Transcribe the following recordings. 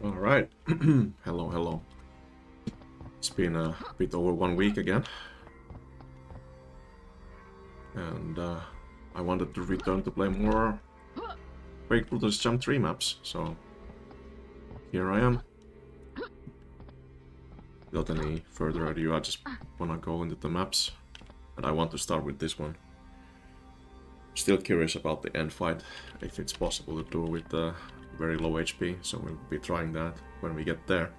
Alright. Hello, hello. It's been a bit over 1 week again. And I wanted to return to play more Quake Brutalist Jam 3 maps, so here I am. Without any further ado, I just wanna go into the maps. And I want to start with this one. Still curious about the end fight, if it's possible to do with very low HP, so we'll be trying that when we get there.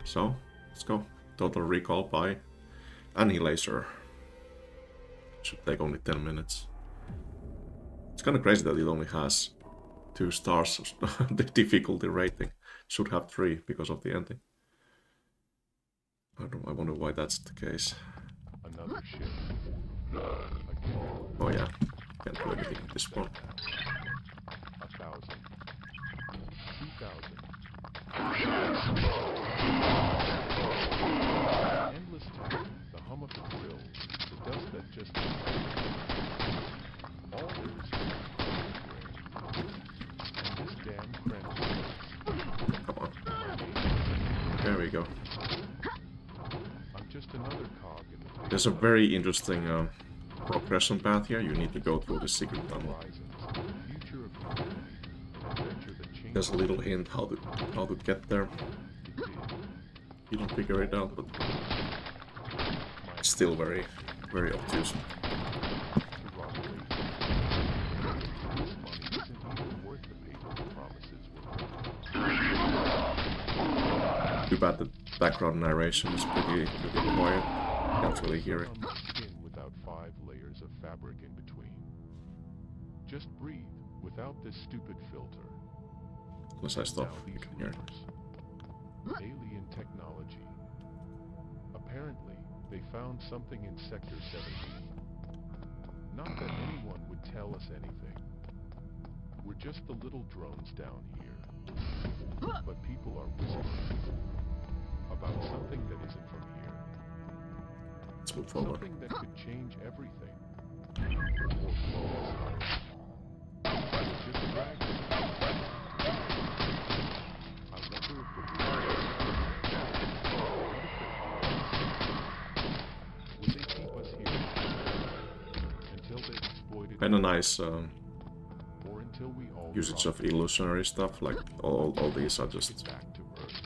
So, let's go. Total Recall by Annihilator. Should take only 10 minutes. It's kinda crazy that it only has 2 stars, the difficulty rating. Should have 3 because of the ending. I wonder why that's the case. Another ship. Oh yeah, can't do anything with this one. 1,000. 2,000. Endless time, the hum of the drill, the dust that just all there is and this damn cramped. Come on. There we go. I'm just another cog in the There's a very interesting progression path here. You need to go through the secret tunnel. future of humanity, an adventure that changes. There's a little hint how to get there. You don't figure it out, but it's still very, very obtuse. Too bad the background narration is pretty quiet. Can't really hear it. Skin without 5 layers of fabric in between. Just breathe without this stupid filter. Unless I stop, Now you these can hear it. rumors. Alien technology. Apparently, they found something in Sector 17. Not that anyone would tell us anything. We're just the little drones down here. But people are whispering about something that isn't from here. Let's move forward. Something that could change everything. Or blow us up. Or just drag us. I wonder if the would they keep us here until they've exploited Kinda nice or until we all usage of illusionary stuff, like all these are just back to Earth.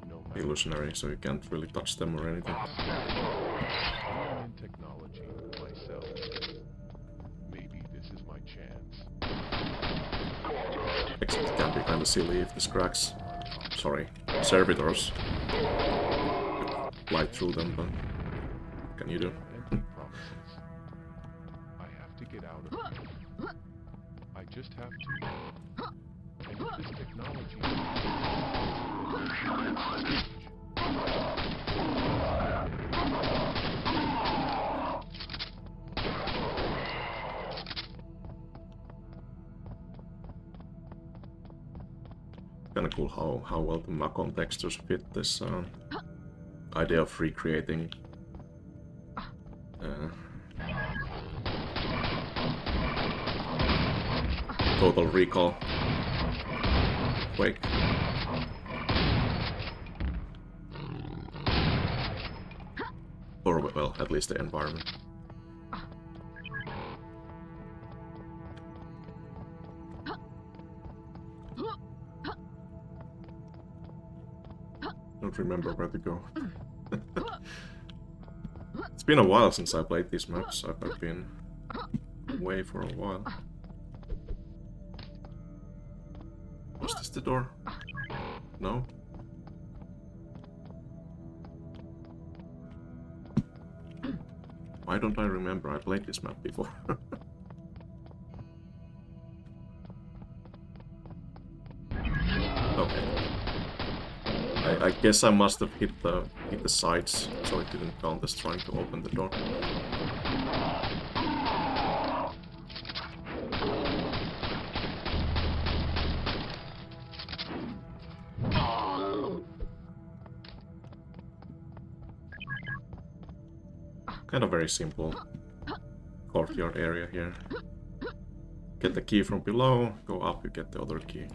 No matter illusionary, so you can't really touch them or anything. I'm in technology myself. Maybe this is my chance. Except it can be kinda silly if the scrags, sorry, servitors fly through them, but what can you do? Empty promises. I have to get out of here. I just have to. And with this technology, Kinda cool how well the Macon textures fit this idea of recreating Total Recall Quake. Or, well, at least the environment. Don't remember where to go. It's been a while since I played these maps. I've been away for a while. Was this the door? No? Why don't I remember? I played this map before. Okay. I guess I must have hit the sides, so it didn't count as trying to open the door. Kind of very simple courtyard area here. Get the key from below, go up, you get the other key.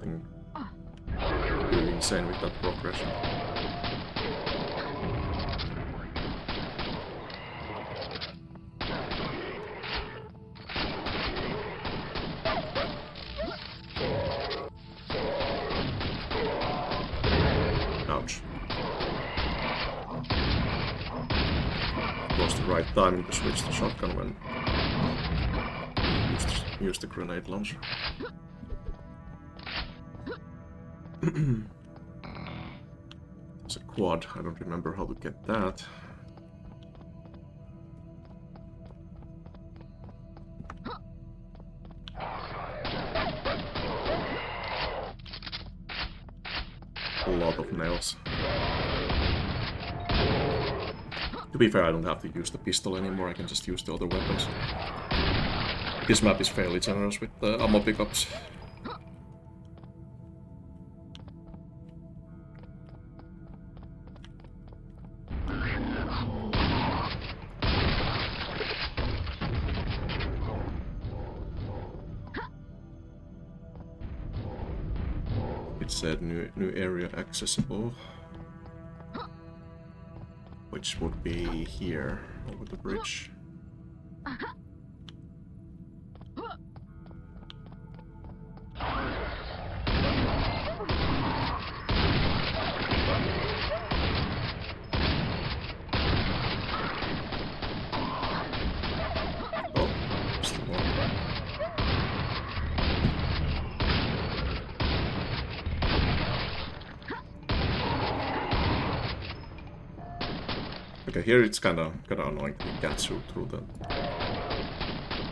nothing really insane with that progression. Ouch. It was the right timing to switch the shotgun when use the grenade launcher. It's a quad, I don't remember how to get that. A lot of nails. To be fair, I don't have to use the pistol anymore, I can just use the other weapons. This map is fairly generous with the ammo pickups. It said new area accessible, which would be here over the bridge. Okay, here it's kinda annoying that you can't shoot through the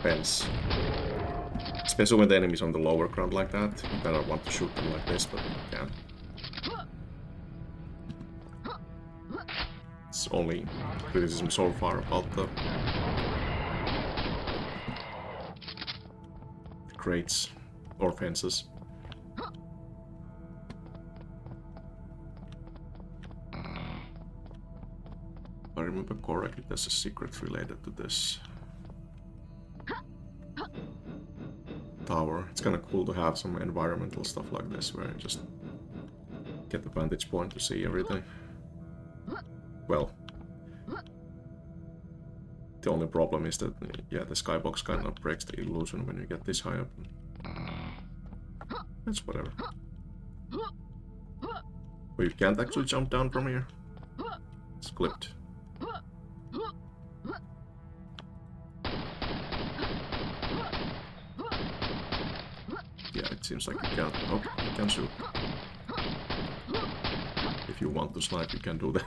fence. Especially when the enemy's on the lower ground like that. You kinda want to shoot them like this, but you can't. It's only criticism so far about the crates or fences. If I remember correctly, there's a secret related to this tower. It's kind of cool to have some environmental stuff like this where you just get the vantage point to see everything. Well, the only problem is that, yeah, the skybox kind of breaks the illusion when you get this high up. That's whatever. But you can't actually jump down from here. It's clipped. Yeah, it seems like you can't. Oh, you can shoot. If you want to snipe, you can do that.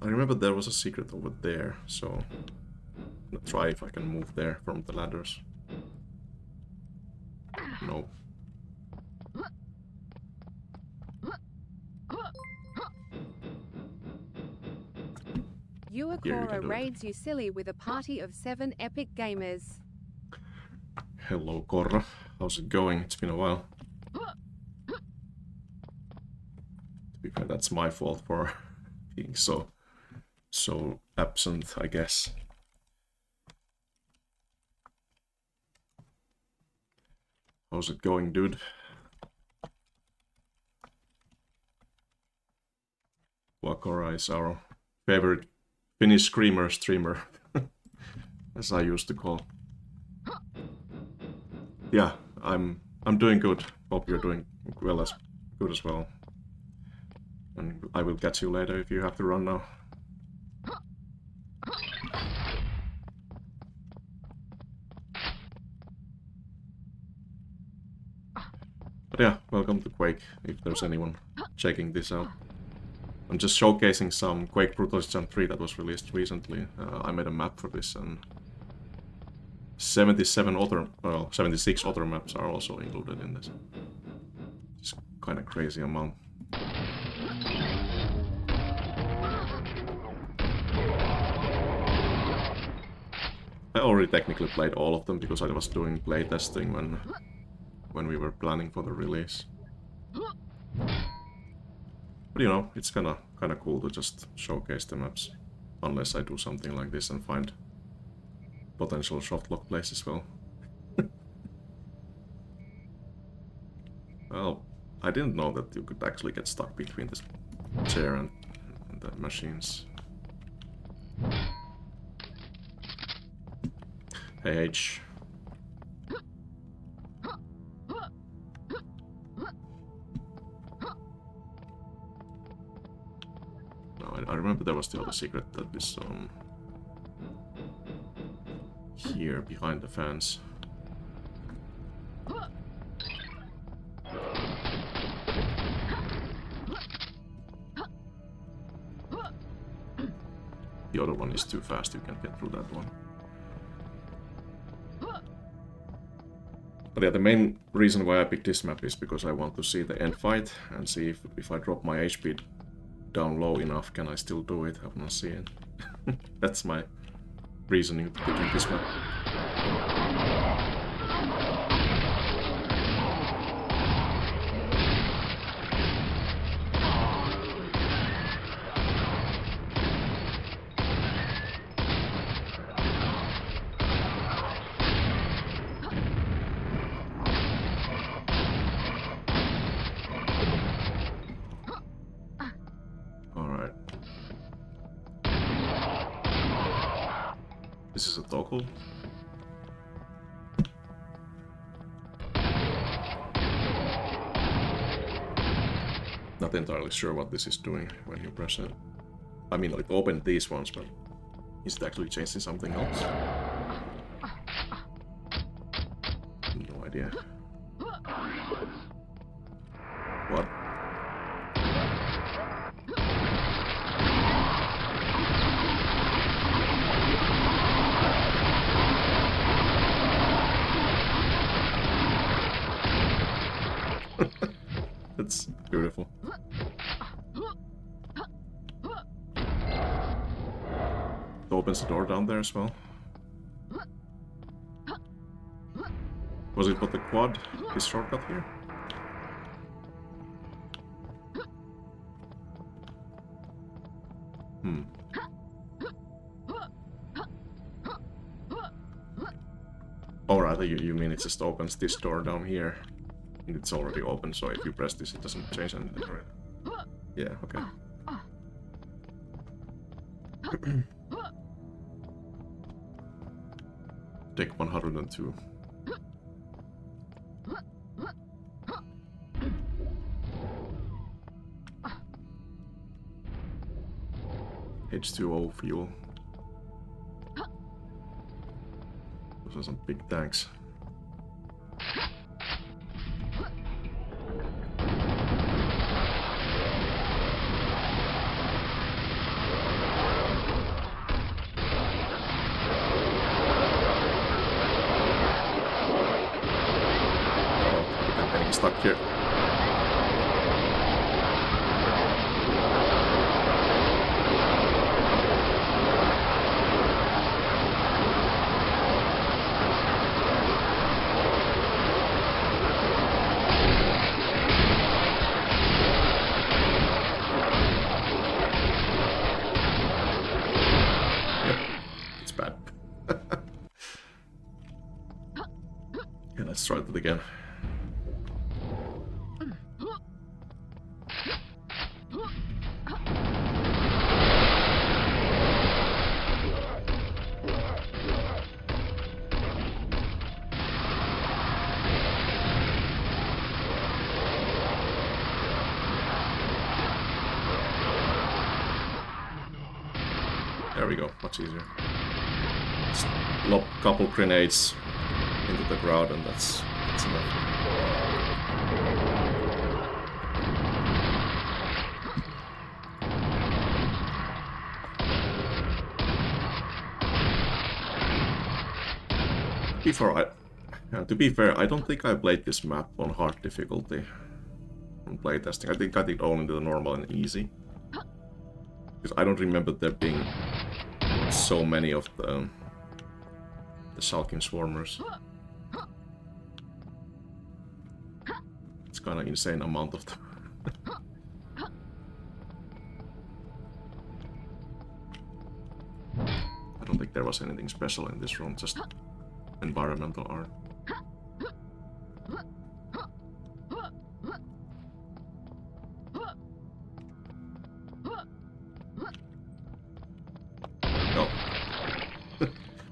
I remember there was a secret over there, so I'm gonna try if I can move there from the ladders. No. Yuakora raids you silly with a party of 7 epic gamers. Hello, Korra. How's it going? It's been a while. To be fair, that's my fault for being so absent, I guess. How's it going, dude? Wakora is our favorite Finnish screamer streamer, as I used to call. Yeah, I'm doing good. Hope you're doing well as good as well. And I will catch you later if you have to run now. But yeah, welcome to Quake, if there's anyone checking this out. I'm just showcasing some Quake Brutalist Jam 3 that was released recently. I made a map for this, and 76 other maps are also included in this. It's kind of crazy amount. I already technically played all of them because I was doing playtesting when we were planning for the release. But you know, it's kinda cool to just showcase the maps, unless I do something like this and find potential softlock places as well. Well, I didn't know that you could actually get stuck between this chair and the machines. Hey H. No, I remember there was the other secret that is here behind the fence. The other one is too fast, you can't get through that one. But yeah, the main reason why I picked this map is because I want to see the end fight and see if I drop my HP down low enough, can I still do it? I want to see it. That's my reasoning to pick this map. This is a toggle. Not entirely sure what this is doing when you press it. I mean, it opened these ones, but is it actually changing something else? No idea. What? That's beautiful. It opens the door down there as well. Was it what the quad, his shortcut here? Alright, you mean it just opens this door down here? It's already open, so if you press this, it doesn't change anything, right? Yeah, okay. Take 102. H2O fuel. Those are some big tanks. Stuck here. Yep, it's bad. Yeah, let's try that again. There we go, much easier. Just lob a couple grenades into the crowd and that's enough. To be fair, I don't think I played this map on hard difficulty on playtesting. I think I did only the normal and easy. Because I don't remember there being so many of the sulking swarmers. It's kind of insane amount of them. I don't think there was anything special in this room, just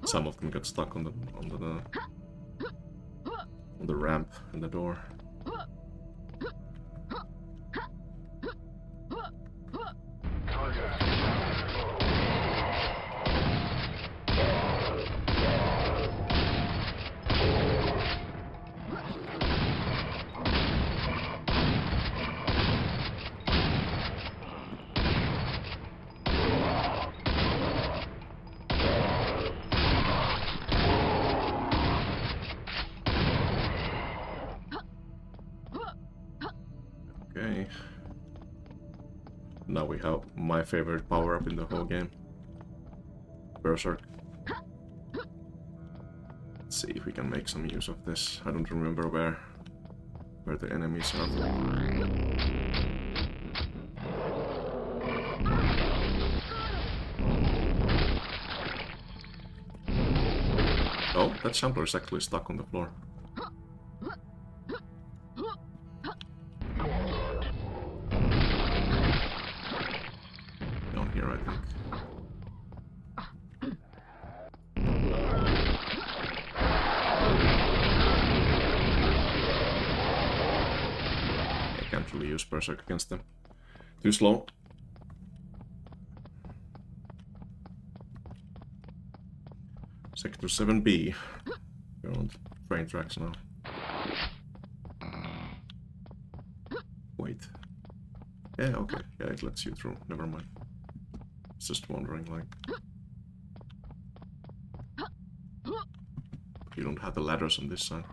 Some of them got stuck on the ramp and the door. Okay. Now we have my favorite power-up in the whole game. Berserk. Let's see if we can make some use of this. I don't remember where the enemies are. Oh, that Chandler is actually stuck on the floor. Down here, I think. I can't really use Berserk against them. Too slow. Sector 7B. We're on train tracks now. Wait. Yeah, okay. Yeah, it lets you through. Never mind. It's just wondering, like... You don't have the ladders on this side.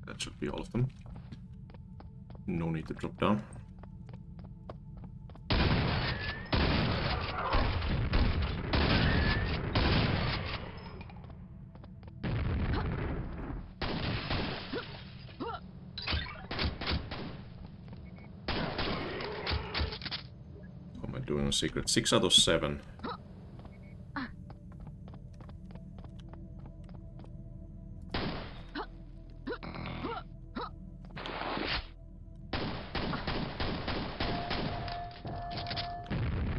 That should be all of them. No need to drop down. What am I doing on secret? 6 out of 7.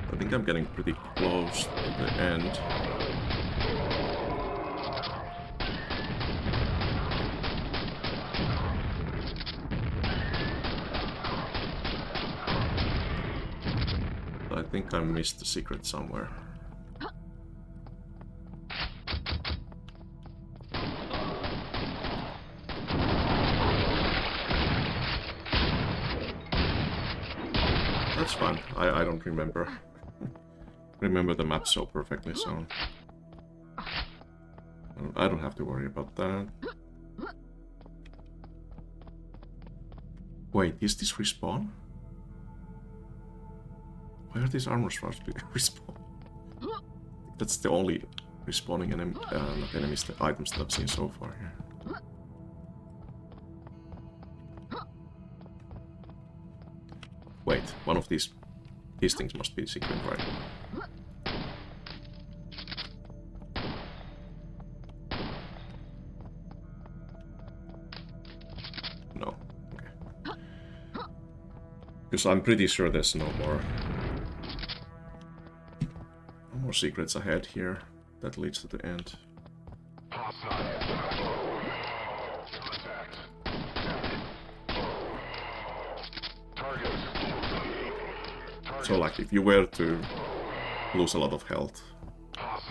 I think I'm getting pretty close to the end. I think I missed the secret somewhere. That's fine. I don't remember the map so perfectly, so I don't have to worry about that. Wait, is this respawn? Why are these armor swords respawn? That's the only respawning enemy, not enemies, the items that I've seen so far here. Wait, one of these things must be secret, right? No, okay. Because I'm pretty sure there's no more secrets ahead here that leads to the end. So like if you were to lose a lot of health at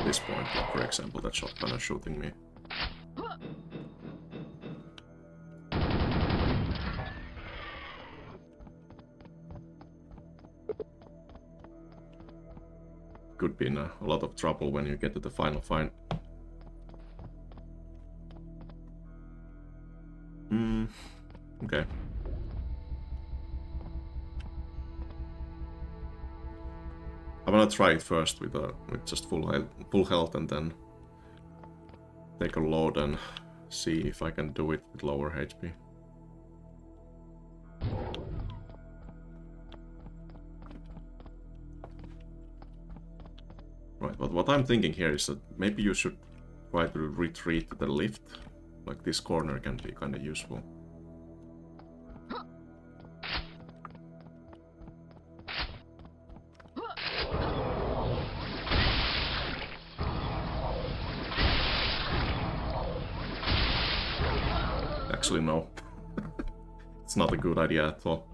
this point, like for example that shotgun is shooting me. Could be in a lot of trouble when you get to the final fight. Okay. I'm gonna try it first with just full health and then take a load and see if I can do it with lower HP. Right, but what I'm thinking here is that maybe you should try to retreat to the lift. Like this corner can be kind of useful. Actually, no. It's not a good idea at all.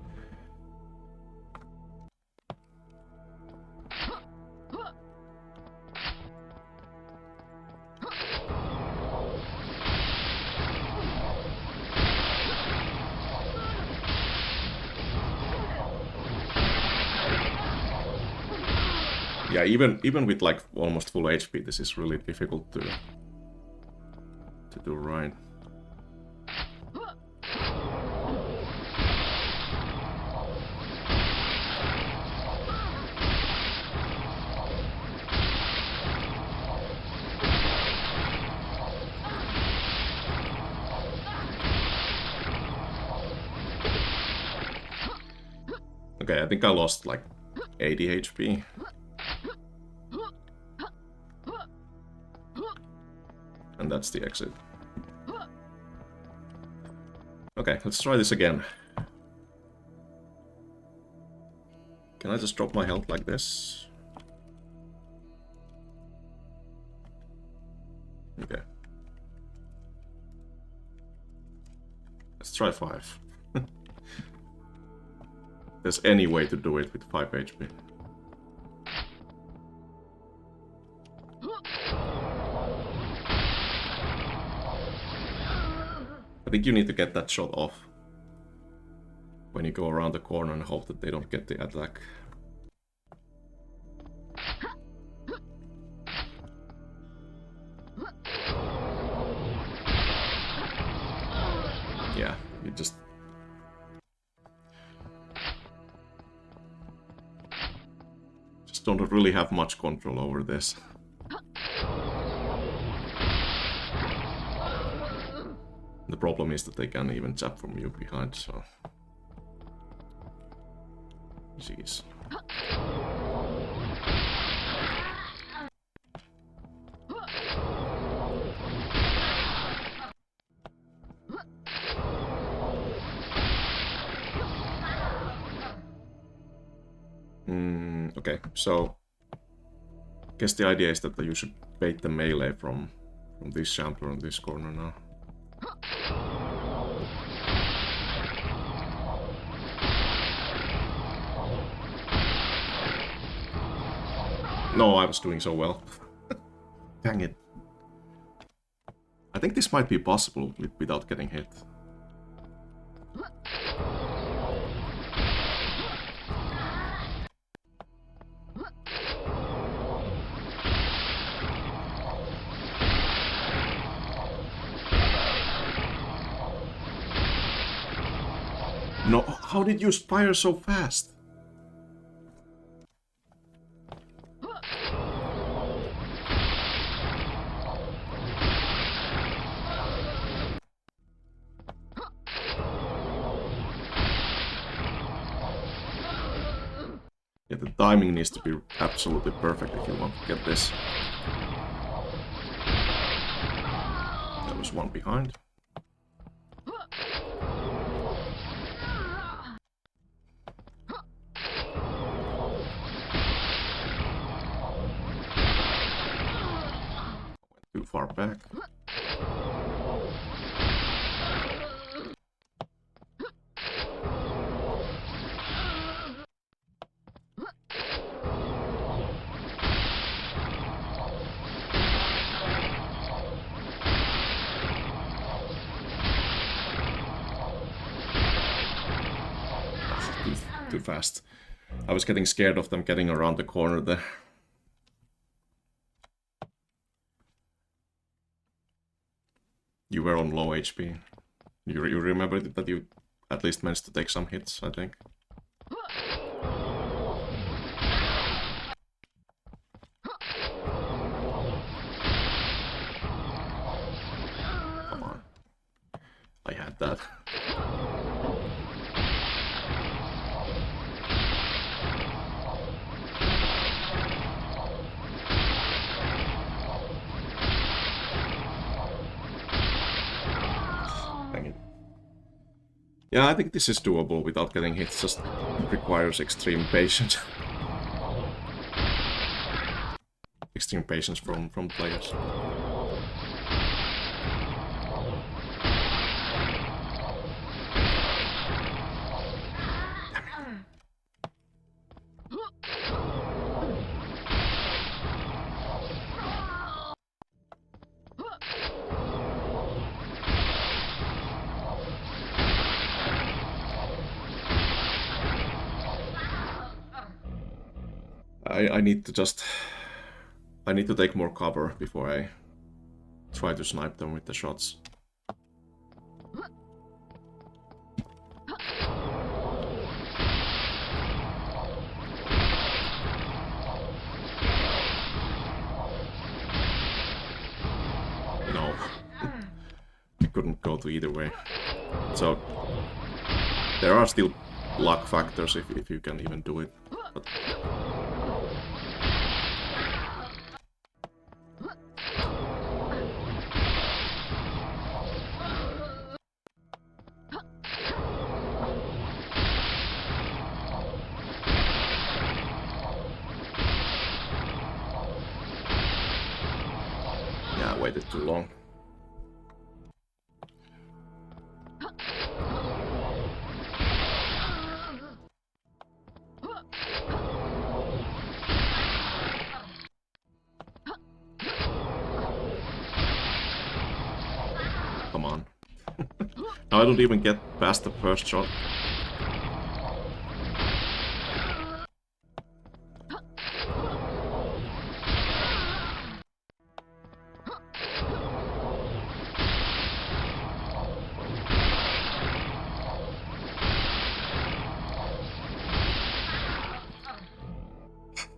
Yeah, even with like almost full HP, this is really difficult to do right. Okay, I think I lost like 80 HP. And that's the exit. Okay, let's try this again. Can I just drop my health like this? Okay. Let's try 5. There's any way to do it with 5 HP. I think you need to get that shot off when you go around the corner and hope that they don't get the attack. Yeah, you just don't really have much control over this. The problem is that they can't even jab from you behind, so... Jeez. Okay, so... I guess the idea is that you should bait the melee from this sampler on this corner now. No, I was doing so well. Dang it. I think this might be possible without getting hit. No, how did you fire so fast? Yeah, the timing needs to be absolutely perfect if you want to get this. There was one behind. Too far back. Too fast. I was getting scared of them getting around the corner there. You were on low HP. You remember that you at least managed to take some hits, I think. Come on. I had that. Dang it. Yeah, I think this is doable without getting hit, just requires extreme patience. Extreme patience from players. I need to just... I need to take more cover before I try to snipe them with the shots. No. I couldn't go to either way. So... there are still luck factors if you can even do it. But... yeah, I waited too long. Come on. Now I don't even get past the first shot.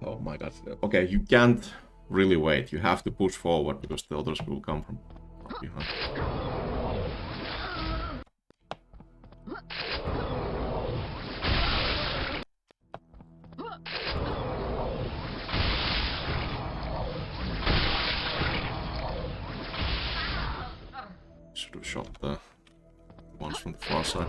Oh my god. Okay, you can't really wait. You have to push forward because the others will come from behind. Should have shot the ones from the far side.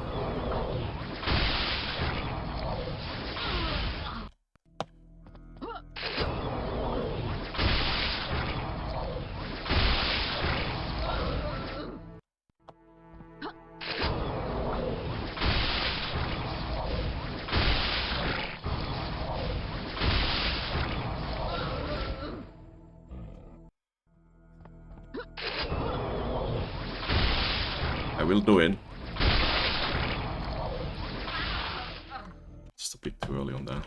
I will do it. Just a bit too early on that.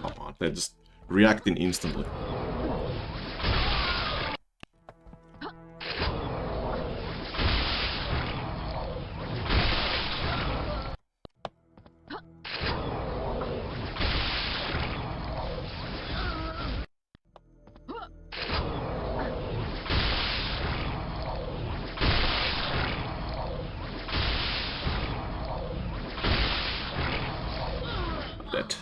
Come on, they're just reacting instantly. Dead.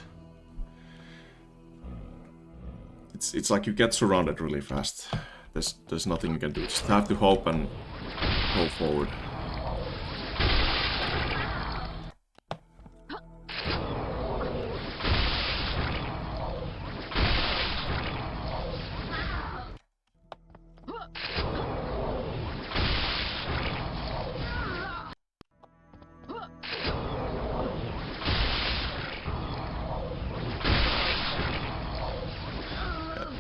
It's like you get surrounded really fast. There's nothing you can do. Just have to hope and go forward.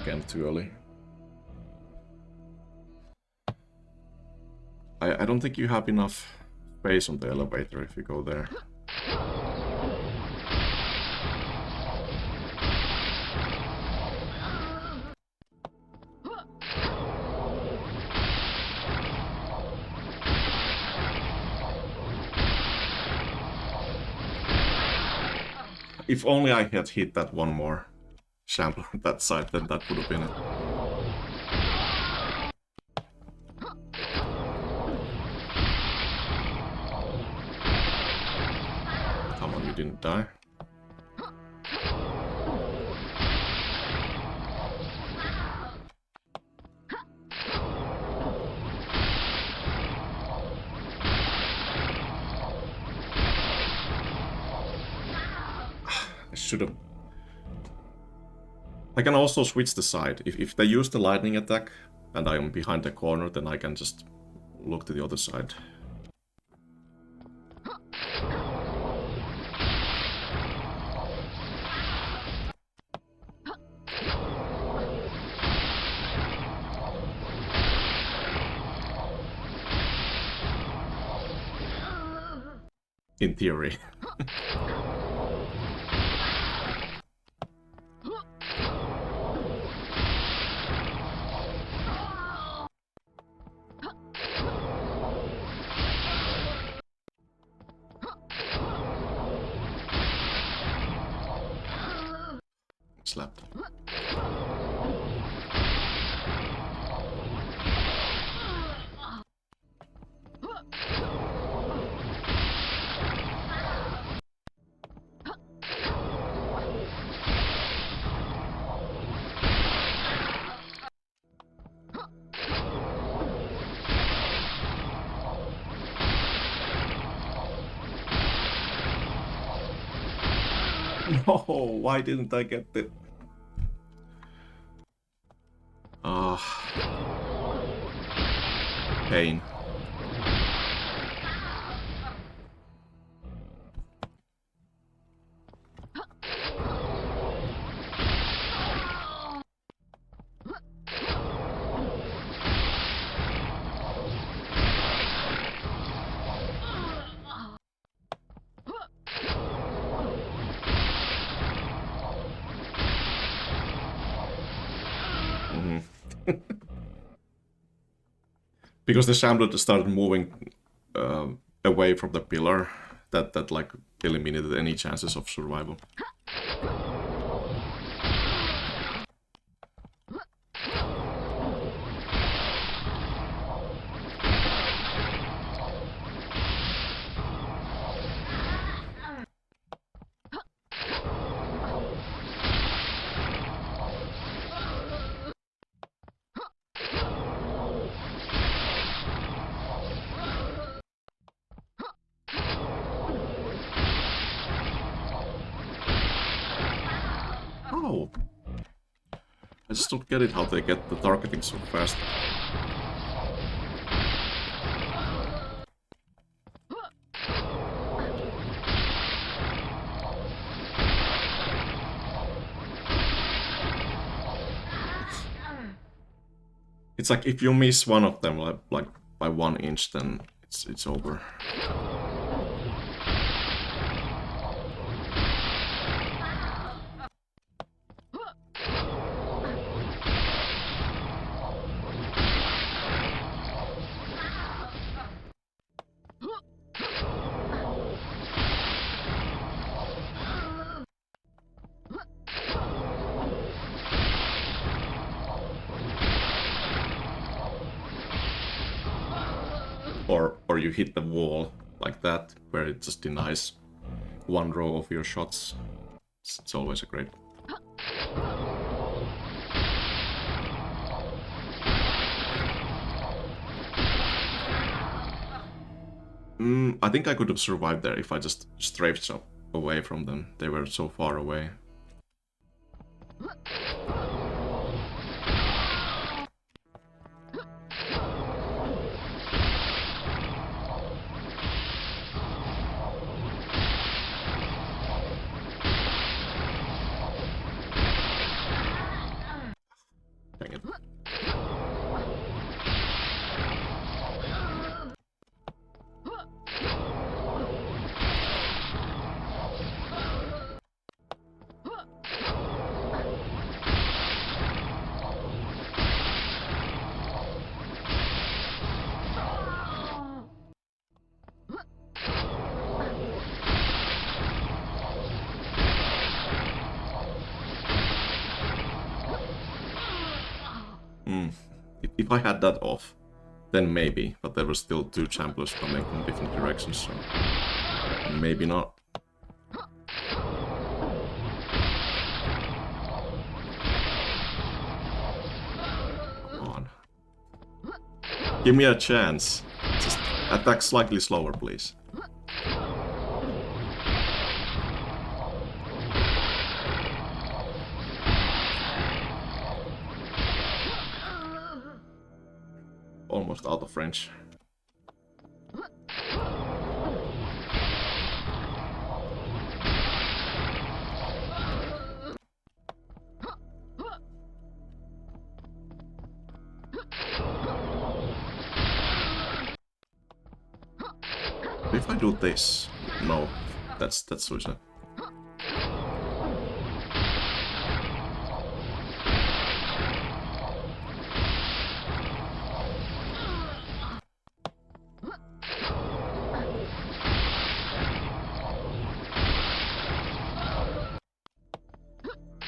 Again, too early. I don't think you have enough space on the elevator if you go there. If only I had hit that one more shambler on that side, then that would have been it. Come on, you didn't die. I should have... I can also switch the side. If they use the lightning attack and I'm behind the corner, then I can just look to the other side. In theory. Slapped. No, why didn't I get the... pain. Because the shambler started moving away from the pillar, that like eliminated any chances of survival. Oh! I just don't get it how they get the targeting so fast. It's like if you miss one of them like by 1 inch, then it's over. Or you hit the wall like that, where it just denies one row of your shots. It's always a great... I think I could have survived there if I just strafed away from them. They were so far away. Dang it. If I had that off, then maybe, but there were still 2 champions coming from different directions, so maybe not. Come on. Give me a chance. Just attack slightly slower, please. Almost out of range. If I do this, no, that's suicide.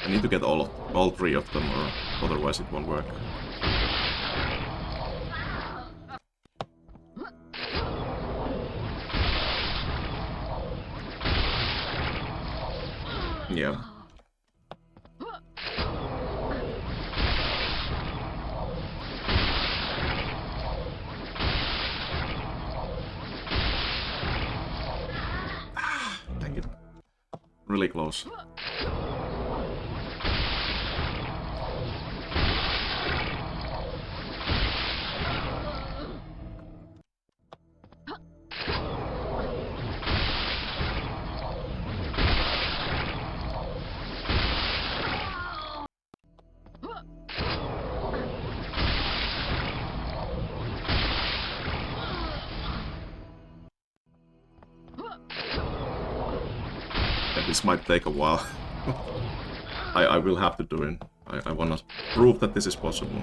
I need to get all 3 of them, or otherwise it won't work. Yeah. Dang it. Really close. This might take a while. I will have to do it. I wanna prove that this is possible.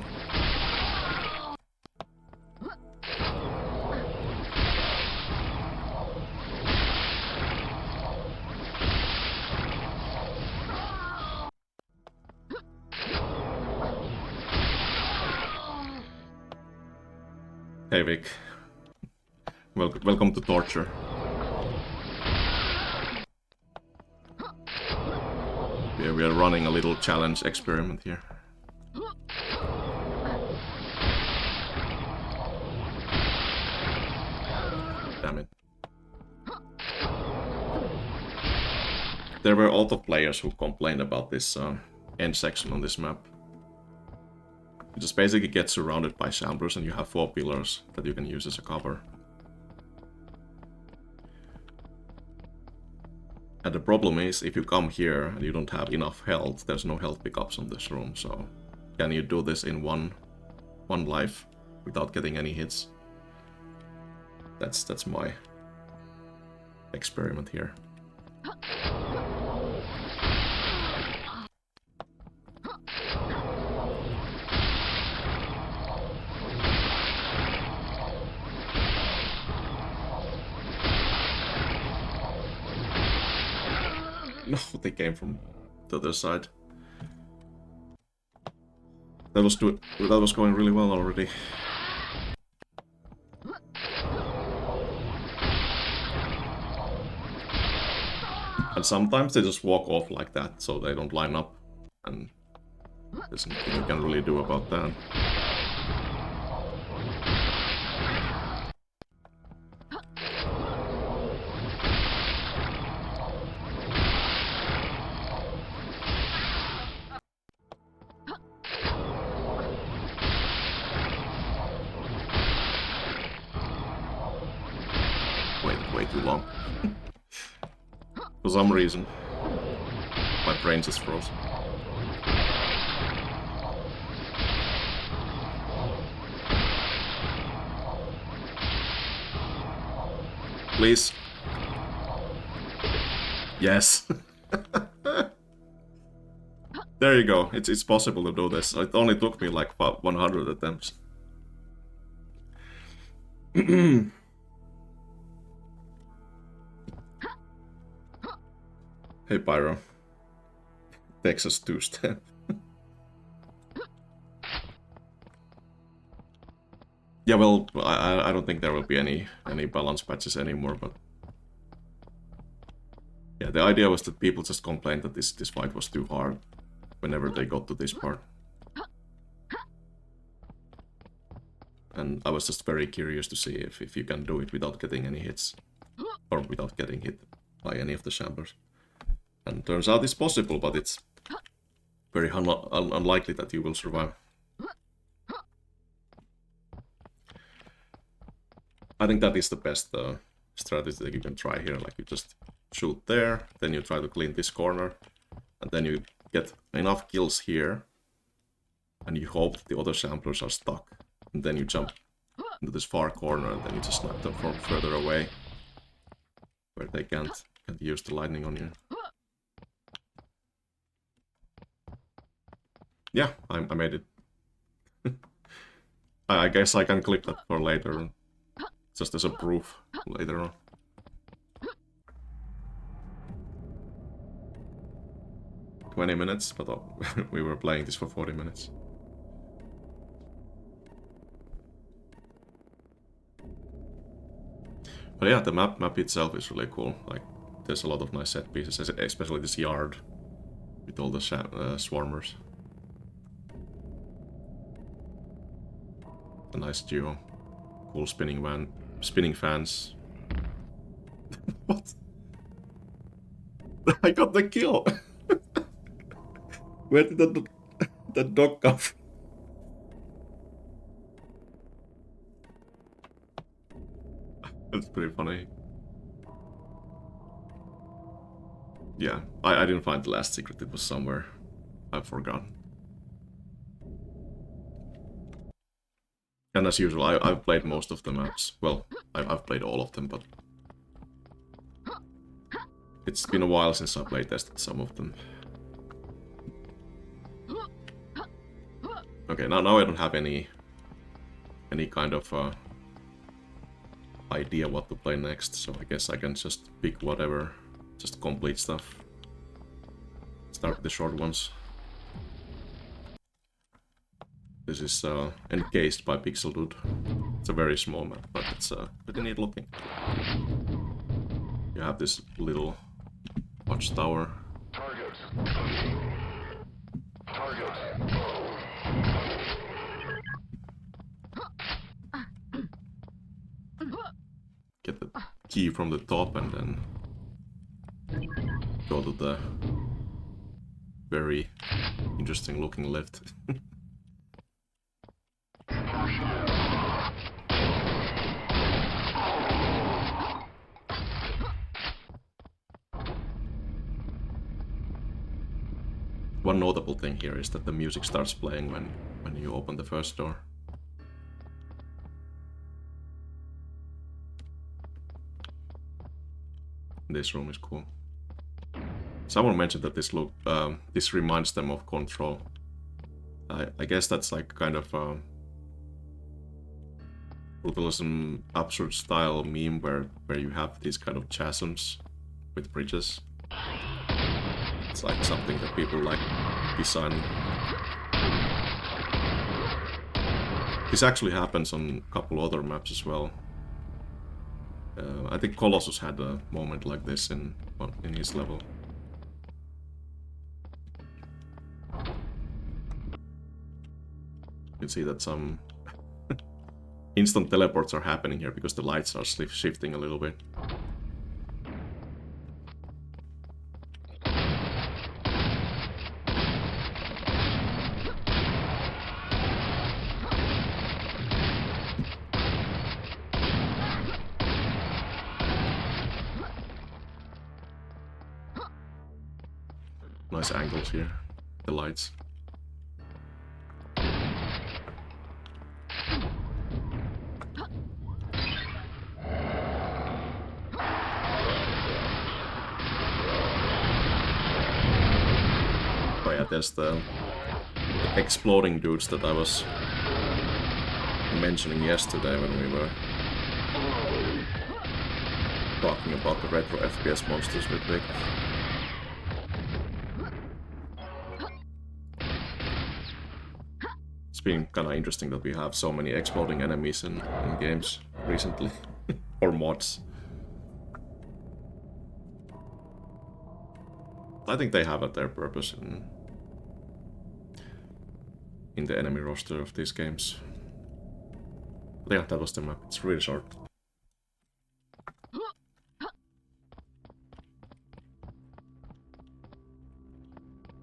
Hey Vic. Welcome to torture. Yeah, we are running a little challenge experiment here. Damn it. There were a lot of players who complained about this end section on this map. You just basically get surrounded by shamblers and you have 4 pillars that you can use as a cover. And the problem is, if you come here and you don't have enough health, there's no health pickups on this room, so can you do this in one life without getting any hits? That's my experiment here. No, they came from the other side. That was going really well already. And sometimes they just walk off like that, so they don't line up. And there's nothing you can really do about that. Way too long. For some reason, my brain just froze. Please. Yes. There you go. It's possible to do this. It only took me like about 100 attempts. Hey Pyro. Texas two-step. Yeah, well, I don't think there will be any balance patches anymore, but yeah, the idea was that people just complained that this fight was too hard whenever they got to this part. And I was just very curious to see if you can do it without getting any hits. Or without getting hit by any of the shamblers. And turns out it's possible, but it's very unlikely that you will survive. I think that is the best strategy that you can try here. Like you just shoot there, then you try to clean this corner, and then you get enough kills here, and you hope that the other samplers are stuck. And then you jump into this far corner, and then you just snipe them from further away, where they can't use the lightning on you. Yeah, I made it. I guess I can clip that for later, just as a proof later on. "20 minutes, but we were playing this for 40 minutes. But yeah, the map itself is really cool. Like, there's a lot of nice set pieces, especially this yard with all the swarmers. A nice duo. Cool spinning fans. What? I got the kill! Where did that dog come from? That's pretty funny. Yeah, I didn't find the last secret. It was somewhere. I've forgotten. And as usual, I've played most of the maps. Well, I've played all of them, but it's been a while since I playtested some of them. Okay, now I don't have any kind of idea what to play next, so I guess I can just pick whatever, just complete stuff. Start with the short ones. This is encased by Pixel Dude. It's a very small map, but it's pretty neat looking. You have this little watchtower. Targets. Targets. Get the key from the top and then go to the very interesting looking lift. One notable thing here is that the music starts playing when you open the first door. This room is cool. Someone mentioned that this reminds them of Control. I guess that's like kind of brutalism absurd style meme where you have these kind of chasms with bridges. It's like something that people like designing. This actually happens on a couple other maps as well. I think Colossus had a moment like this in his level. You can see that some instant teleports are happening here because the lights are shifting a little bit. Nice angles here, the lights. Oh yeah, there's the exploding dudes that I was mentioning yesterday when we were talking about the retro FPS monsters with Vic. It's been kind of interesting that we have so many exploding enemies in games recently. Or mods. I think they have their purpose in the enemy roster of these games. But yeah, that was the map. It's really short.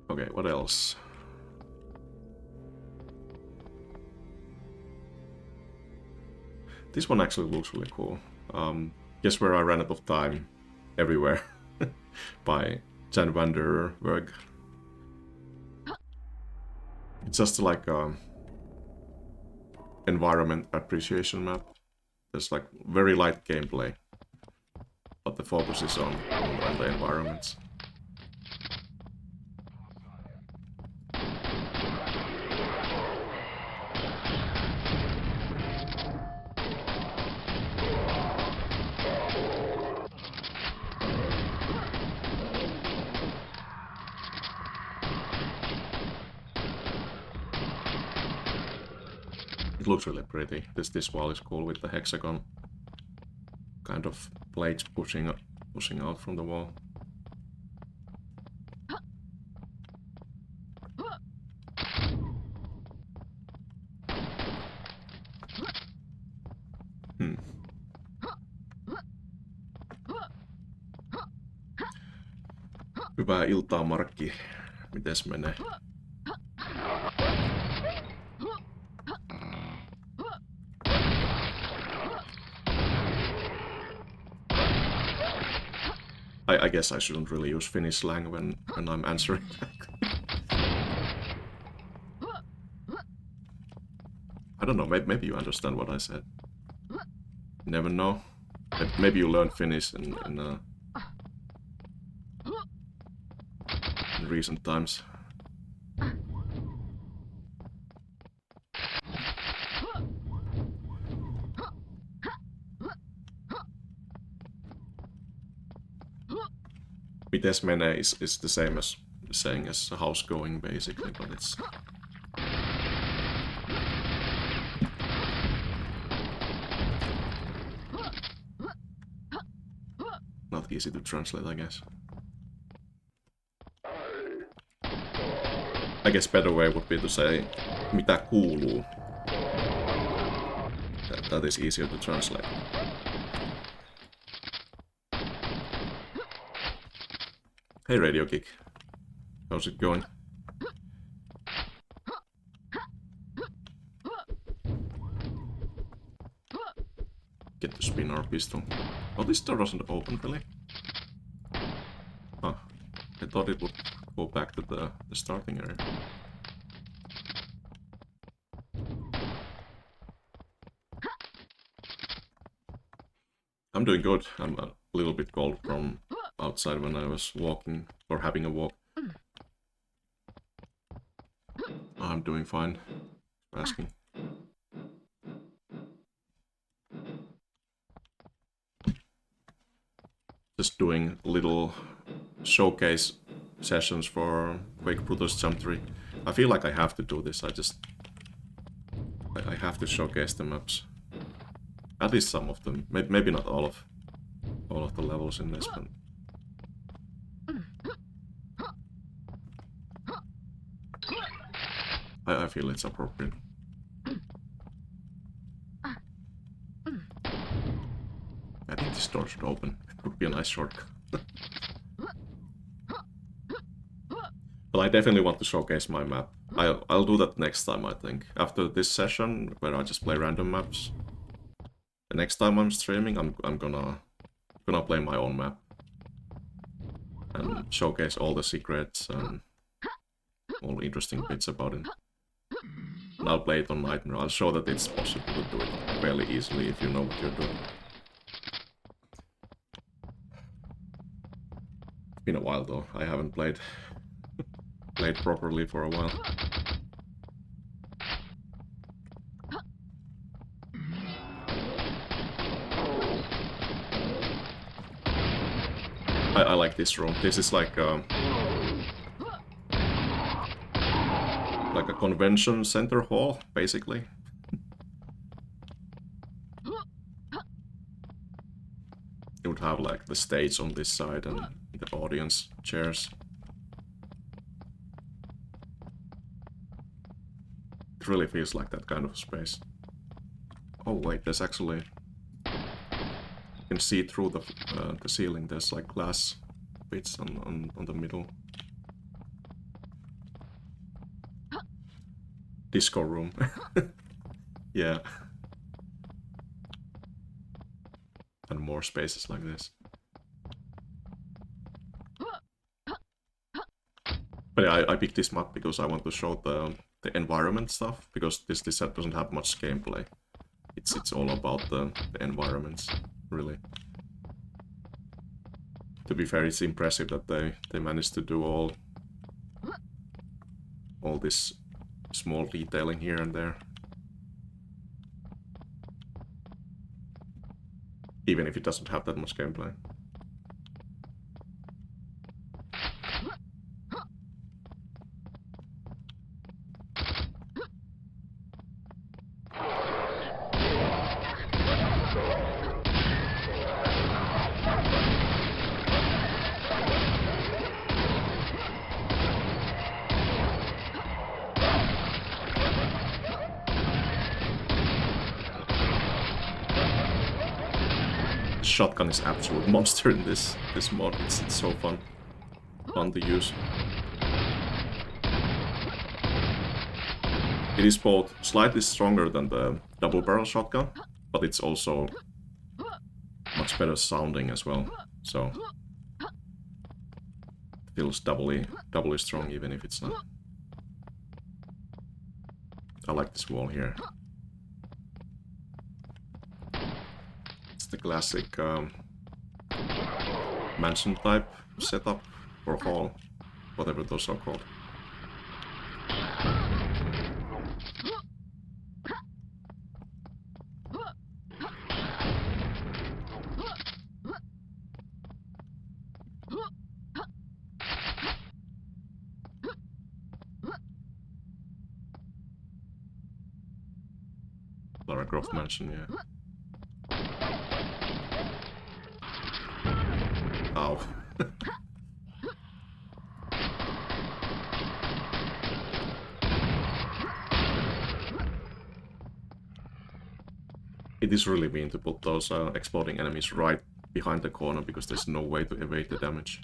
Okay, what else? This one actually looks really cool. Guess where I ran out of time? Everywhere. By Jan van der Berg. It's just like a environment appreciation map. There's like very light gameplay, but the focus is on the environments. It looks really pretty. This wall is cool with the hexagon kind of plates pushing out from the wall. Hyvää iltaa, Markki. Mites menee? I guess I shouldn't really use Finnish slang when I'm answering back. I don't know, maybe you understand what I said. Never know. Maybe you learned Finnish in recent times. Mites menee is the same as saying as how's going basically, but it's not easy to translate, I guess. I guess better way would be to say mitä kuuluu. That is easier to translate. Hey Radio Kick, how's it going? Get to spin our pistol. Oh, this door doesn't open really. Huh. I thought it would go back to the starting area. I'm doing good. I'm a little bit cold from outside when I was walking or having a walk. I'm doing fine. Asking. Just doing little showcase sessions for Quake Brutalist Jam 3. I feel like I have to do this. I have to showcase the maps. At least some of them. Maybe not all of the levels in this, but I feel it's appropriate. I think this door should open. It would be a nice shortcut. But I definitely want to showcase my map. I'll do that next time, I think. After this session, where I just play random maps. The next time I'm streaming, I'm gonna play my own map. And showcase all the secrets and all the interesting bits about it. And I'll play it on Nightmare. I'll show that it's possible to do it fairly easily if you know what you're doing. It's been a while though. I haven't played properly for a while. I like this room. This is like like a convention center hall, basically. It would have like the stage on this side and the audience chairs. It really feels like that kind of space. Oh wait, there's actually... You can see through the ceiling, there's like glass bits on the middle. Disco room. Yeah. And more spaces like this. But yeah, I picked this map because I want to show the environment stuff, because this set doesn't have much gameplay. It's all about the environments, really. To be fair, it's impressive that they managed to do all this small detailing here and there. Even if it doesn't have that much gameplay. Shotgun is absolute monster in this mod. It's so fun to use. It is both slightly stronger than the double barrel shotgun, but it's also much better sounding as well. So it feels doubly strong even if it's not. I like this wall here. The classic mansion type setup or hall, whatever those are called. Lara Croft mansion, yeah. Ow. It is really mean to put those exploding enemies right behind the corner because there's no way to evade the damage.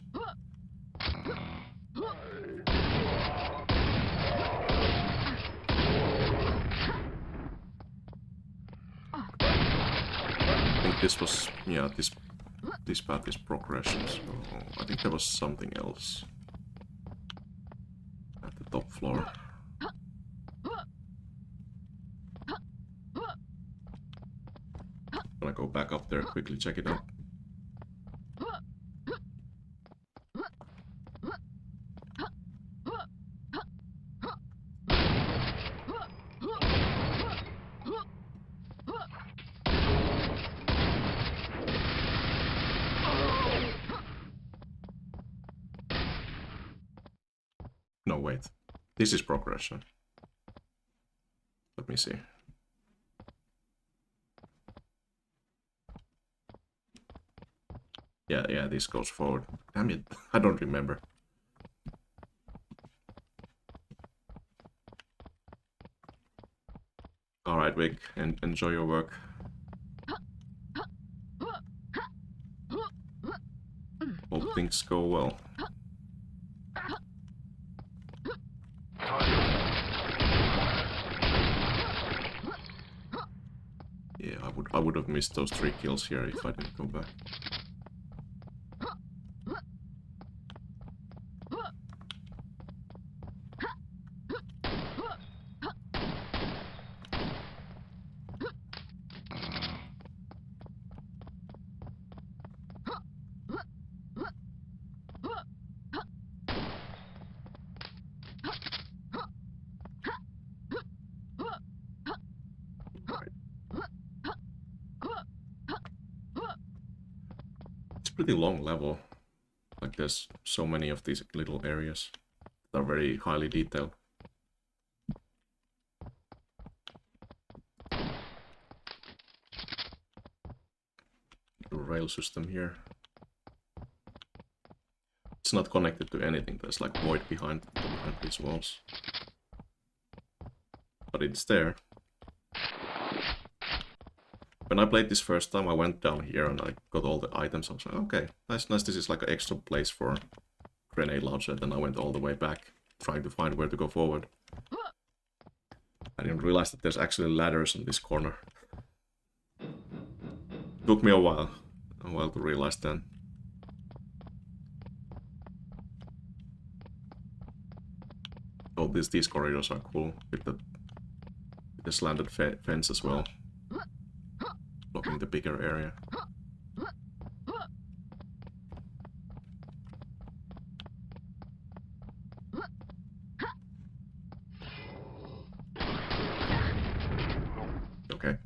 I think this was, yeah, this path is progression, so I think there was something else at the top floor. Gonna go back up there, quickly check it out. No, wait. This is progression. Let me see. Yeah, this goes forward. Damn it, I don't remember. Alright, Vic, and enjoy your work. Hope things go well. Yeah, I would have missed those 3 kills here if I didn't go back. Pretty long level. Like there's so many of these little areas that are very highly detailed. rail system here. It's not connected to anything. There's like void behind these walls. But it's there. When I played this first time, I went down here and I got all the items. I was like, okay, nice. This is like an extra place for grenade launcher. Then I went all the way back, trying to find where to go forward. I didn't realize that there's actually ladders in this corner. Took me a while to realize then. Oh, these corridors are cool with the slanted fence as well, blocking the bigger area. Okay.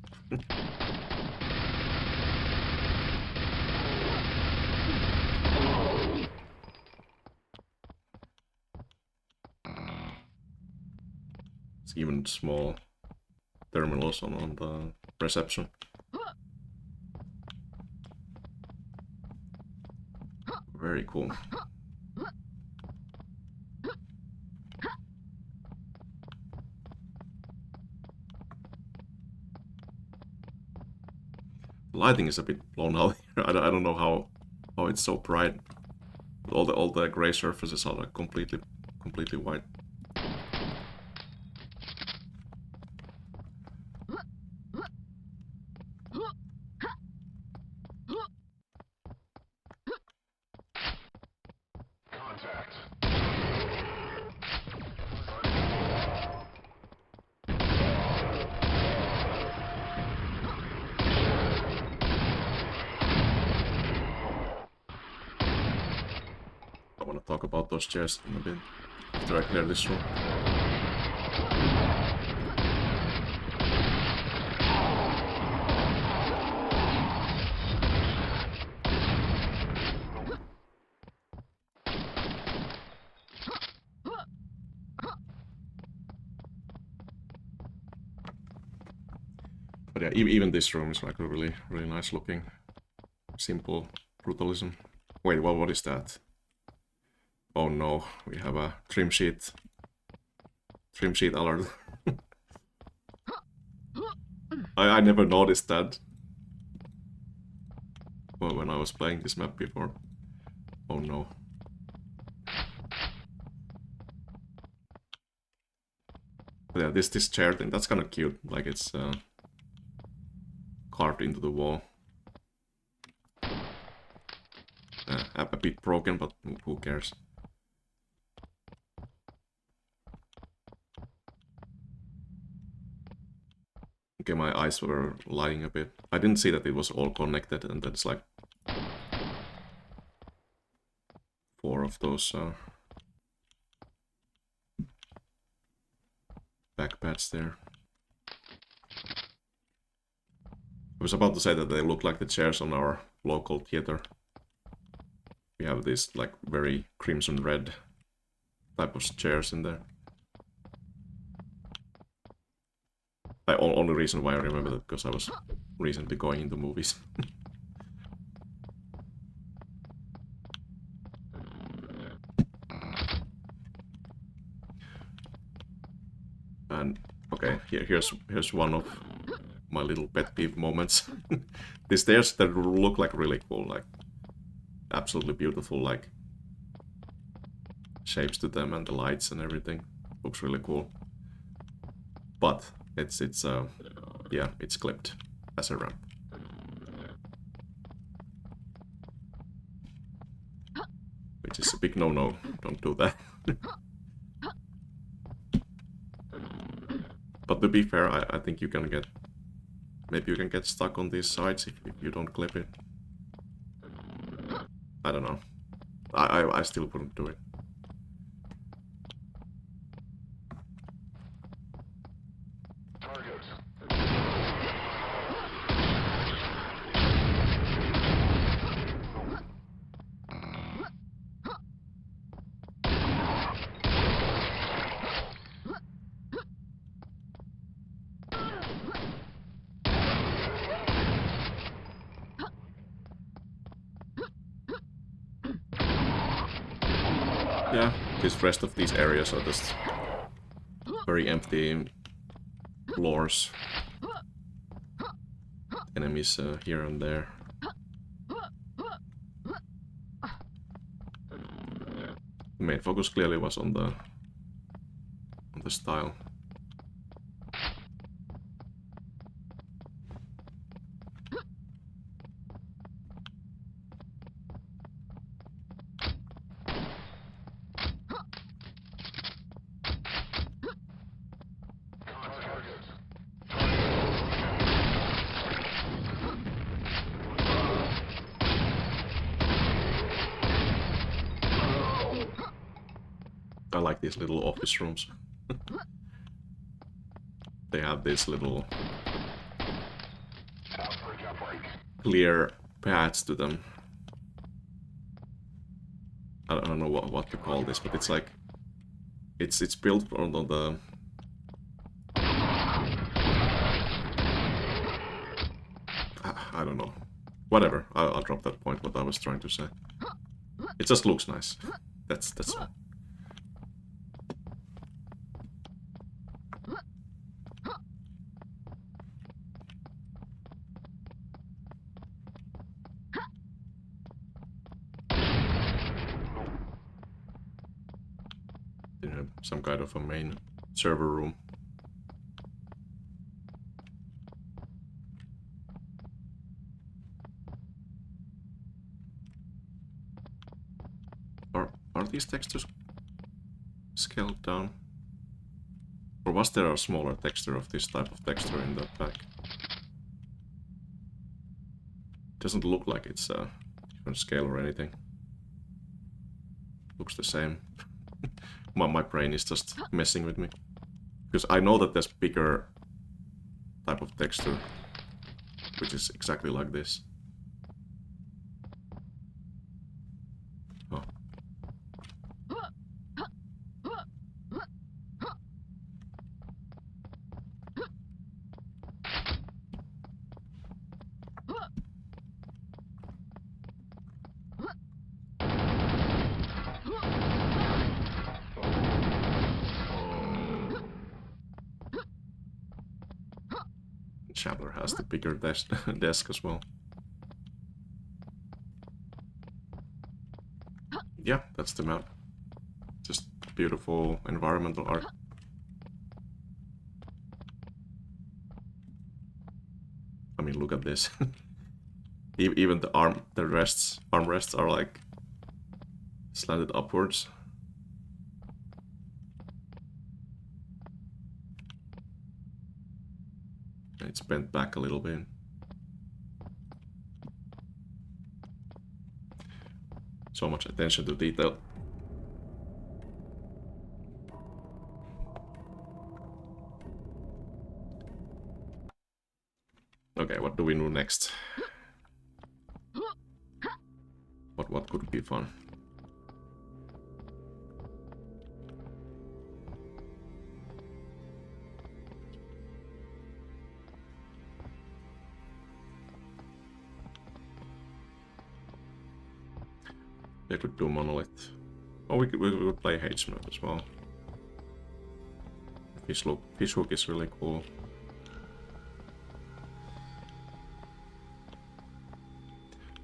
It's even small terminals on the reception. Very cool. The lighting is a bit blown out here. I don't know how it's so bright. All the gray surfaces are like completely white. I want to talk about those chairs in a bit after I clear this room. But yeah, even this room is like a really nice looking, simple brutalism. Wait, well, what is that? Oh no, we have a trim sheet alert. I never noticed that when I was playing this map before. Oh no. But yeah, this chair thing, that's kind of cute. Like it's carved into the wall. A bit broken, but who cares? Okay, my eyes were lying a bit. I didn't see that it was all connected, and that's like 4 of those back pads there. I was about to say that they look like the chairs on our local theater. We have these like very crimson red type of chairs in there. The only reason why I remember that because I was recently going into movies. And okay, here's one of my little pet peeve moments. These stairs that look like really cool, like absolutely beautiful, like shapes to them and the lights and everything looks really cool. But it's yeah, it's clipped as a ramp. Which is a big no-no. Don't do that. But to be fair, I think you can get... Maybe you can get stuck on these sides if you don't clip it. I don't know. I still wouldn't do it. yeah, this rest of these areas are just very empty floors. Enemies here and there. The main focus clearly was on the style. I like these little office rooms. They have these little clear paths to them. I don't know what to call this, but it's like it's built on the I don't know. Whatever. I'll drop that point. What I was trying to say. It just looks nice. That's all. Some kind of a main server room. Are these textures scaled down? Or was there a smaller texture of this type of texture in the pack? Doesn't look like it's different scale or anything. Looks the same. My brain is just messing with me. Because I know that there's bigger type of texture, which is exactly like this. Oh. Chandler has the bigger desk as well. Yeah, that's the map. Just beautiful environmental art. I mean, look at this. Even the armrests are like slanted upwards. It's bent back a little bit. So much attention to detail. Okay, what do we do next? What could be fun? They could do Monolith. Oh, we could play H-Map as well. Fish hook is really cool.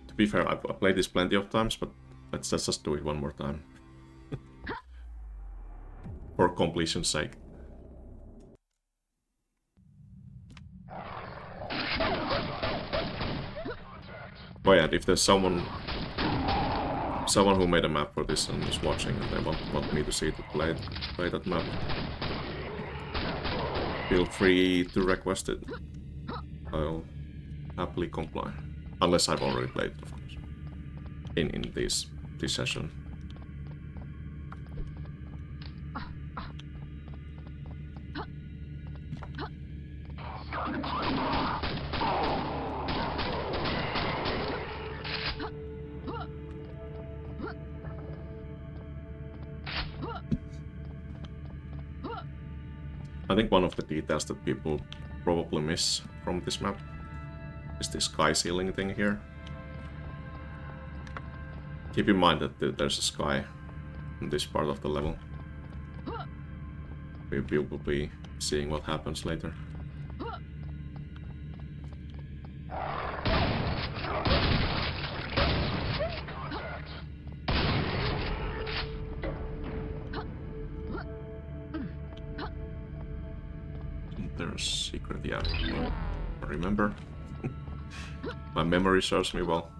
To be fair, I've played this plenty of times, but let's just do it one more time. For completion's sake. Oh yeah, and if there's someone who made a map for this and is watching and they want me to see to play that map, feel free to request it. I'll happily comply. Unless I've already played it, of course. In this session. I think one of the details that people probably miss from this map is this sky ceiling thing here. Keep in mind that there's a sky in this part of the level. We will be seeing what happens later. There's a secret, yeah. I remember. My memory serves me well.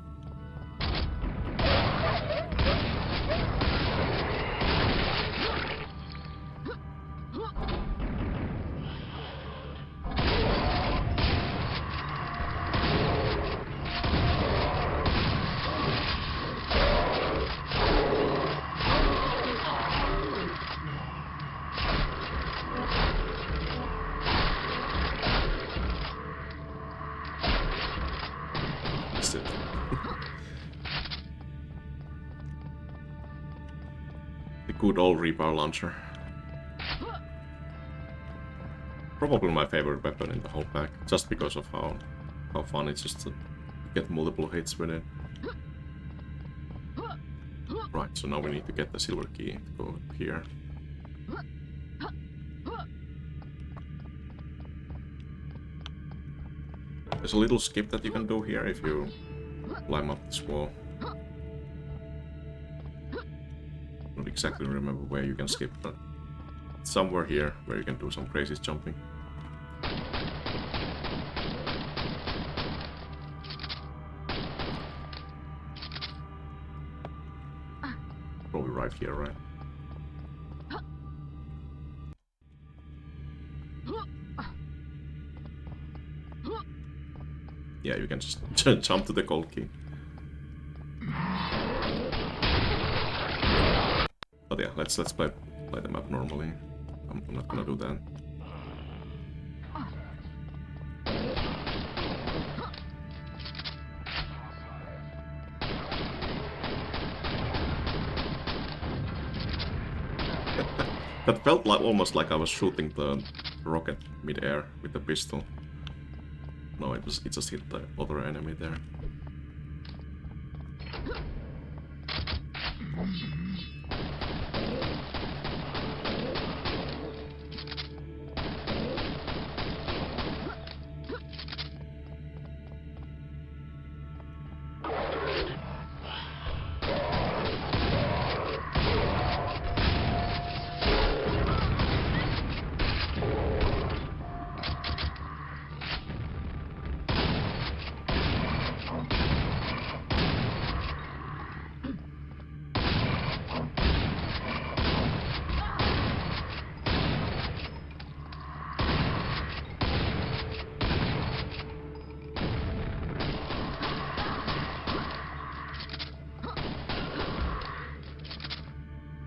The good old rebar launcher. Probably my favorite weapon in the whole pack, just because of how fun it's just to get multiple hits with it. Right, so now we need to get the silver key to go up here. There's a little skip that you can do here if you climb up this wall. Not exactly remember where you can skip, but somewhere here where you can do some crazy jumping. Probably right here, right? Yeah, you can just jump to the gold key. But yeah, let's play the map normally. I'm not gonna do that. That felt like almost like I was shooting the rocket mid-air with the pistol. No, it just hit the other enemy there.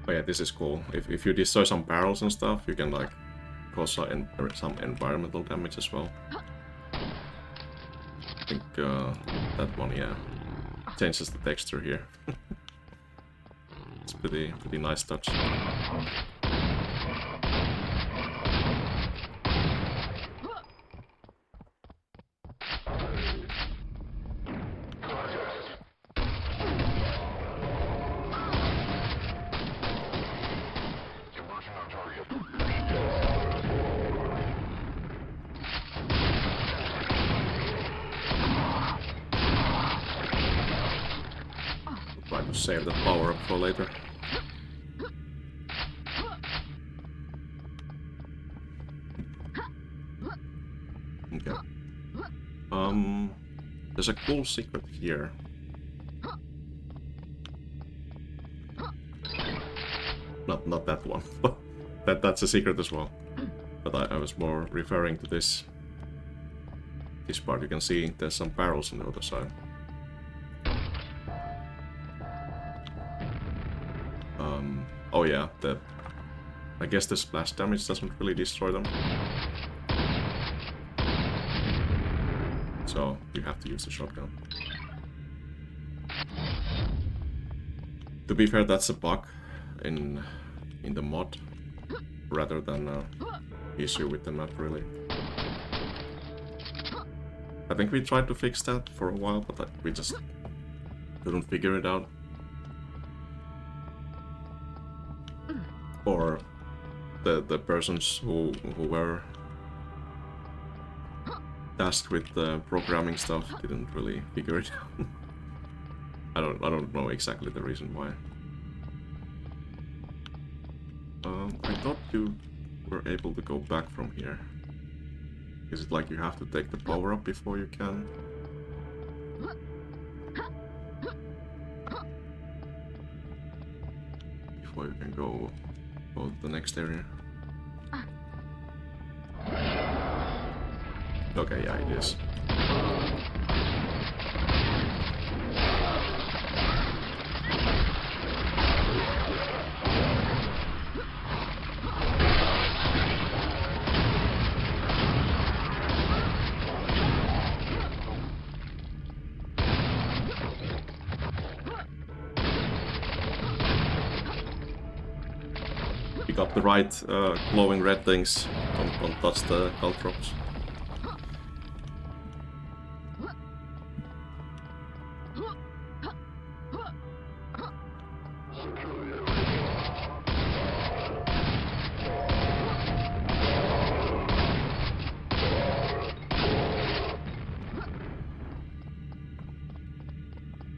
Oh yeah, this is cool. If you destroy some barrels and stuff, you can like cause some environmental damage as well. I think that one, yeah, changes the texture here. It's pretty nice touch. Try to save the power up for later. Okay. There's a cool secret here. Not that one, but that's a secret as well. But I was more referring to this part. You can see there's some barrels on the other side. Oh yeah, I guess the splash damage doesn't really destroy them. So you have to use the shotgun. To be fair, that's a bug in the mod, rather than an issue with the map, really. I think we tried to fix that for a while, but we just couldn't figure it out. the persons who were tasked with the programming stuff didn't really figure it out. I don't know exactly the reason why. I thought you were able to go back from here. Is it like you have to take the power up before you can? Before you can go to the next area? Okay, yeah, it is. Pick up the right glowing red things. Don't touch the caltrops.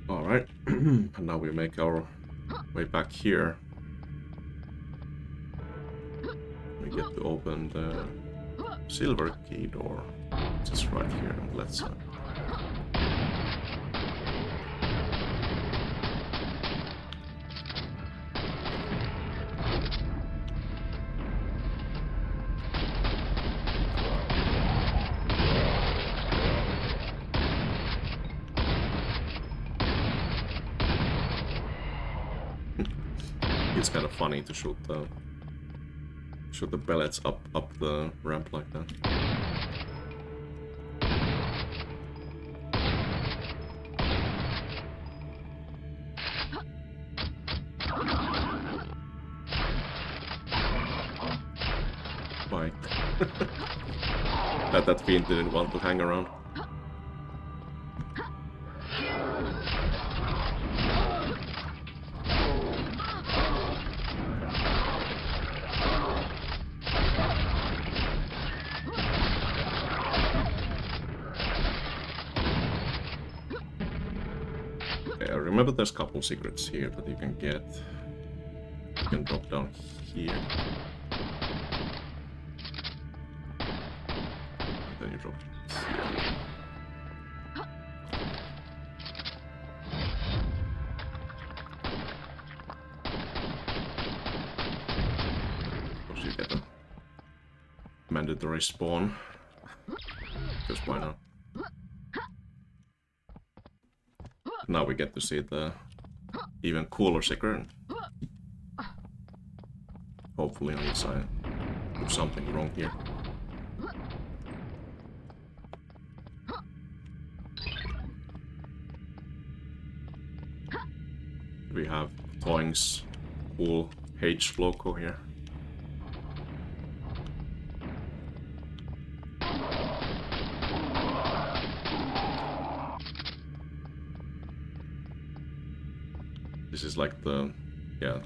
Alright, and now we make our way back here. We get to open the silver key door, just right here on the left side. It's kind of funny to shoot the pellets up the ramp like that. Bye. that fiend didn't want to hang around. Remember, there's a couple secrets here that you can get. You can drop down here. Then you drop here. Of course, you get a mandatory spawn. Just why not? Now we get to see the even cooler secret. Hopefully, unless I do something wrong here. We have Toing's cool H logo here. This is like the, yeah,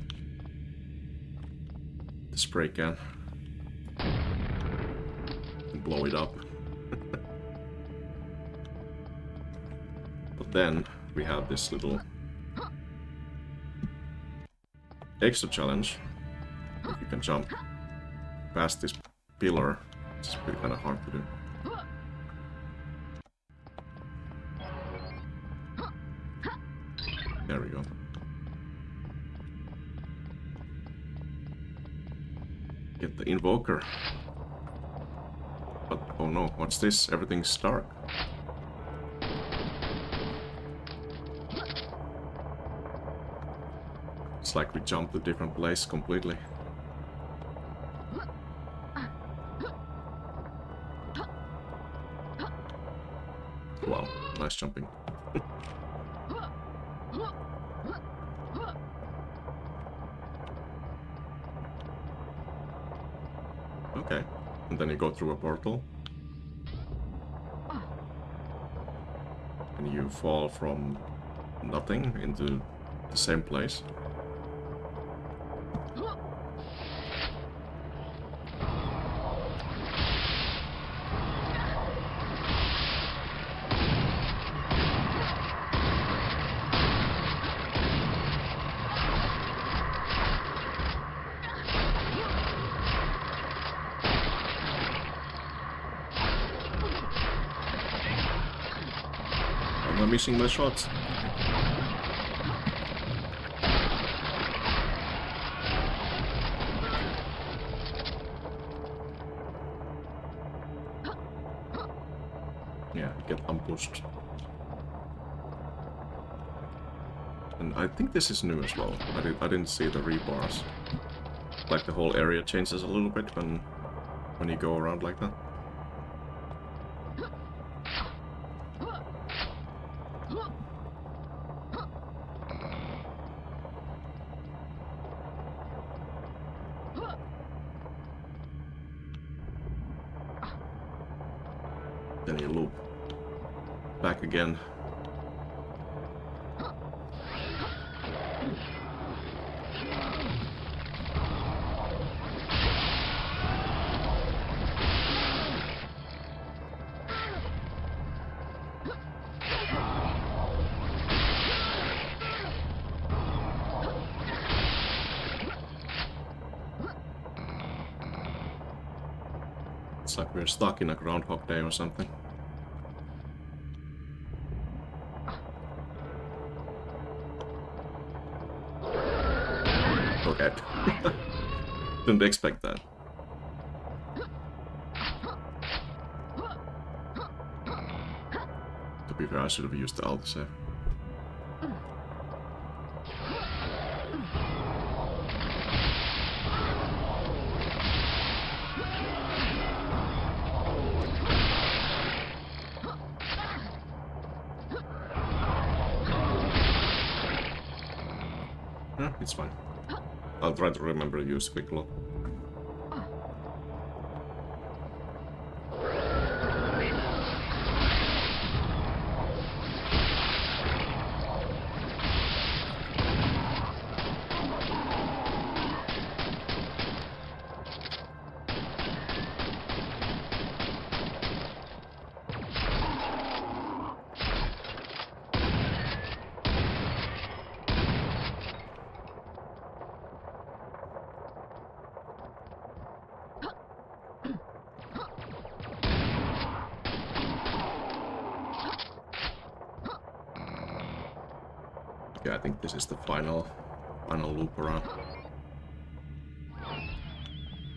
the spray can. And blow it up. But then we have this little extra challenge. You can jump past this pillar. It's kind of hard to do. There we go. Get the invoker. But oh no, what's this? Everything's dark. It's like we jumped to a different place completely. Wow, nice jumping. Okay, and then you go through a portal. And you fall from nothing into the same place. missing my shots? Yeah, get ambushed. And I think this is new as well. I didn't see the rebars. Like the whole area changes a little bit when you go around like that. Then you loop back again. It's like we're stuck in a Groundhog Day or something. Okay. Didn't expect that. To be fair, I should have used the alt save. It's fine. I'll try to remember to use quick look. Yeah, I think this is the final loop around.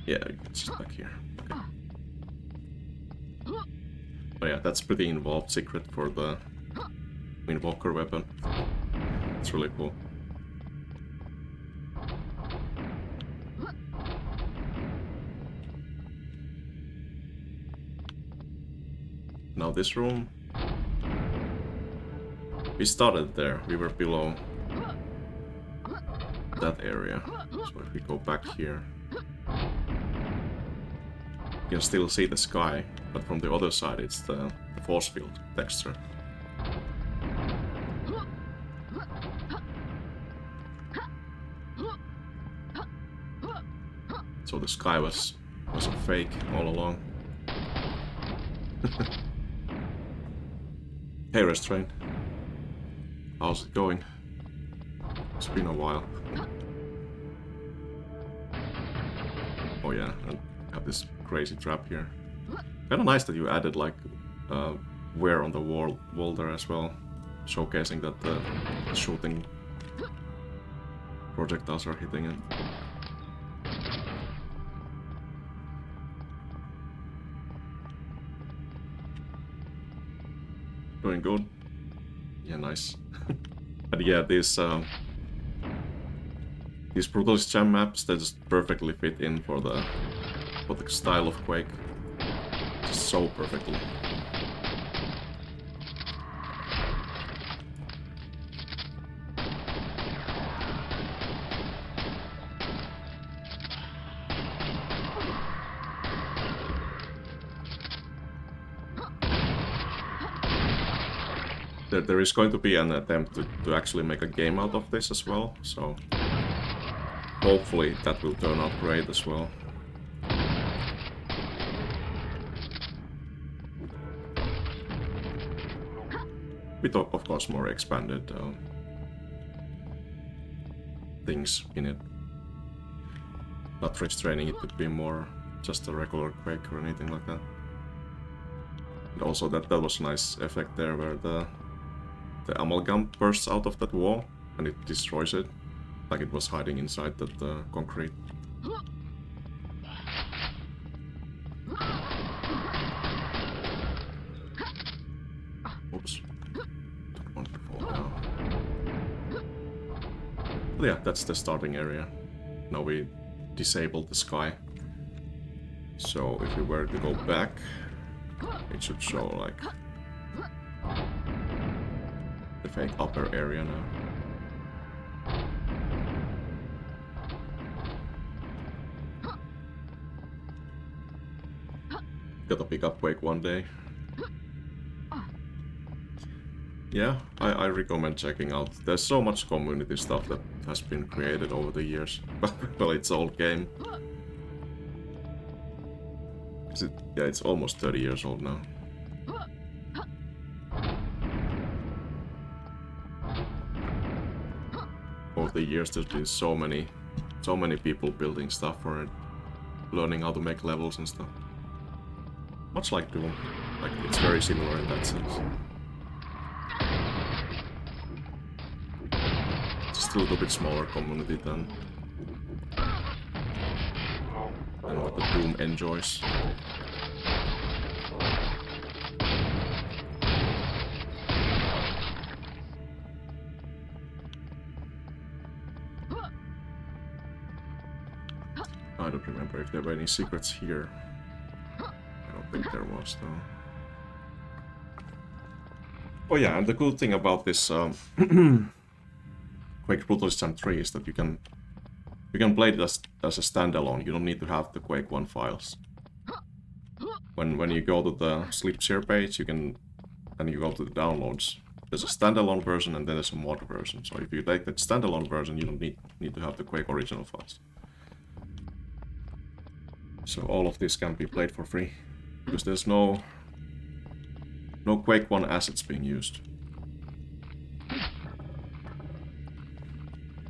Yeah, it's just back here. Okay. Oh yeah, that's pretty involved secret for the Invoker weapon. It's really cool. Now this room. We started there, we were below that area. So if we go back here, you can still see the sky, but from the other side it's the force field texture. So the sky was a fake all along. Hey Restrain. How's it going? It's been a while. Oh yeah, and have this crazy trap here. Kinda nice that you added like wear on the wall there as well, showcasing that the shooting projectiles are hitting it. Doing good. Yeah, nice. But yeah, these Brutalist Jam maps, they just perfectly fit in for the style of Quake. Just so perfectly. There is going to be an attempt to actually make a game out of this as well, so hopefully that will turn out great as well. With of course more expanded things in it. Not restraining it to be more just a regular Quake or anything like that. And also that was a nice effect there where the amalgam bursts out of that wall and it destroys it, like it was hiding inside that concrete. Oops. Don't want to fall down. But yeah, that's the starting area. Now we disabled the sky. So if we were to go back, it should show like the fake upper area now. Gotta pick up Quake one day. Yeah, I recommend checking out. There's so much community stuff that has been created over the years. Well, it's old game. Yeah, it's almost 30 years old now. Over the years, there's been so many people building stuff for it, learning how to make levels and stuff. Much like Doom, like it's very similar in that sense. Just a little bit smaller community than what the Doom enjoys. I don't remember if there were any secrets here. I don't think there was, though. Oh yeah, and the cool thing about this Quake Brutalist Jam 3 is that you can play it as a standalone. You don't need to have the Quake 1 files. When you go to the Slipshare page, you go to the downloads. There's a standalone version and then there's a mod version. So if you take the standalone version, you don't need to have the Quake original files. So all of this can be played for free because there's no Quake 1 assets being used.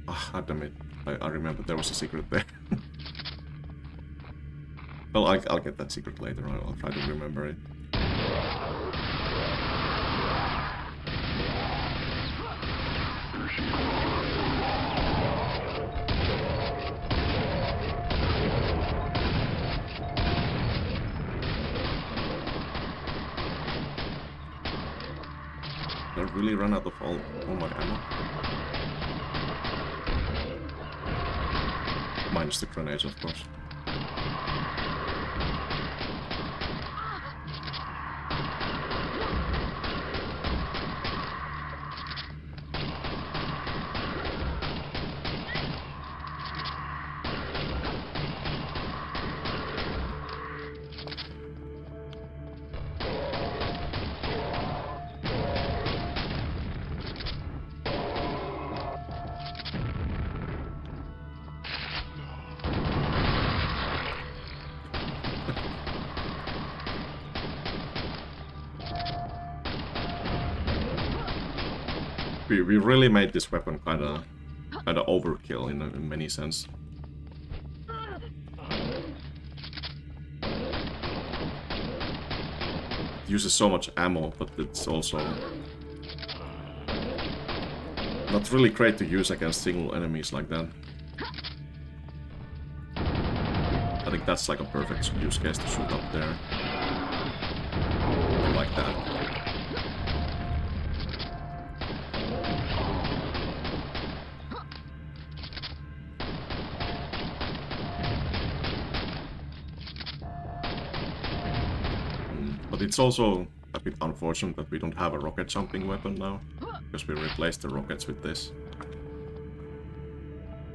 Ah, damn it. I remember there was a secret there. Well, I'll get that secret later. I'll try to remember it. I really ran out of all my ammo. Minus the grenades, of course. We really made this weapon kinda overkill in many sense. It uses so much ammo, but it's also not really great to use against single enemies like that. I think that's like a perfect use case to shoot up there. Like that. But it's also a bit unfortunate that we don't have a rocket jumping weapon now, because we replaced the rockets with this.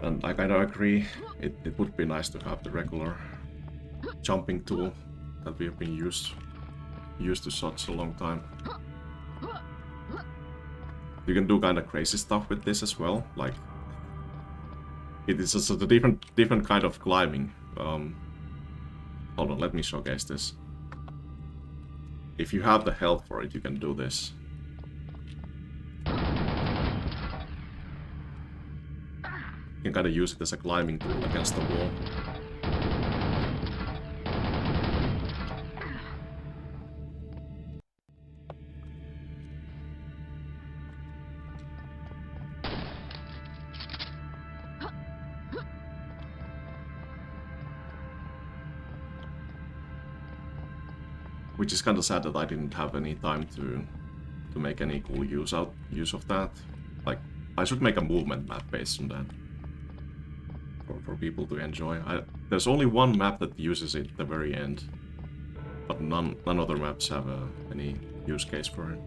And I kinda agree, it would be nice to have the regular jumping tool that we have been used to such a long time. You can do kinda crazy stuff with this as well, like it is just a different kind of climbing. Hold on, let me showcase this. If you have the health for it, you can do this. You can kinda use it as a climbing tool against the wall. Which is kind of sad that I didn't have any time to make any cool use of that. Like, I should make a movement map based on that for people to enjoy. There's only one map that uses it at the very end, but none other maps have any use case for it.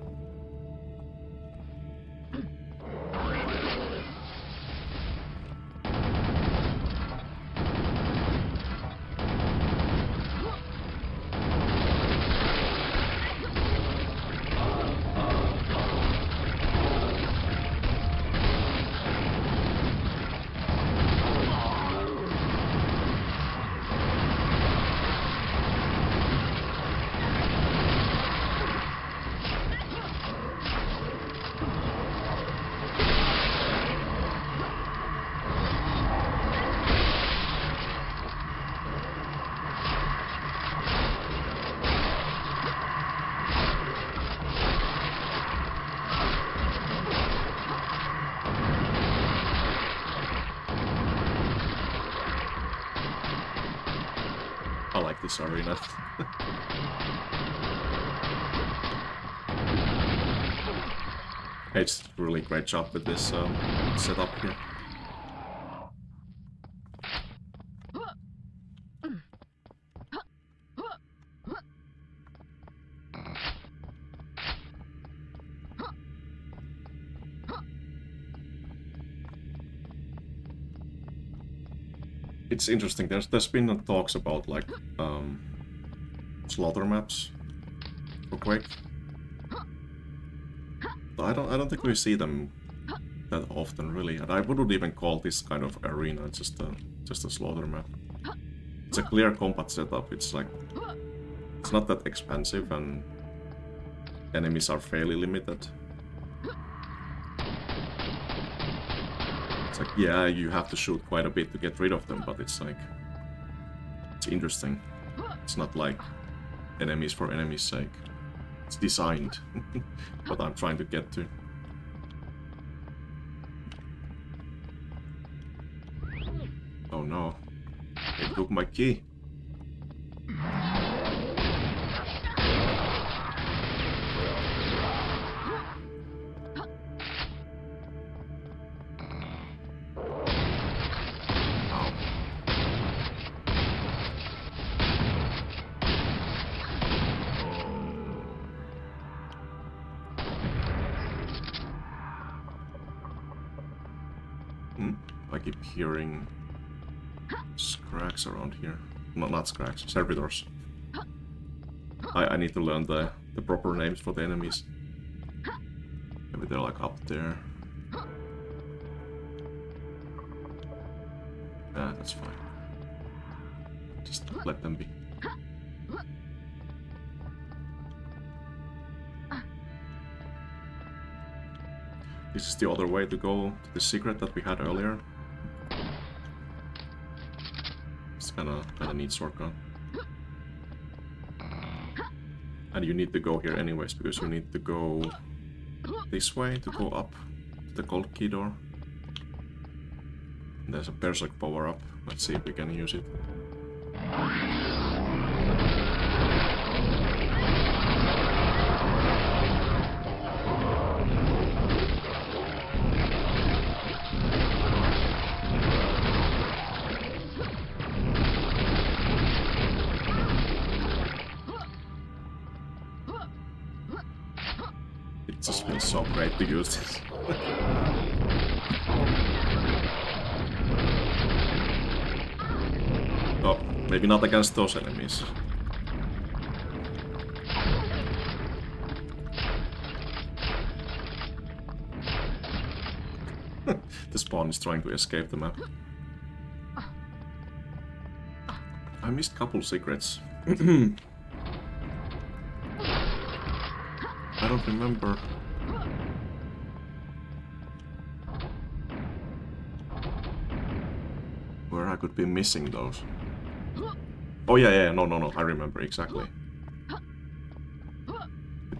I like this arena. It's really great job with this setup here. It's interesting. There's been talks about like slaughter maps for Quake. But I don't think we see them that often really, and I wouldn't even call this kind of arena just a slaughter map. It's a clear combat setup. It's like it's not that expensive and enemies are fairly limited. It's like, yeah, you have to shoot quite a bit to get rid of them, but it's like, it's interesting. It's not like enemies for enemies' sake. It's designed, what I'm trying to get to. Oh no, they took my key. I keep hearing scrags around here. No, not scrags, servitors. I need to learn the proper names for the enemies. Maybe they're like up there. Yeah, that's fine. Just let them be. This is the other way to go to the secret that we had earlier. It's kinda neat shortcut. And you need to go here anyways, because you need to go this way to go up to the gold key door. And there's a Berserk power up. Let's see if we can use it. It just feels so great to use this. Oh, maybe not against those enemies. The spawn is trying to escape the map. I missed a couple secrets. I don't remember. Where I could be missing those. Oh yeah, no, I remember exactly.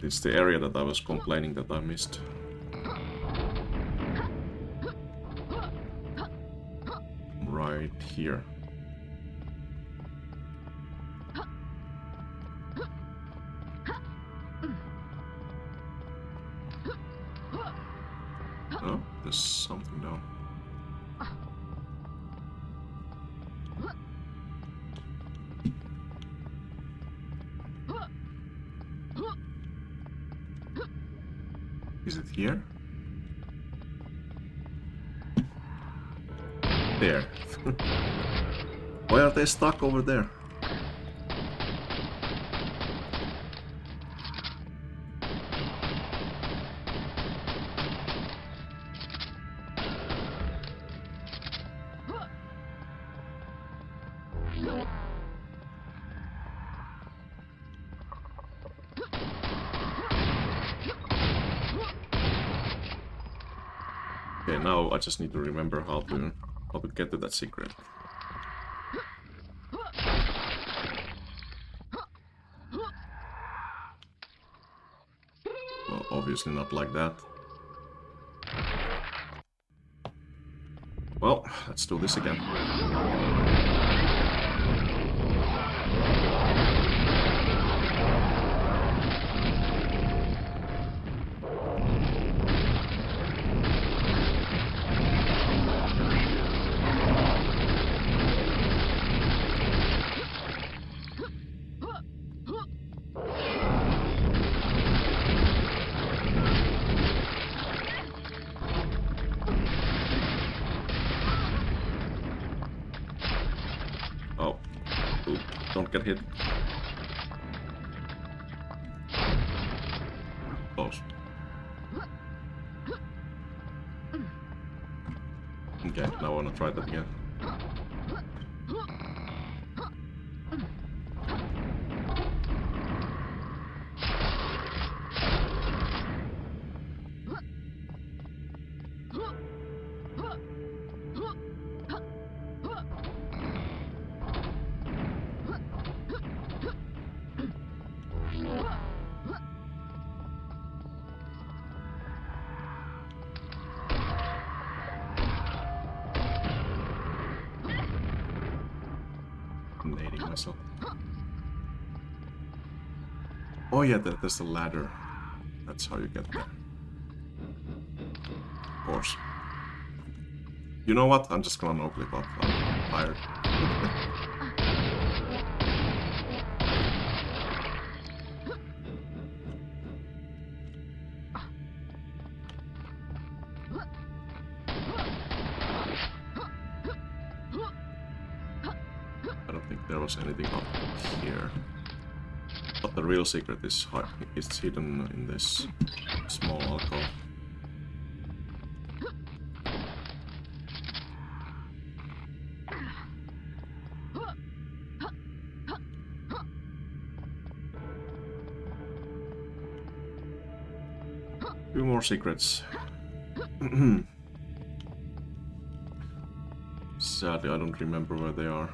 It's the area that I was complaining that I missed. Right here. Is it here? There. Why are they stuck over there? Okay, now I just need to remember how to get to that secret. Well, obviously not like that. Well, let's do this again. Oh, ooh, don't get hit. Close. Okay, now I wanna try that again. Nading myself. Oh yeah, there's the ladder. That's how you get there. Of course. You know what? I'm just gonna no-clip up. I'm tired. I don't think there was anything up here. But the real secret is hidden in this small alcove. Two more secrets. Sadly, I don't remember where they are.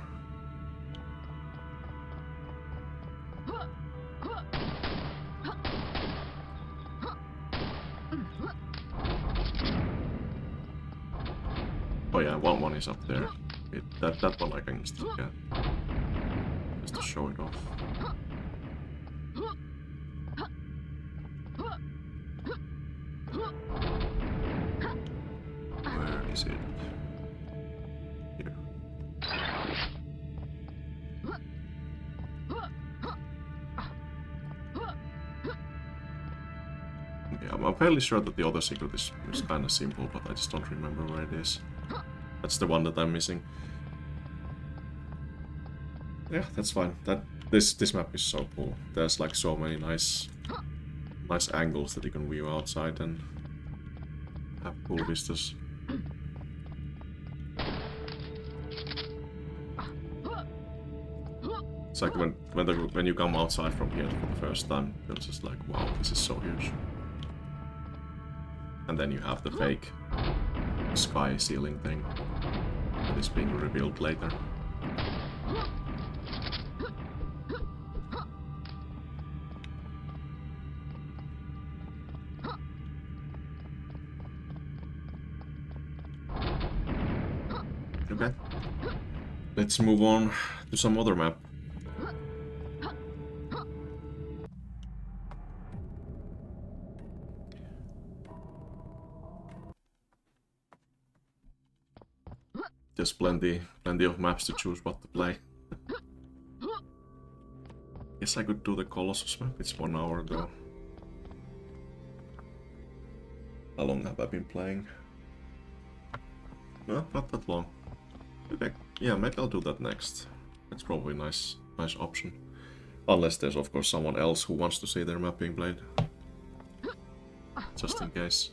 Oh yeah, one is up there. That one I can still get. Just to show it off. Where is it? Here. Okay, I'm fairly sure that the other secret is kind of simple, but I just don't remember where it is. That's the one that I'm missing. Yeah, that's fine. This map is so cool. There's like so many nice angles that you can view outside and have cool vistas. It's like when you come outside from here for the first time, you're just like, wow, this is so huge. And then you have the fake sky ceiling thing that is being revealed later. Okay, let's move on to some other map. There's plenty of maps to choose what to play. Guess I could do the Colossus map, it's 1 hour though. How long have I been playing? No, not that long. Maybe maybe I'll do that next. That's probably a nice option. Unless there's of course someone else who wants to see their map being played. Just in case.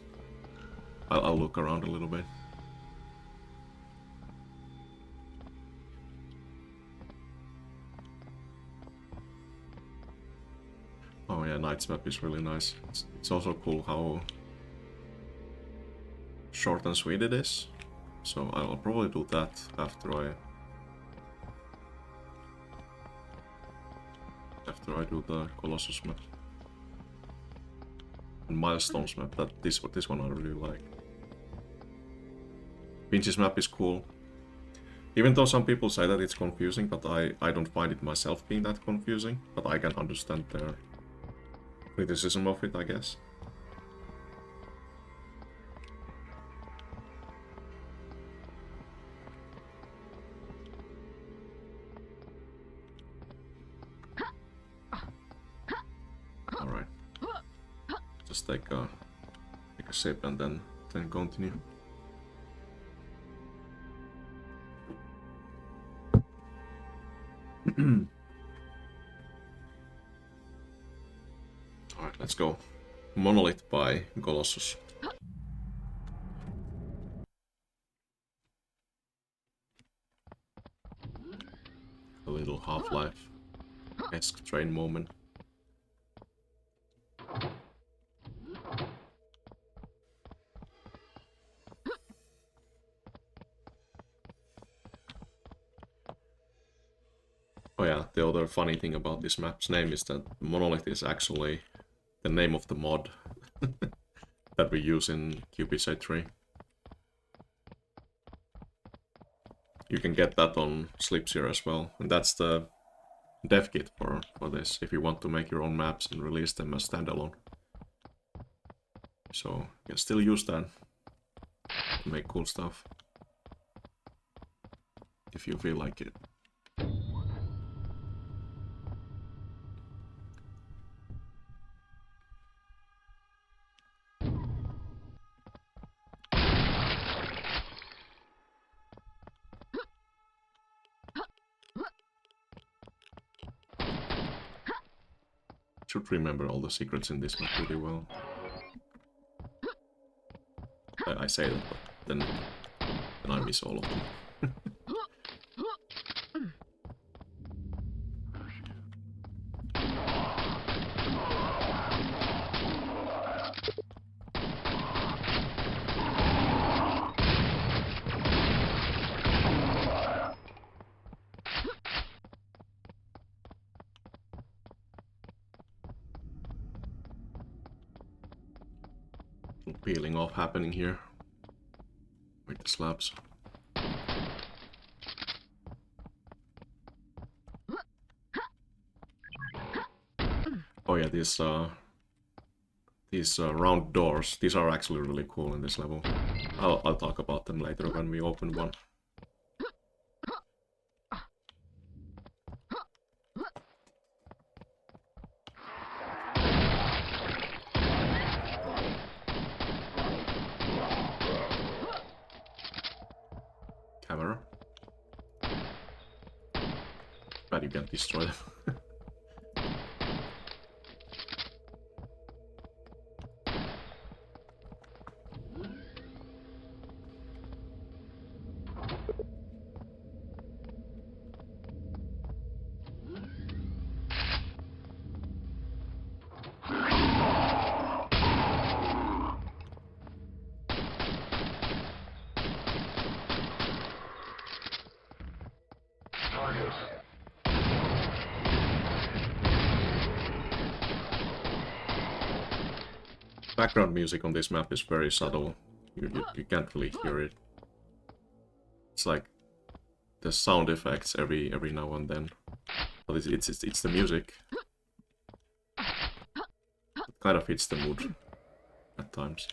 I'll look around a little bit. Oh yeah, Knight's map is really nice. It's also cool how short and sweet it is. So I'll probably do that after I do the Colossus map. And Milestones map, this one I really like. Pinch's map is cool. Even though some people say that it's confusing, but I don't find it myself being that confusing. But I can understand their criticism of it, I guess. Alright. Just take a sip and then continue. Alright, let's go. Monolith by Colossus. A little Half-Life-esque train moment. Oh yeah, the other funny thing about this map's name is that Monolith is actually the name of the mod that we use in QBSide 3. You can get that on Slips here as well, and that's the devkit for this, if you want to make your own maps and release them as standalone. So you can still use that to make cool stuff, if you feel like it. Should remember all the secrets in this map pretty well. I say that, but then I miss all of them. Peeling off happening here with the slabs. Oh yeah, these round doors, these are actually really cool in this level. I'll talk about them later when we open one. Camera. But you can't destroy them. Background music on this map is very subtle. You can't really hear it. It's like the sound effects every now and then, but it's the music. It kind of hits the mood at times.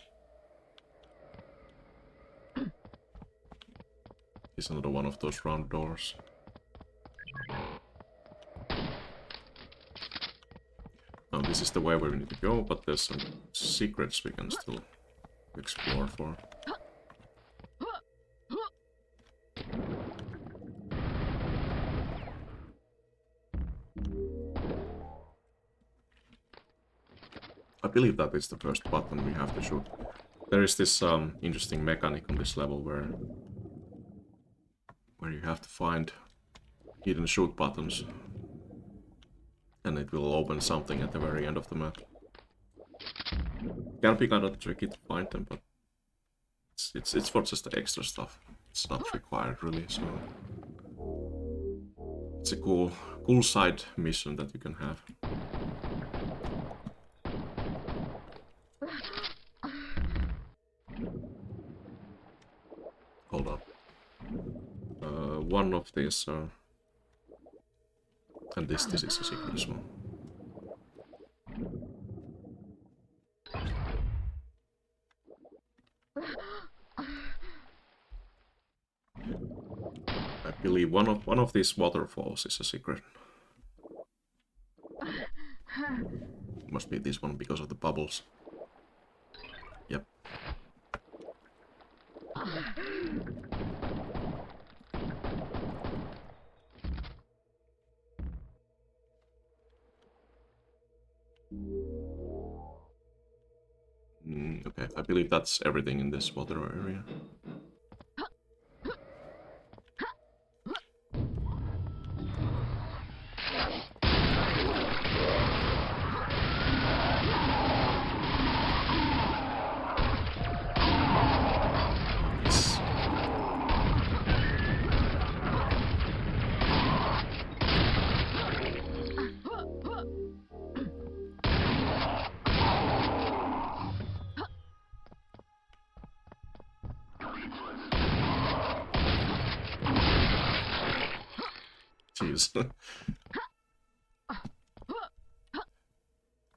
It's another one of those round doors. Now this is the way where we need to go, but there's some secrets we can still explore for. I believe that is the first button we have to shoot. There is this interesting mechanic on this level where you have to find hidden shoot buttons, and it will open something at the very end of the map. Can be kind of tricky to find them, but it's for just the extra stuff. It's not required really, so it's a cool side mission that you can have. Hold on. One of these, and this is a secret as well. I believe one of these waterfalls is a secret. Must be this one because of the bubbles. Yep. Okay, I believe that's everything in this water area.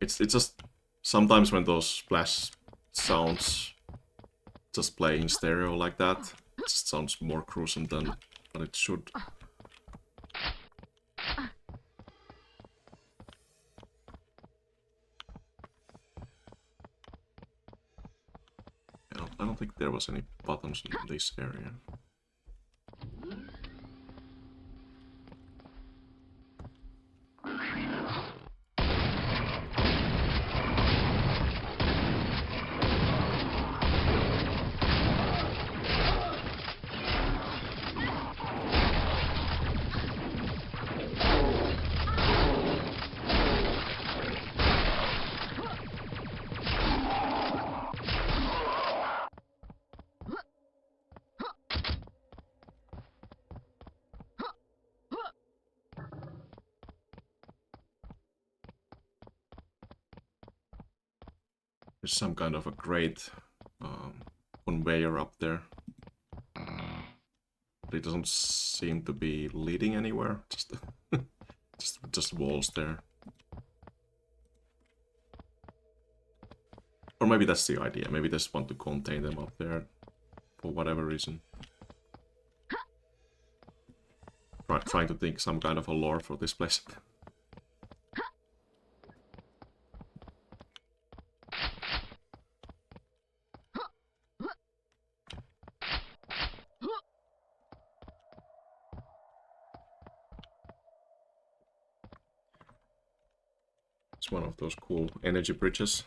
It's just sometimes when those splash sounds just play in stereo like that, it just sounds more gruesome than it should. I don't think there was any buttons in this area. There's some kind of a great conveyor up there. But it doesn't seem to be leading anywhere. Just walls there. Or maybe that's the idea. Maybe they just want to contain them up there for whatever reason. Trying to think some kind of a lore for this place. It's one of those cool energy bridges.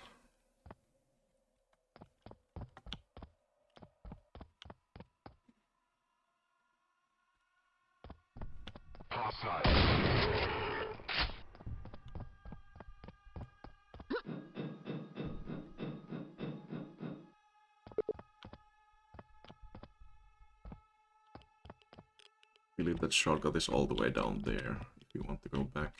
I believe that shortcut is all the way down there, if you want to go back.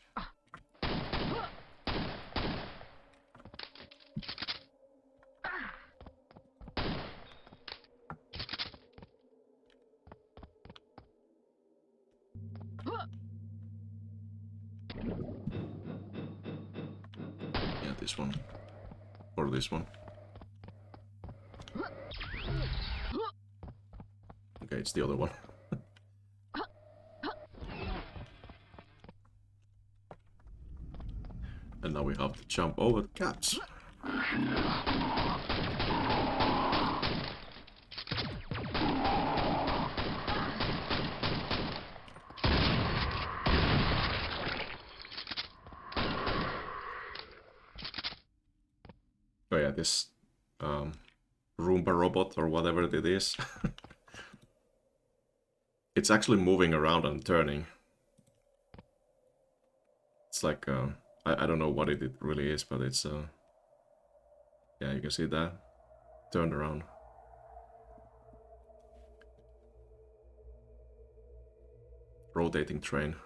Yeah, this one. Or this one. Okay, it's the other one. And now we have to jump over the gaps. yeah, this Roomba robot or whatever it is. It's actually moving around and turning. It's like, I don't know what it really is, but it's, yeah, you can see that. Turned around. Rotating train.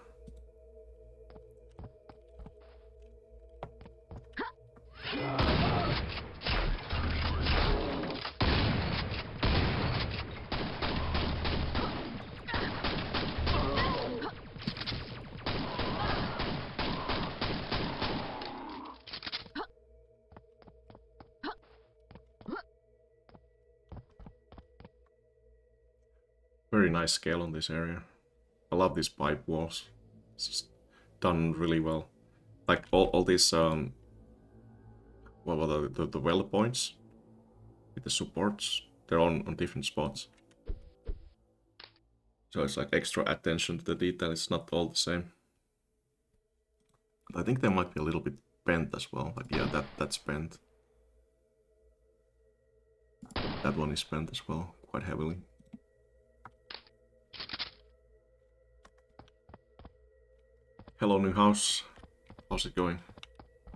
Very nice scale on this area. I love these pipe walls. It's just done really well. Like all these what were the well points with the supports, they're on different spots. So it's like extra attention to the detail, it's not all the same. I think they might be a little bit bent as well. Like yeah, that's bent. That one is bent as well, quite heavily. Hello, new house. How's it going?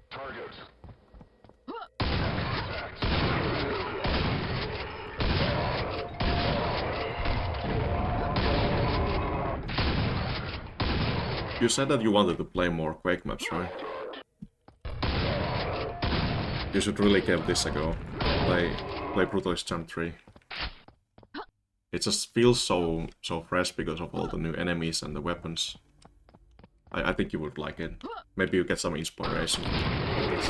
Target. You said that you wanted to play more Quake maps, right? You should really give this a go. Play Brutalist Jam 3. It just feels so fresh because of all the new enemies and the weapons. I think you would like it. Maybe you get some inspiration from this.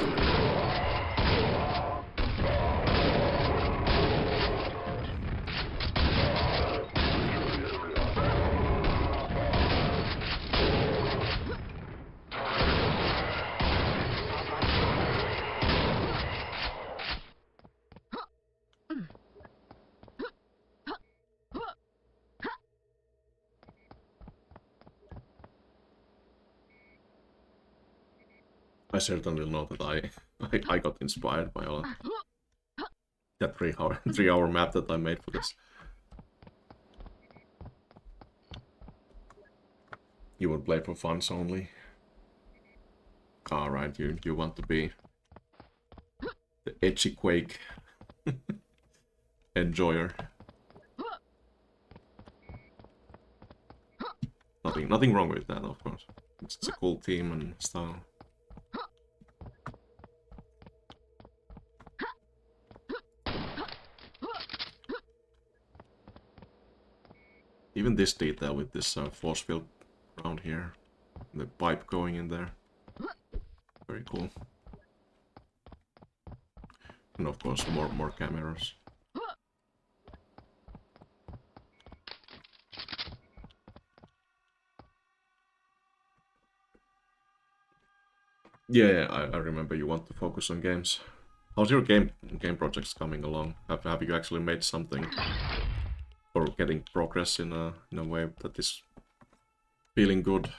I certainly know that I got inspired by all that 3-hour map that I made for this. You would play for funs only. Alright, you want to be the edgy Quake enjoyer. Nothing wrong with that, of course. It's a cool team and style. Even this detail with this force field around here, the pipe going in there, very cool. And of course more cameras. Yeah, I remember you want to focus on games. How's your game projects coming along? Have you actually made something? Or getting progress in a way that is feeling good?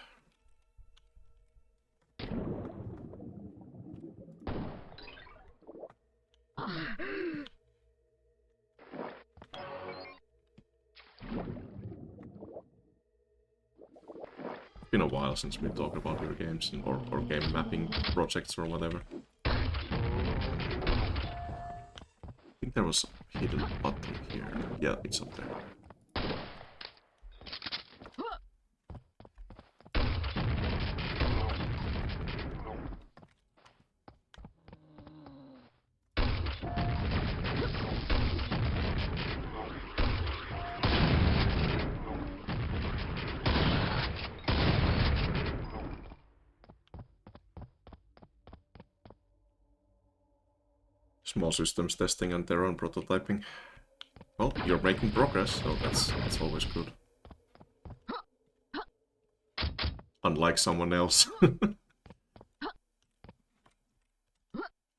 It's been a while since we talked about your games or game mapping projects or whatever. I think there was a hidden button here. Yeah, it's up there. Small systems testing and their own prototyping. Well, you're making progress, so that's always good. Unlike someone else.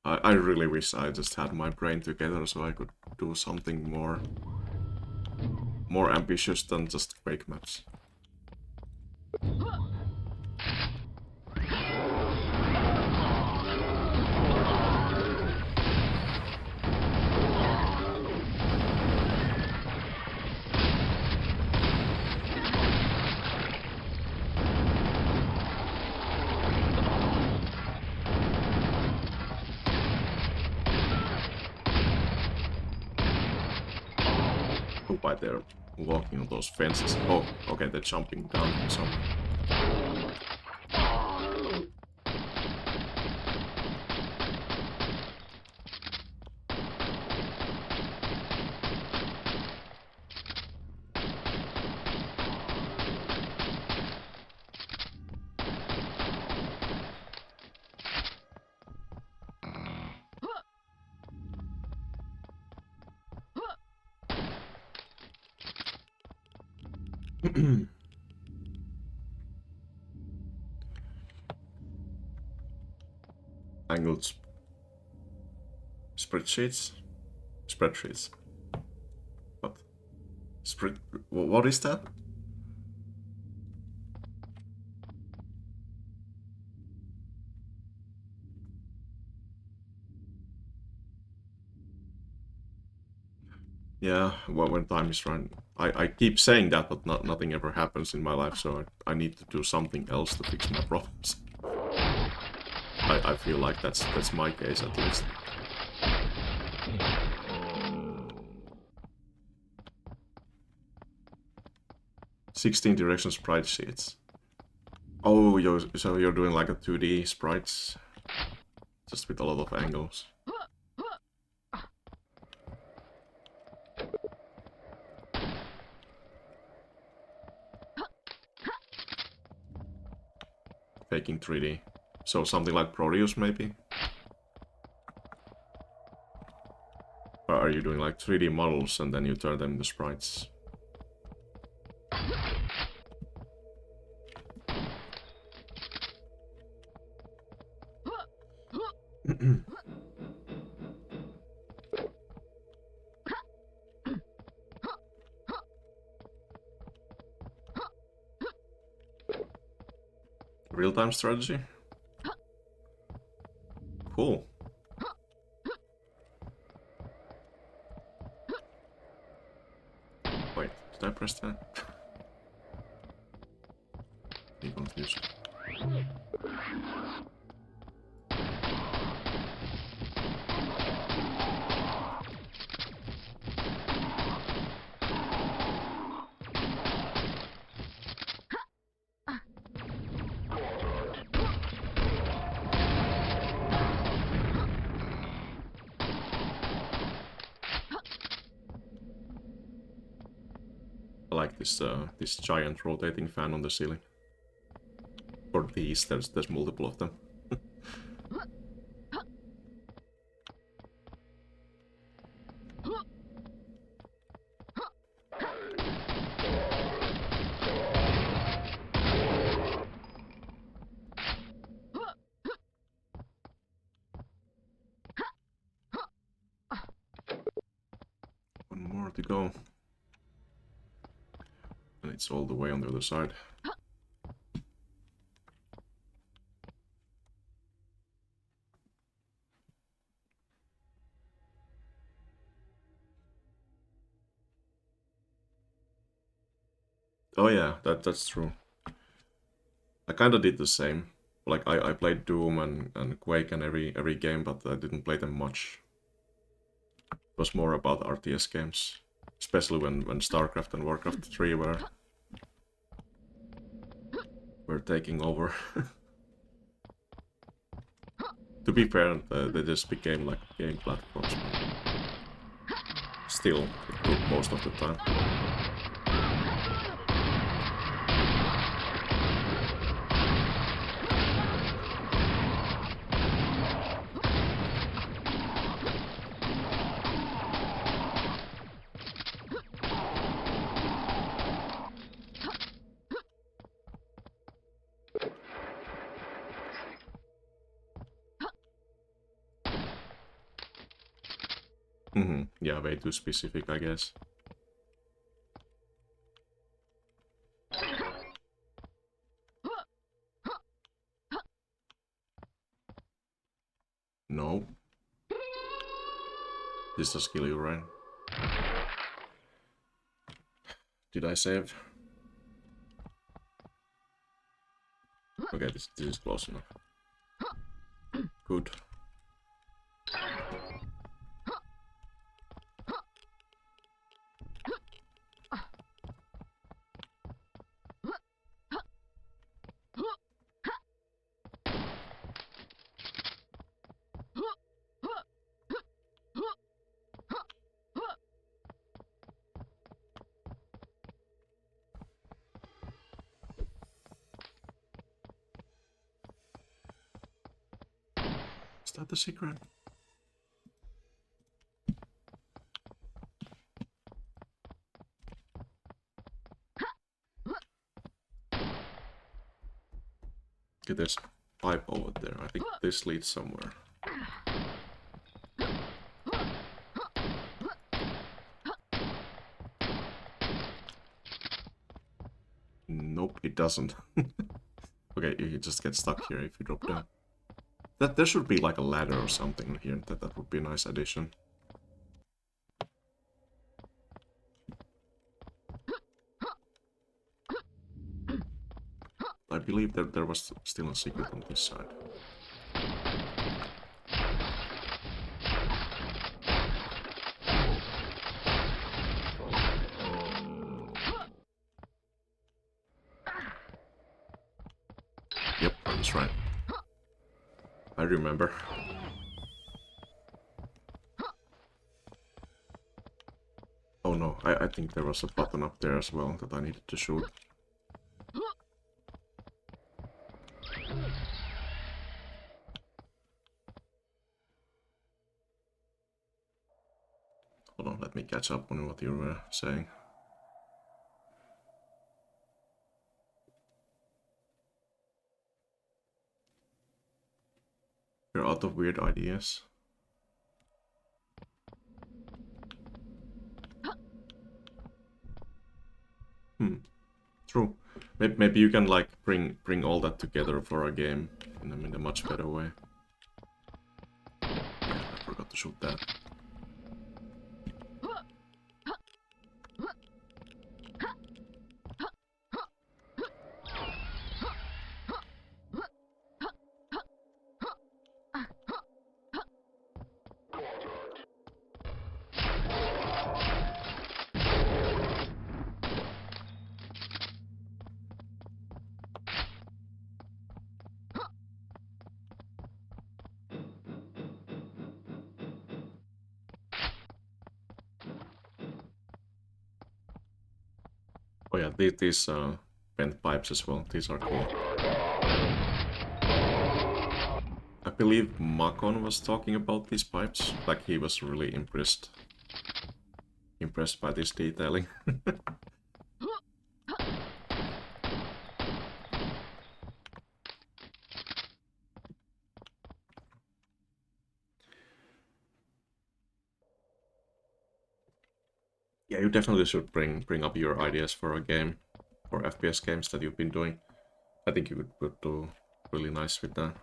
I really wish I just had my brain together so I could do something more ambitious than just Quake maps. why they're walking on those fences. Oh, okay, they're jumping down from somewhere. Angled spreadsheets? Spreadsheets. What? What is that? Yeah, well, when time is right. I keep saying that, but nothing ever happens in my life, so I need to do something else to fix my problems. I feel like that's my case at least. "16 direction sprite sheets." Oh, so you're doing like a 2D sprites, just with a lot of angles. Faking 3D. So something like Proteus, maybe? Or are you doing like 3D models and then you turn them into sprites? Real-time strategy? Cool. Wait, did I press that? Be confused. I like this giant rotating fan on the ceiling. Or these, there's multiple of them. One more to go. And it's all the way on the other side. Oh yeah, that's true. I kinda did the same. Like I played Doom and Quake and every game, but I didn't play them much. It was more about RTS games. Especially when StarCraft and Warcraft 3 were taking over. To be fair, they just became like game platforms, but still, it took most of the time. Yeah, way too specific, I guess. No. This does kill you, right? Did I save? Okay, this is close enough. Good. that the secret? Okay, there's a pipe over there. I think this leads somewhere. Nope, it doesn't. Okay, you just get stuck here if you drop down. There should be like a ladder or something here. That would be a nice addition. I believe that there was still a secret on this side. Yep, that's right. I remember. Oh no, I think there was a button up there as well that I needed to shoot. Hold on, let me catch up on what you were saying. You're out of weird ideas. True. Maybe you can like bring all that together for a game in a much better way. I forgot to shoot that. Oh yeah, these bent pipes as well. These are cool. I believe Makon was talking about these pipes. Like he was really impressed by this detailing. Yeah, you definitely should bring up your ideas for a game, for FPS games that you've been doing. I think you would do really nice with that.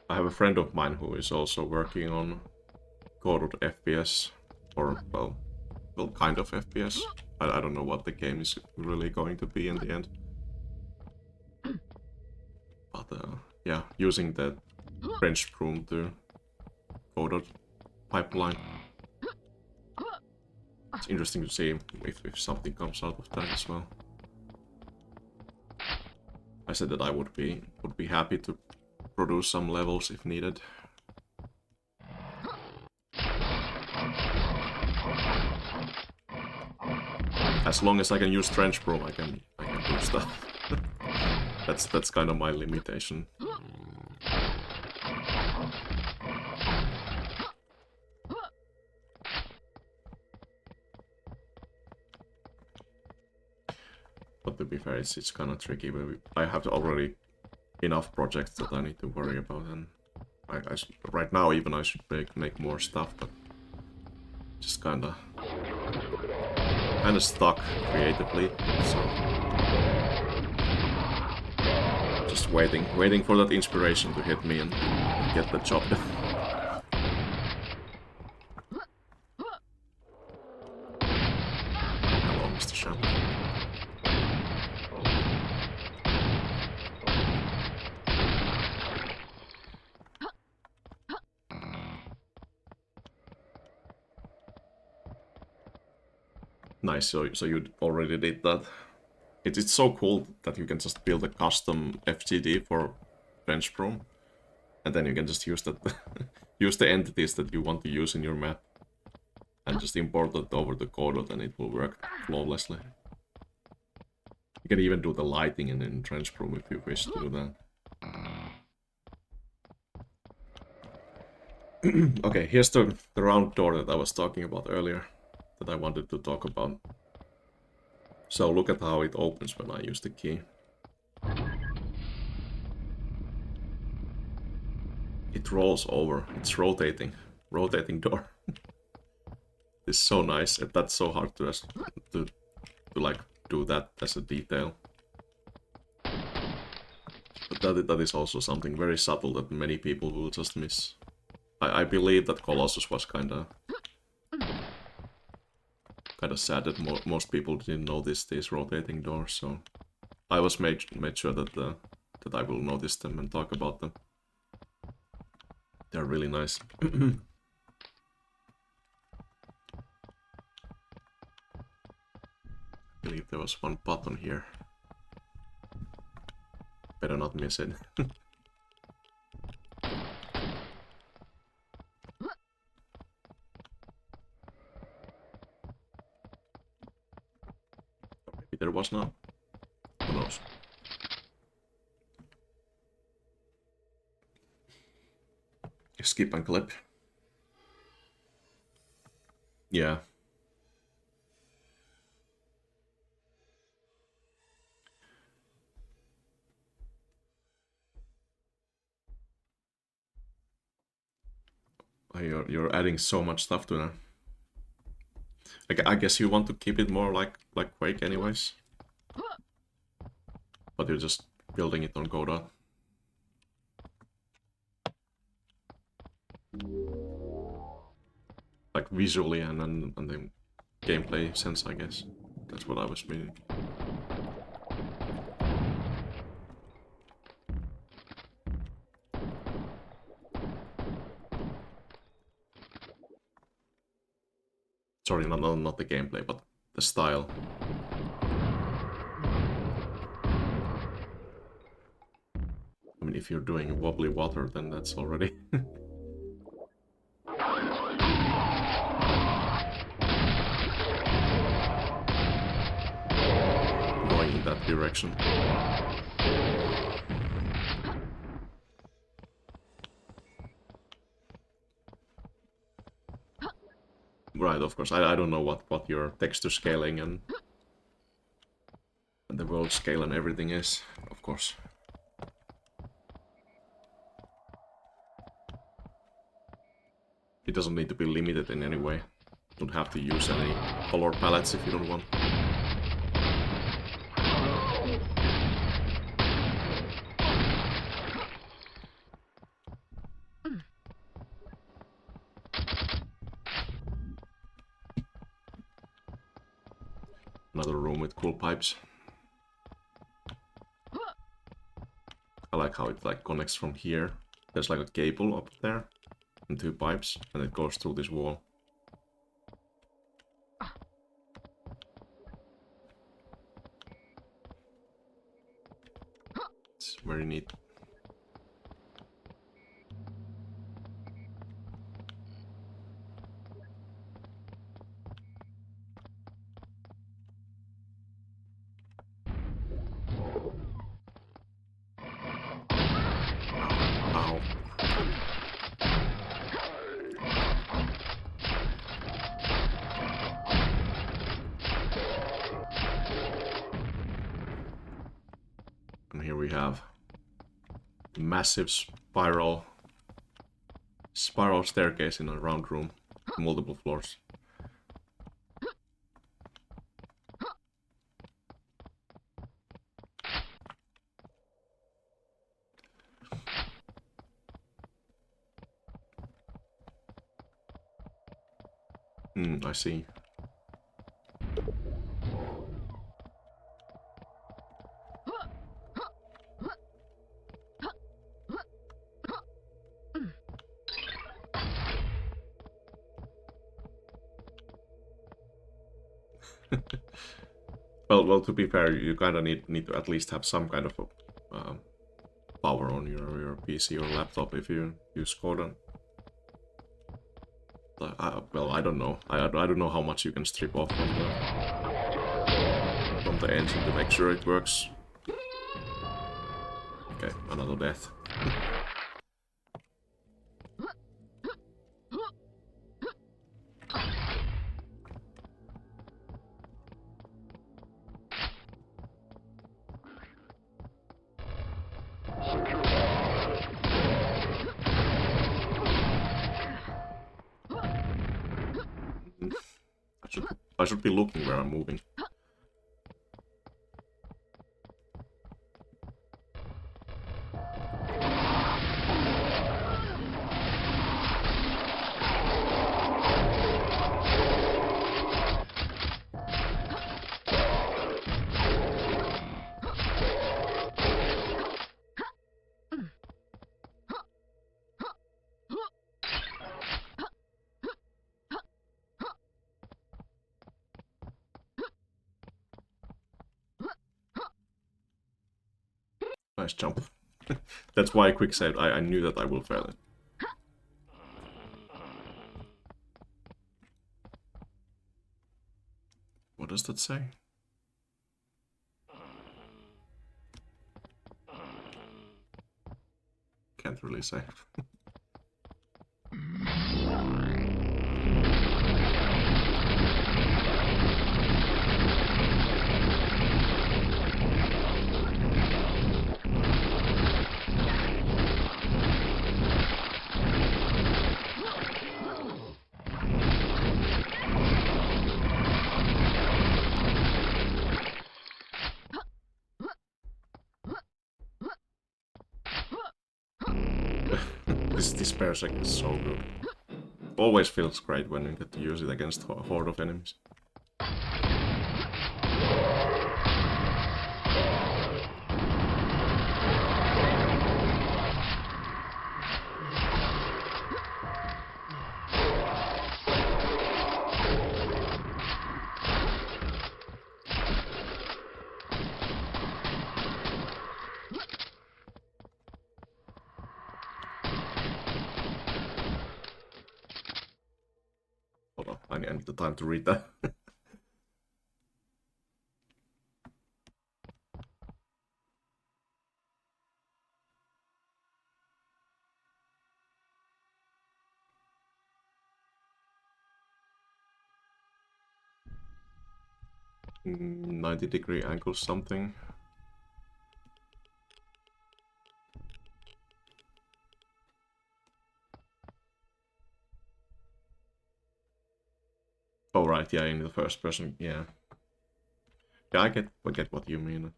I have a friend of mine who is also working on coded FPS, or well, kind of FPS. I don't know what the game is really going to be in the end. But yeah, using the French broom to coded pipeline. It's interesting to see if something comes out of that as well. I said that I would be happy to produce some levels if needed. As long as I can use trench broom, I can do stuff. That's kind of my limitation. But to be fair, it's kind of tricky. But I have already enough projects that I need to worry about, and right now even I should make more stuff, but just kind of stuck creatively. So just waiting for that inspiration to hit me and get the job done. Hello, Mr. Sham. Nice, so you already did that. It's so cool that you can just build a custom FGD for French Room, and then you can just use that, use the entities that you want to use in your map, and just import it over the code, and it will work flawlessly. You can even do the lighting in Trench Room if you wish to do that. Okay, here's the round door that I was talking about earlier, that I wanted to talk about. So look at how it opens when I use the key. It rolls over, it's rotating door. It's so nice, and that's so hard to like do that as a detail. But that is also something very subtle that many people will just miss. I believe that Colossus was kinda sad that most people didn't notice these rotating doors, so I was made sure that that I will notice them and talk about them. They're really nice. I believe there was one button here. Better not miss it. Maybe there was not. Who knows? Skip and clip. Yeah. You're adding so much stuff to that. I guess you want to keep it more like Quake anyways. But you're just building it on Godot. Like visually and the gameplay sense, I guess. That's what I was meaning. Sorry, not the gameplay, but the style. I mean, if you're doing wobbly water, then that's already... going in that direction. Right, of course. I don't know what your texture scaling and the world scale and everything is, of course. It doesn't need to be limited in any way. You don't have to use any color palettes if you don't want. Another room with cool pipes. I like how it like connects from here. There's like a cable up there and two pipes, and it goes through this wall. It's very neat. Ow. And here we have a massive spiral staircase in a round room, multiple floors. I see. Well, to be fair, you kind of need to at least have some kind of power on your PC or laptop if you use Gordon. Well, I don't know. I don't know how much you can strip off from the engine to make sure it works. Okay, another death. I should be looking where I'm moving. Nice jump. That's why I quick saved. I knew that I will fail it. What does that say? Can't really say. This parsec is so good. Always feels great when you get to use it against a horde of enemies. Hold on, I need the time to read that. 90-degree angle something. Oh right, yeah, in the first person, yeah. Yeah, I get what you mean.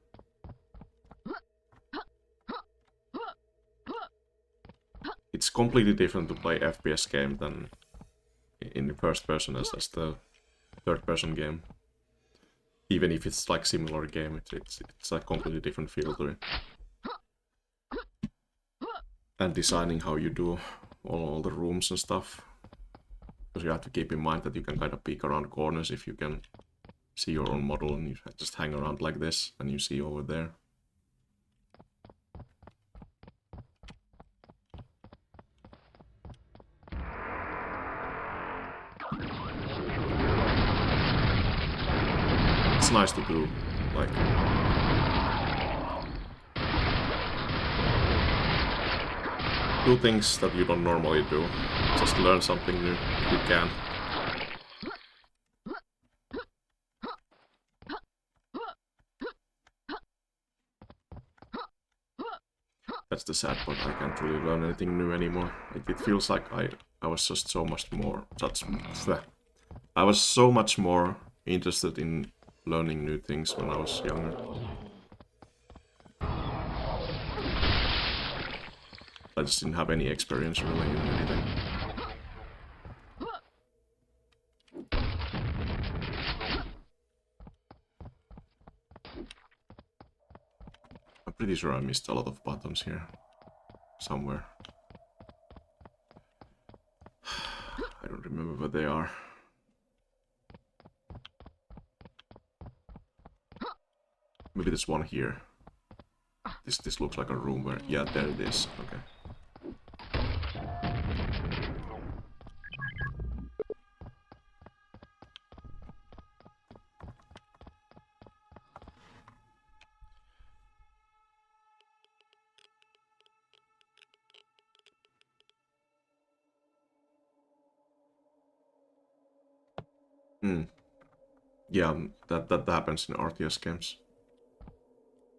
It's completely different to play FPS game than in the first person as the third person game. Even if it's like similar game, it's a completely different feel to it. And designing how you do all the rooms and stuff. Because you have to keep in mind that you can kind of peek around corners if you can see your own model and you just hang around like this and you see over there. It's nice to do, like, do things that you don't normally do. Just learn something new if you can. That's the sad part, I can't really learn anything new anymore. It feels like I was just so much more, I was so much more interested in learning new things when I was younger. I just didn't have any experience really in anything. I'm pretty sure I missed a lot of buttons here. Somewhere. I don't remember where they are. maybe this one here. This looks like a room where... Yeah, there it is. Okay. Yeah, that happens in RTS games.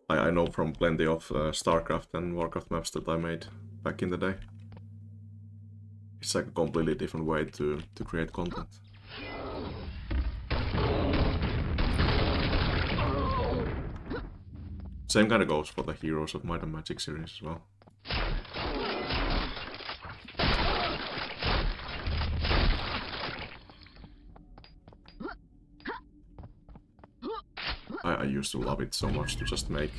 I know from plenty of StarCraft and Warcraft maps that I made back in the day. It's like a completely different way to create content. Same kind of goes for the Heroes of Might and Magic series as well. I used to love it so much to just make...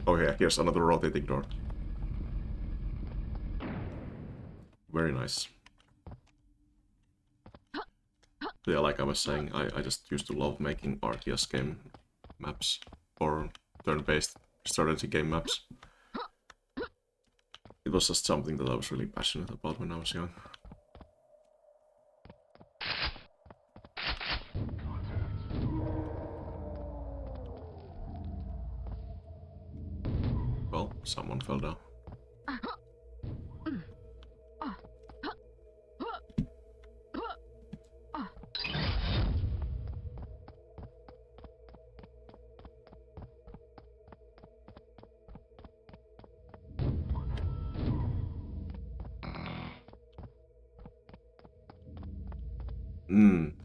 Oh yeah, here's another rotating door. Very nice. Yeah, like I was saying, I just used to love making RTS game maps. Or turn-based strategy game maps. It was just something that I was really passionate about when I was young. Well, someone fell down.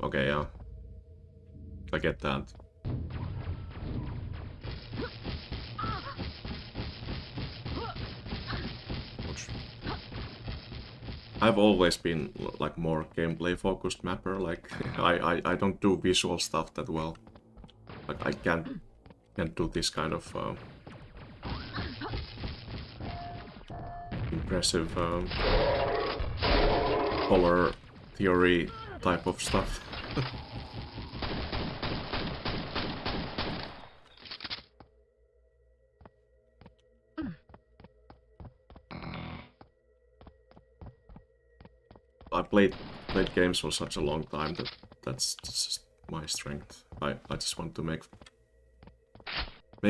Okay, yeah. I get that. Ouch. I've always been like more gameplay focused mapper, like I don't do visual stuff that well. Like I can't do this kind of impressive color theory type of stuff. I played games for such a long time that that's just my strength. I just want to make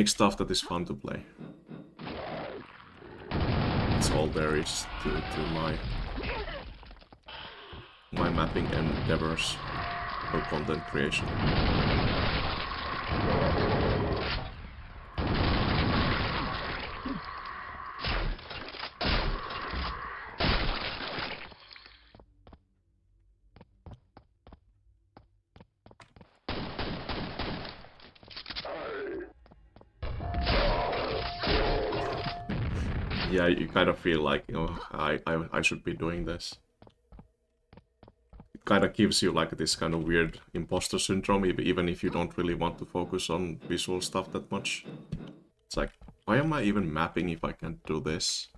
stuff that is fun to play. That's all there is to my mapping endeavors or content creation. Yeah, you kind of feel like, you know, I should be doing this. It kind of gives you like this kind of weird imposter syndrome, even if you don't really want to focus on visual stuff that much. It's like, why am I even mapping if I can't do this?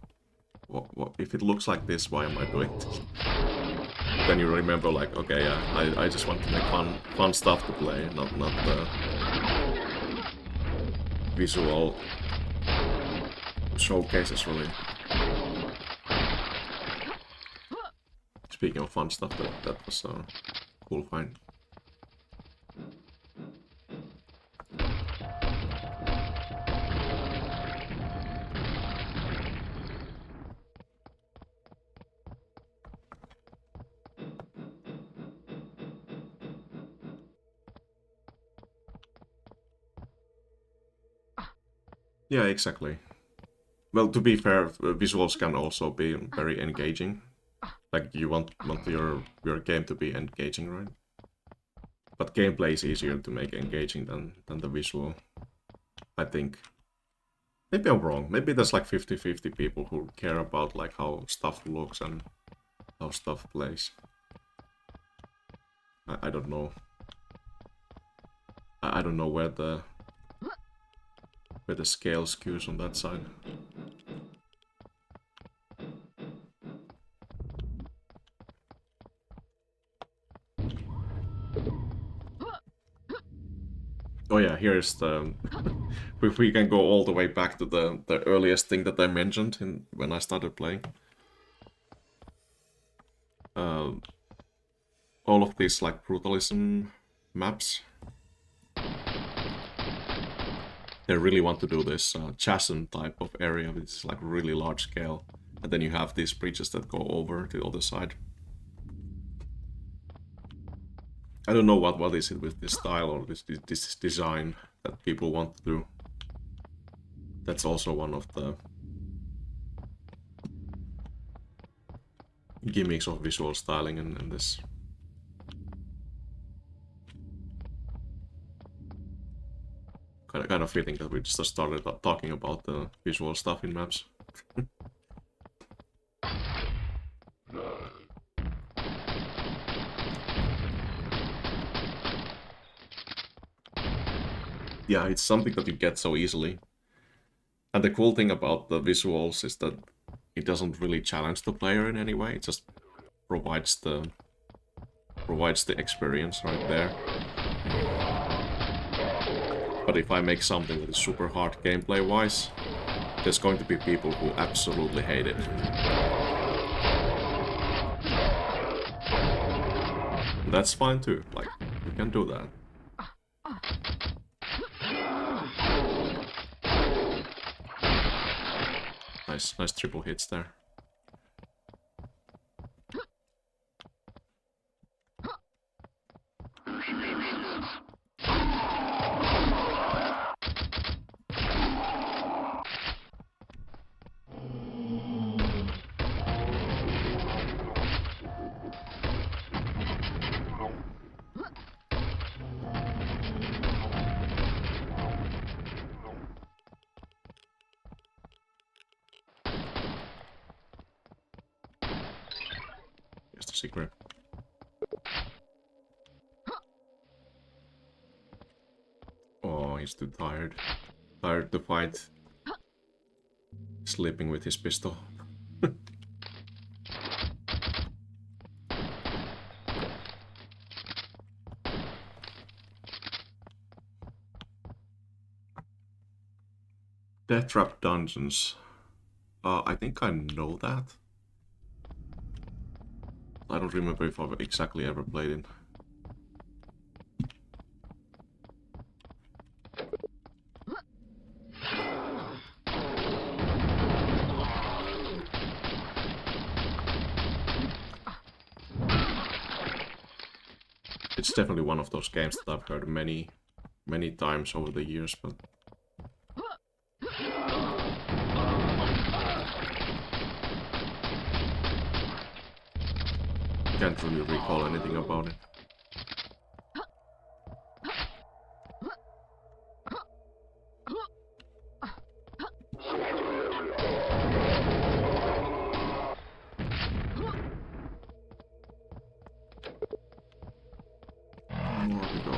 What if it looks like this, why am I doing this? Then you remember like, okay, yeah, I just want to make fun stuff to play, not visual showcases, really. Speaking of fun stuff, that was a cool find. Yeah, exactly. Well, to be fair, visuals can also be very engaging. Like, you want your game to be engaging, right? But gameplay is easier to make engaging than the visual, I think. Maybe I'm wrong. Maybe there's like 50-50 people who care about like how stuff looks and how stuff plays. I don't know. I don't know where the scale skews on that side. Oh yeah, here's the... if we can go all the way back to the earliest thing that I mentioned when I started playing. All of these like brutalism maps, they really want to do this chasm type of area, which is like really large scale. And then you have these bridges that go over to the other side. I don't know what is it with this style or this design that people want to do. That's also one of the gimmicks of visual styling in this. Kind of feeling that we just started talking about the visual stuff in maps. Yeah, it's something that you get so easily. And the cool thing about the visuals is that it doesn't really challenge the player in any way. It just provides the experience right there. But if I make something that is super hard gameplay-wise, there's going to be people who absolutely hate it. And that's fine too, like, you can do that. Nice triple hits there. Here's the secret. Oh, he's too tired. Tired to fight. Sleeping with his pistol. Death Trap Dungeons. I think I know that. I don't remember if I've exactly ever played it. It's definitely one of those games that I've heard many times over the years, but can't really recall anything about it. More to go.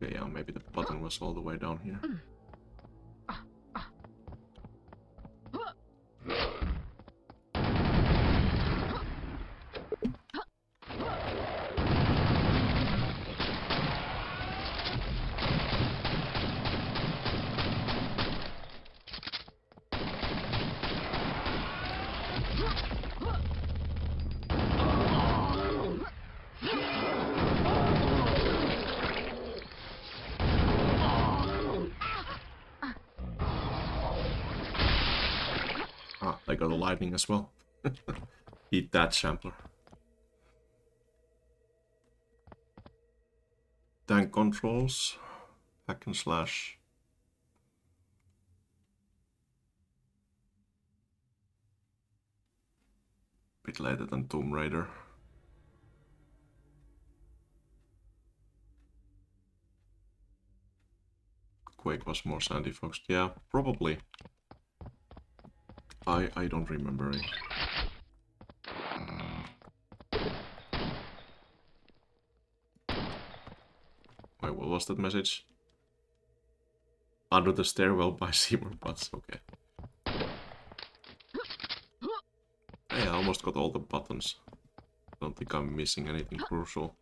Okay, yeah, maybe the button was all the way down here. Ah, they got the lightning as well. Eat that, Shampler. Tank controls. Hack and slash. Bit later than Tomb Raider. Quake was more sandy foxed. Yeah, probably. I don't remember it. Wait, what was that message? Under the stairwell by Seymour Butts, okay. Hey, I almost got all the buttons. Don't think I'm missing anything crucial.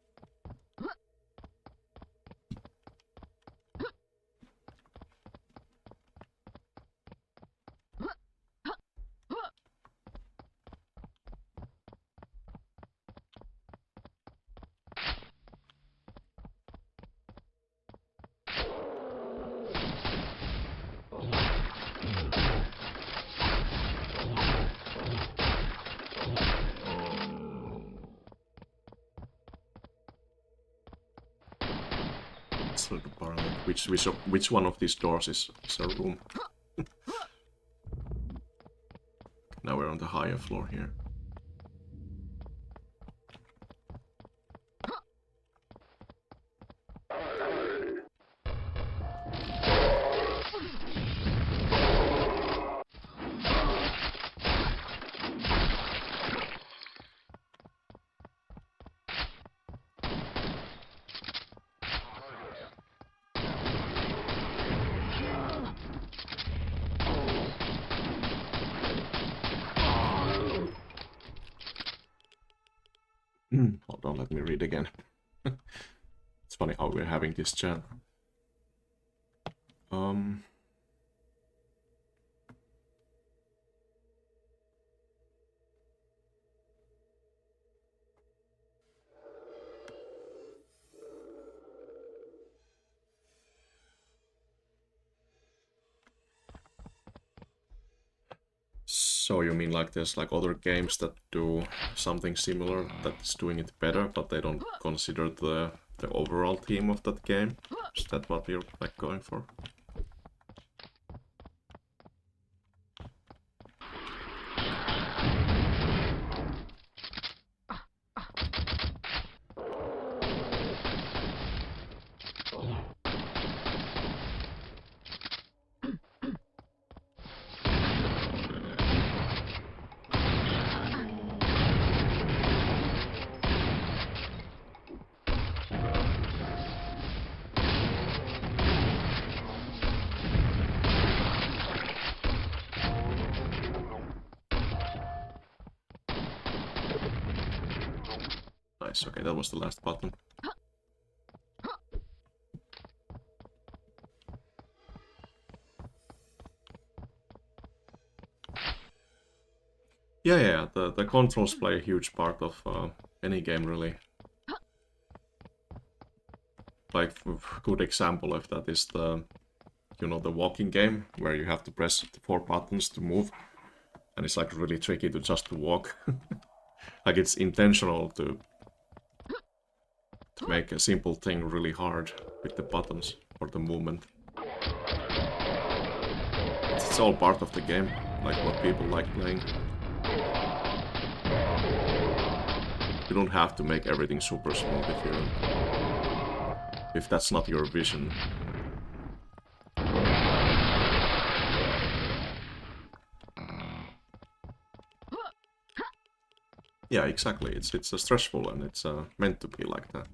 Which one of these doors is a room? Now we're on the higher floor here. Hold on, let me read again. It's funny how we're having this chat. So you mean like there's like other games that do something similar that's doing it better, but they don't consider the overall theme of that game? Is that what you're like going for? Okay, that was the last button. Yeah, the controls play a huge part of any game, really. Like, a good example of that is the, you know, the walking game, where you have to press the 4 buttons to move, and it's like really tricky to just walk. Like, it's intentional to make a simple thing really hard with the buttons or the movement. It's all part of the game, like what people like playing. You don't have to make everything super smooth if that's not your vision. Yeah, exactly. It's stressful and it's meant to be like that.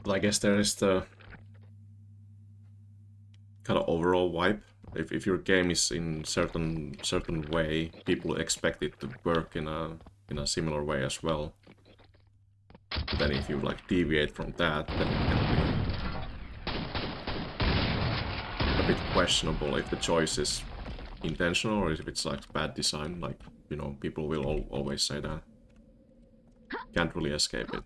But I guess there is the kind of overall vibe. If your game is in certain way, people expect it to work in a similar way as well. But then if you like deviate from that, then it can be a bit questionable if the choice is intentional or if it's like bad design. Like, you know, people will always say that. Can't really escape it.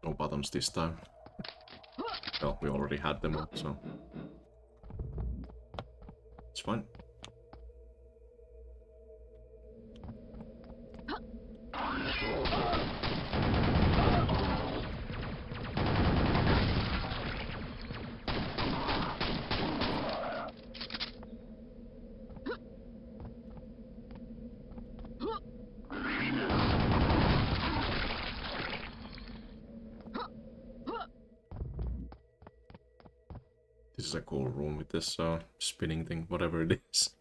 No buttons this time. Well, we already had them up, so... It's fine. This is a cool room with this spinning thing, whatever it is.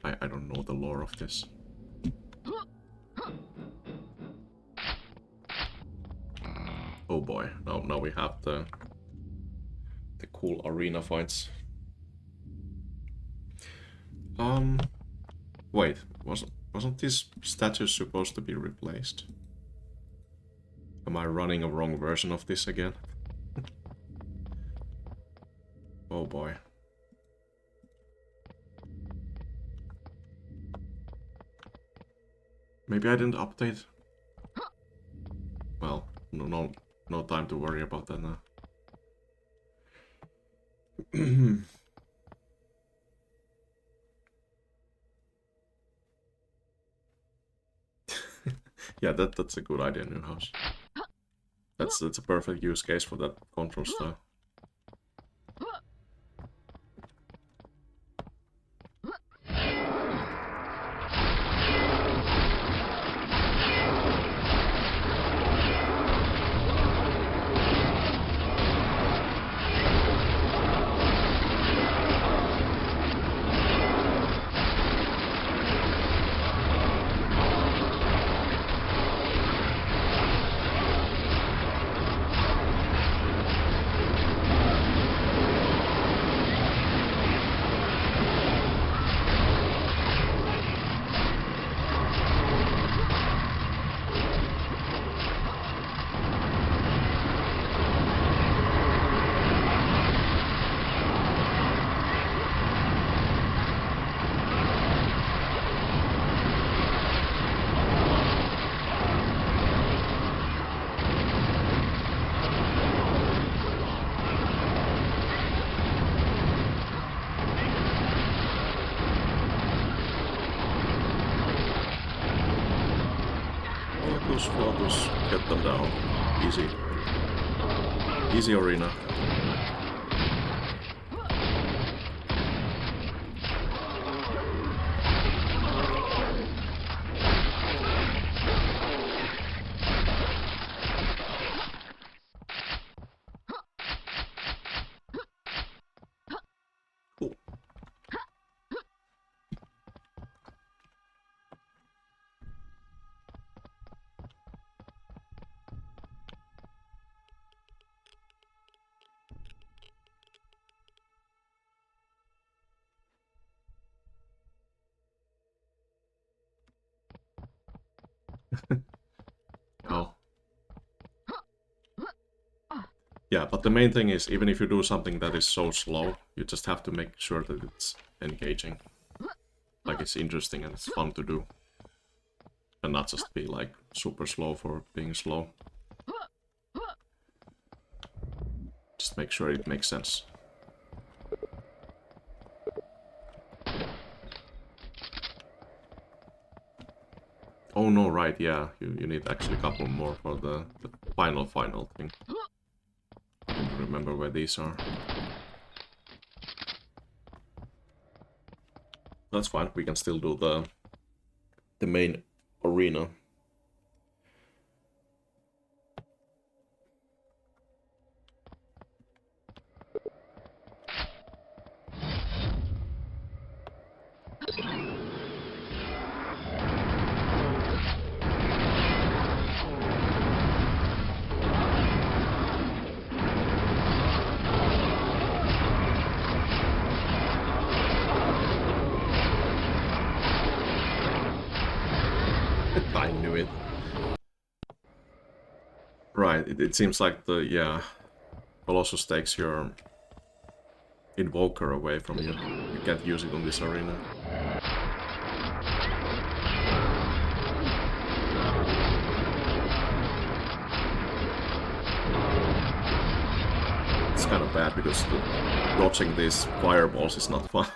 I don't know the lore of this. Oh boy, now we have the cool arena fights. Wait, wasn't this statue supposed to be replaced? Am I running a wrong version of this again? Oh boy. Maybe I didn't update. Well, no time to worry about that now. Yeah, that's a good idea, new house. That's a perfect use case for that control style. Focus, get them down. Easy. Easy arena. Cool. Oh. Yeah, but the main thing is, even if you do something that is so slow, you just have to make sure that it's engaging. Like, it's interesting and it's fun to do. And not just be, like, super slow for being slow. Just make sure it makes sense. Oh no, right, yeah, you need actually a couple more for the final thing. I don't remember where these are. That's fine, we can still do the main arena. I knew it. Right, it seems like Colossus takes your Invoker away from you. You can't use it on this arena. It's kind of bad because dodging these fireballs is not fun.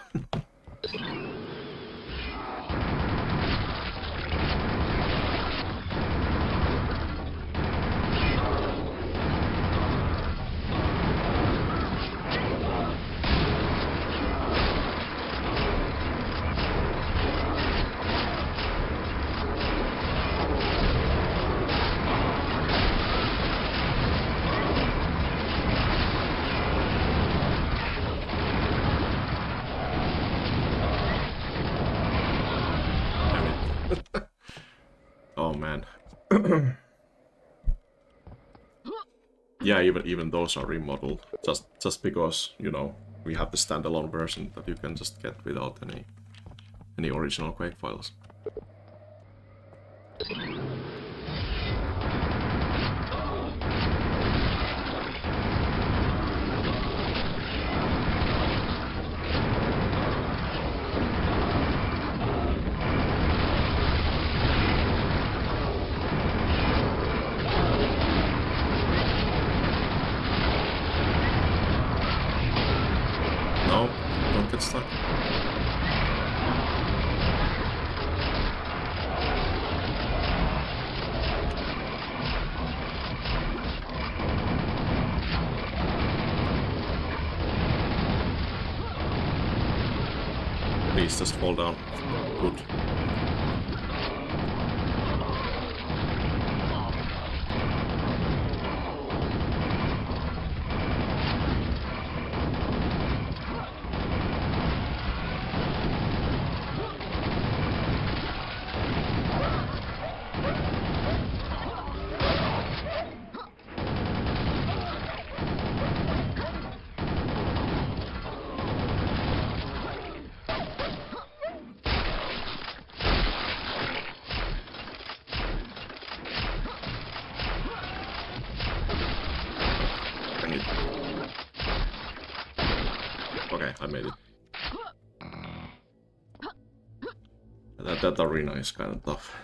Oh man. Yeah, even those are remodeled. Just because, you know, we have the standalone version that you can just get without any original Quake files. No, don't get stuck. Please just fall down. Good. Okay, I made it. That arena is kind of tough.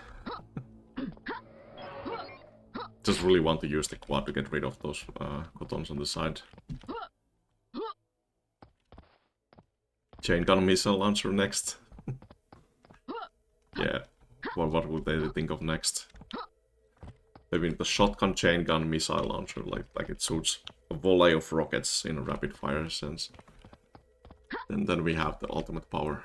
Just really want to use the quad to get rid of those cotons on the side. Chain gun missile launcher next. Yeah, what would they think of next? Maybe the shotgun chain gun missile launcher, like it suits a volley of rockets in a rapid fire sense. And then we have the ultimate power.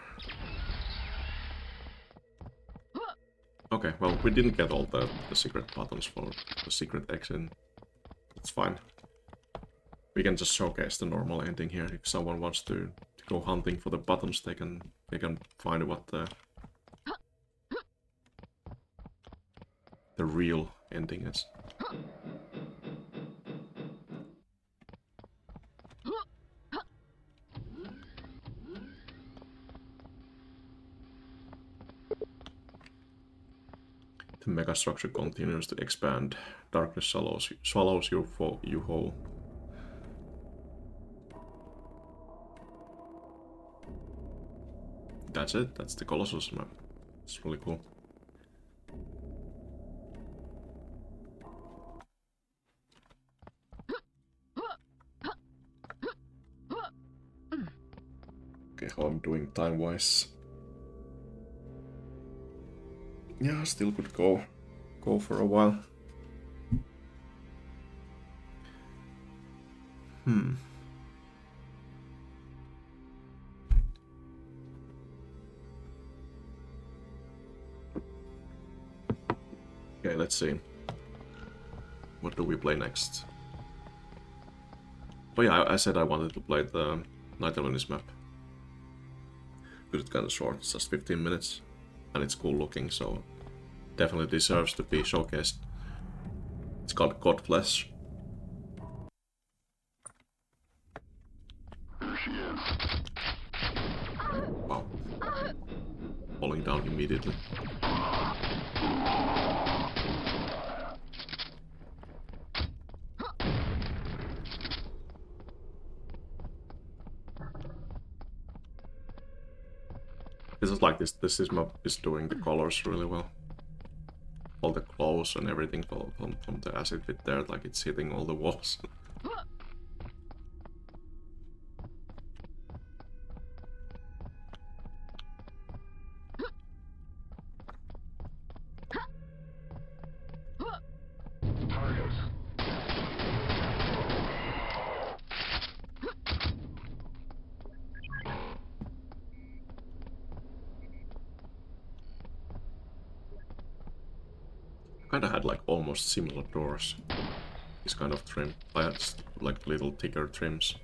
Okay, well, we didn't get all the secret buttons for the secret exit. It's fine. We can just showcase the normal ending here. If someone wants to go hunting for the buttons, they can find what the real ending is. The megastructure continues to expand. Darkness swallows you whole. That's it. That's the Colossus map. It's really cool. Okay, how I'm doing time-wise. Yeah, still could go for a while. Okay, let's see. What do we play next? Oh yeah, I said I wanted to play the Night Elonis map. But it's kind of short, it's just 15 minutes. And it's cool looking, so definitely deserves to be showcased. It's called Godflesh. Wow. Falling down immediately. This is like this map is doing the colors really well. All the clothes and everything from the acid pit there, like it's hitting all the walls. kind of had like almost similar doors. This kind of trim. I had like little thicker trims.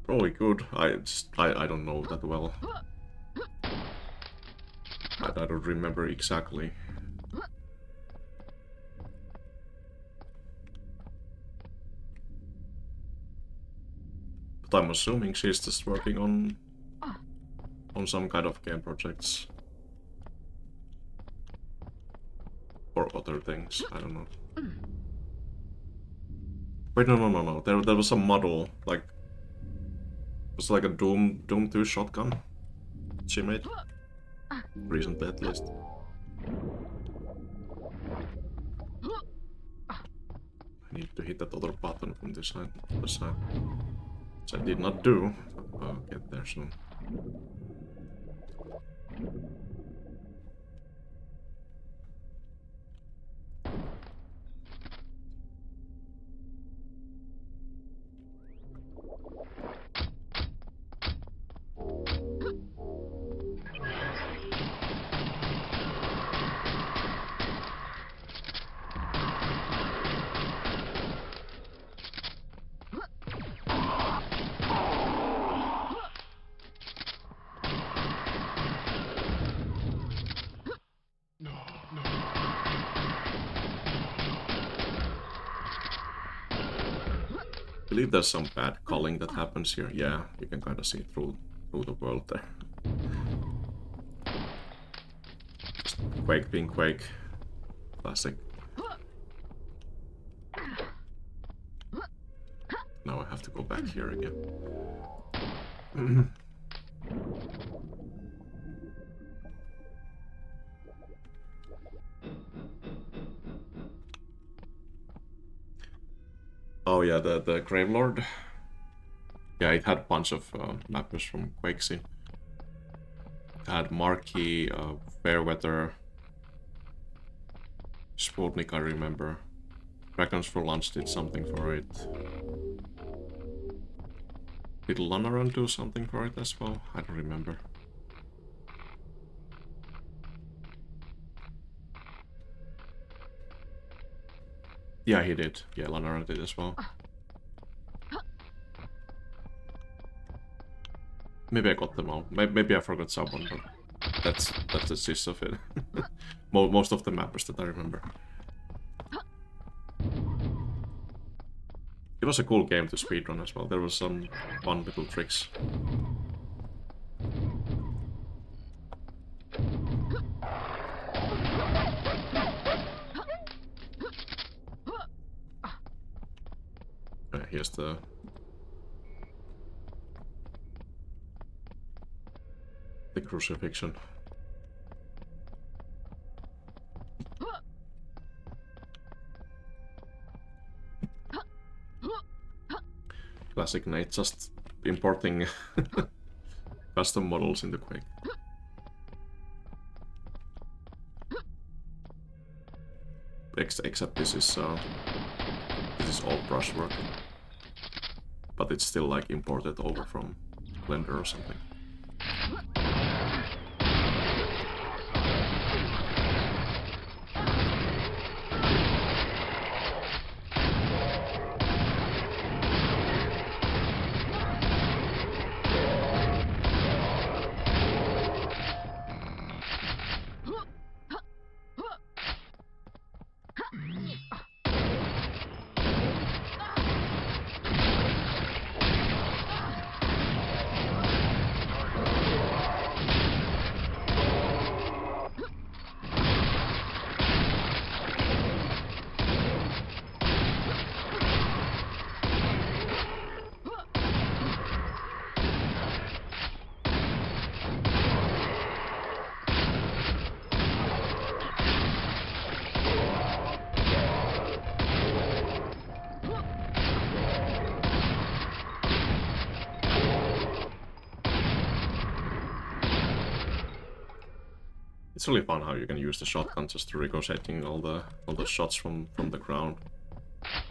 Probably good. I don't know that well. I don't remember exactly. But I'm assuming she's just working on some kind of game projects. Or other things, I don't know. Wait, no. There was a model, like... It was like a Doom 2 shotgun she made. Recently, at least. I need to hit that other button from this side, the side. Which I did not do. I'll get there soon. I believe there's some bad culling that happens here. Yeah, you can kind of see through the world there. Just Quake being Quake. Classic. Now I have to go back here again. Oh yeah, the Gravelord. Yeah, it had a bunch of mappers from Quake scene. It had Marquee, Fairweather, Sputnik, I remember. Dragons for Lunch did something for it. Did Lunaran do something for it as well? I don't remember. Yeah, he did. Yeah, Lunaran did as well. Maybe I got them all. Maybe I forgot someone, but that's the gist of it. Most of the mappers that I remember. It was a cool game to speedrun as well. There was some fun little tricks. Here's the... crucifixion. Classic Nate, just importing custom models into Quake. Except this is all brushwork, but it's still like imported over from Blender or something. It's really fun how you can use the shotgun just to ricocheting all the shots from the ground.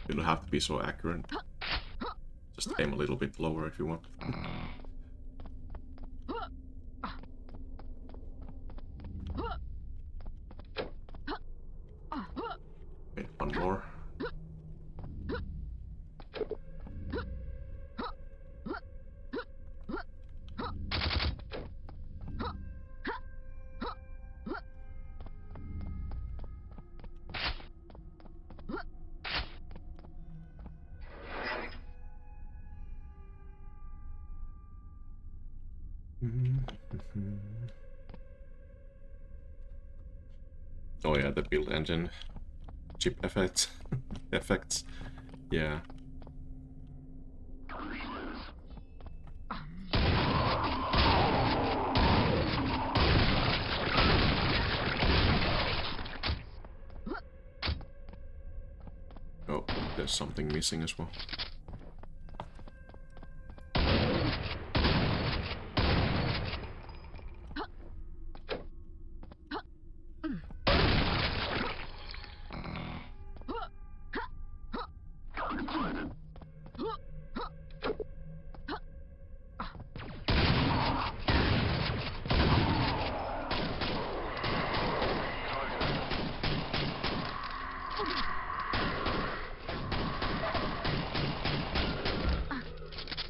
You don't have to be so accurate. Just aim a little bit lower if you want. Okay, one more. Oh yeah, the build engine chip effects. Effects. Yeah. Oh, there's something missing as well.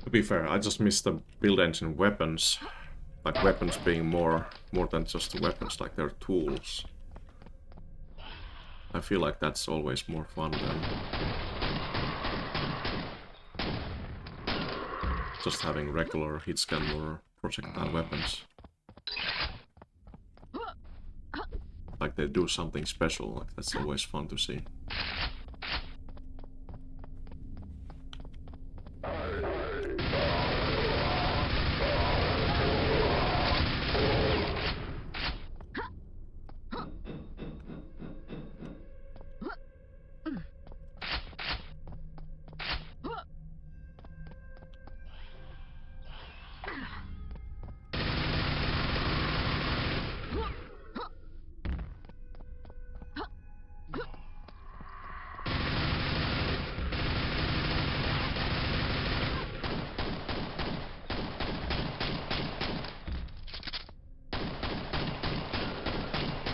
To be fair, I just missed the build engine weapons. Like weapons being more than just weapons, like they're tools. I feel like that's always more fun than just having regular hit scan or projectile weapons. Like they do something special, like that's always fun to see.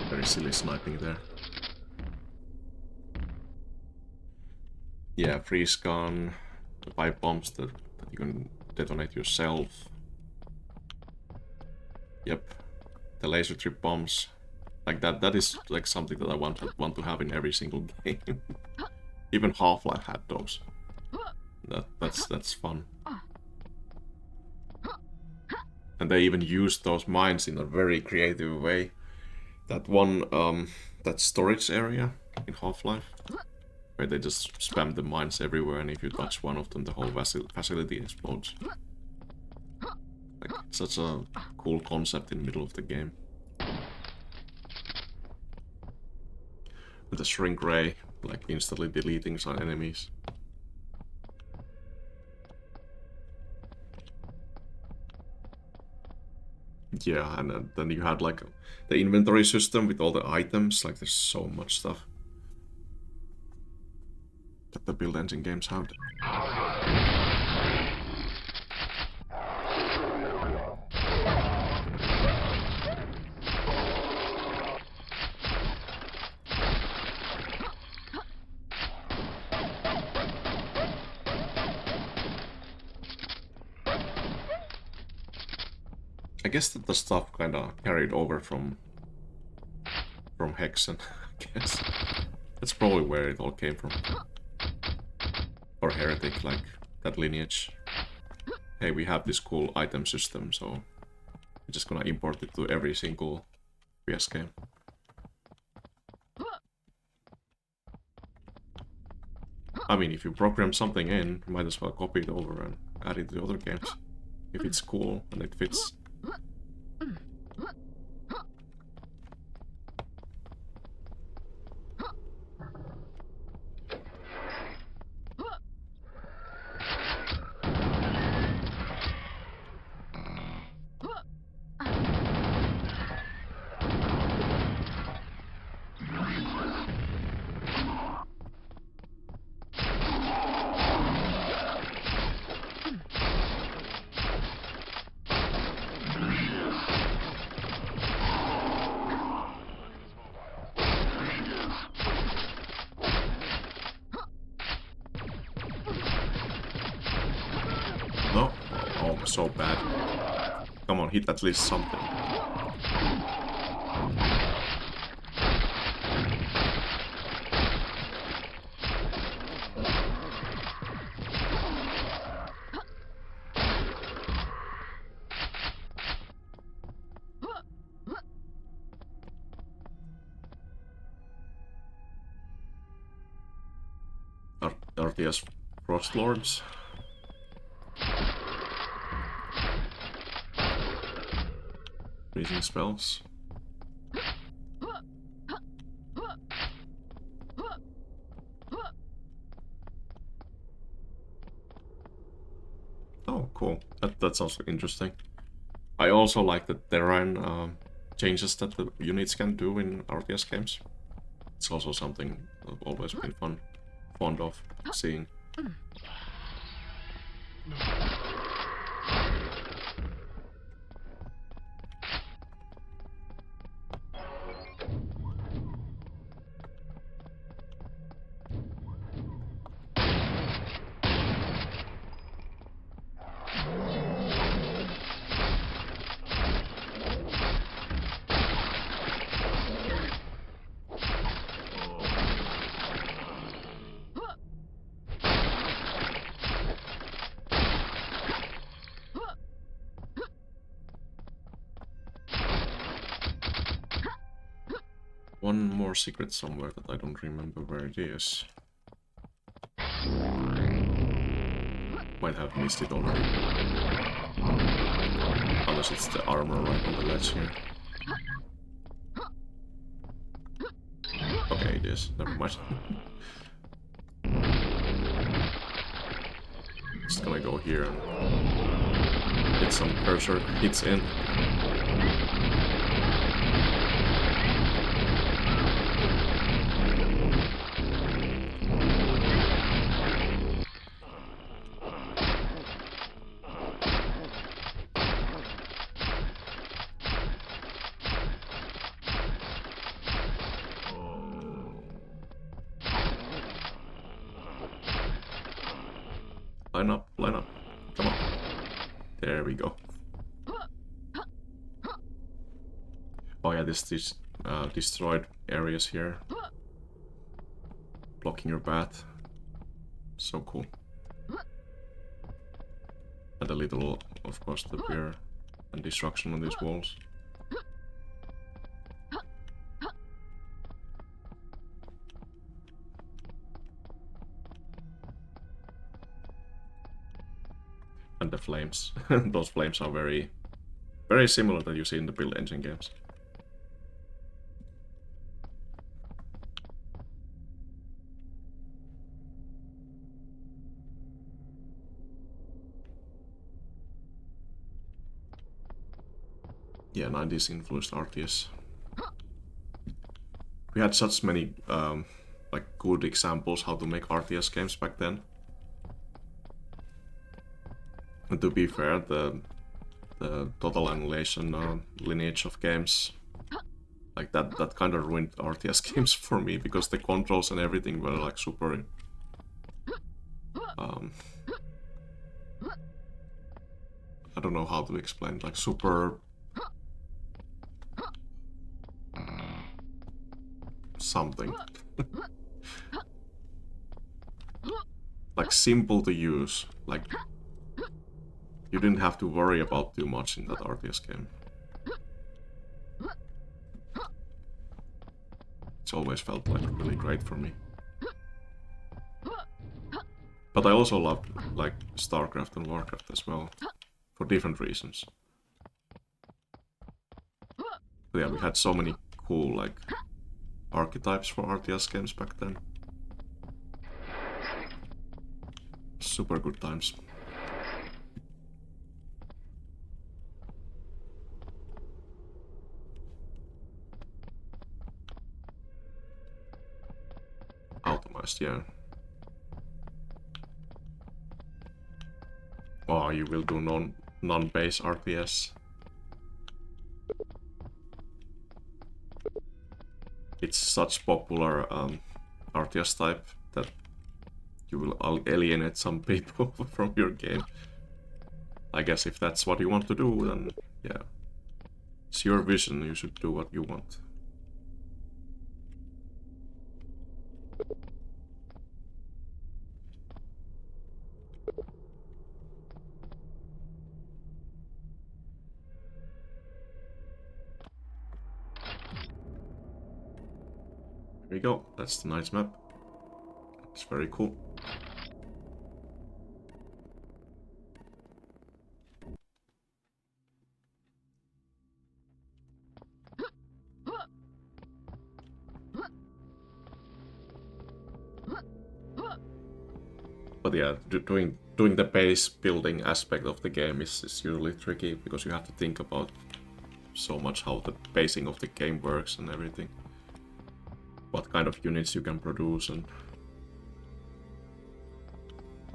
Very silly sniping there. Yeah, freeze gun, the pipe bombs that you can detonate yourself. Yep, the laser trip bombs. Like that is like something that I want to have in every single game. Even Half-Life had those. That's fun. And they even used those mines in a very creative way. That one, that storage area in Half-Life, where they just spam the mines everywhere, and if you touch one of them, the whole facility explodes. Like, such a cool concept in the middle of the game. With the shrink ray, like instantly deleting some enemies. Yeah, and then you had like the inventory system with all the items, like there's so much stuff that the build engine games have. I guess that the stuff kind of carried over from Hexen, I guess. That's probably where it all came from. Or Heretic, like that lineage. Hey, we have this cool item system, so we're just gonna import it to every single PS game. I mean, if you program something in, you might as well copy it over and add it to other games. If it's cool and it fits. so bad. Come on, hit at least something. RTS Frost Lords. Freezing spells. Oh, cool. That's also interesting. I also like the terrain changes that the units can do in RTS games. It's also something I've always been fond of seeing. One more secret somewhere that I don't remember where it is. Might have missed it already. Unless it's the armor right on the ledge here. Okay, it is. Never mind. Just gonna go here and get some cursor hits in. Line up. Come on. There we go. Oh yeah, this destroyed areas here. Blocking your path. So cool. And a little, of course, the fear and destruction on these walls. And the flames. Those flames are very, very similar that you see in the build engine games. Yeah, 90s influenced RTS. We had such many like good examples how to make RTS games back then. And to be fair, the Total Annihilation lineage of games, like that kind of ruined RTS games for me, because the controls and everything were like super I don't know how to explain, like super something. Like simple to use, like you didn't have to worry about too much in that RTS game. It's always felt like really great for me. But I also loved like StarCraft and Warcraft as well, for different reasons. But yeah, we had so many cool like archetypes for RTS games back then. Super good times. Automized, yeah. Oh, you will do non-base RTS. It's such popular RTS type that you will alienate some people from your game. I guess if that's what you want to do, then yeah. It's your vision, you should do what you want. Here we go, that's the nice map. It's very cool. But yeah, doing the base building aspect of the game is usually tricky because you have to think about so much how the basing of the game works and everything. What kind of units you can produce, and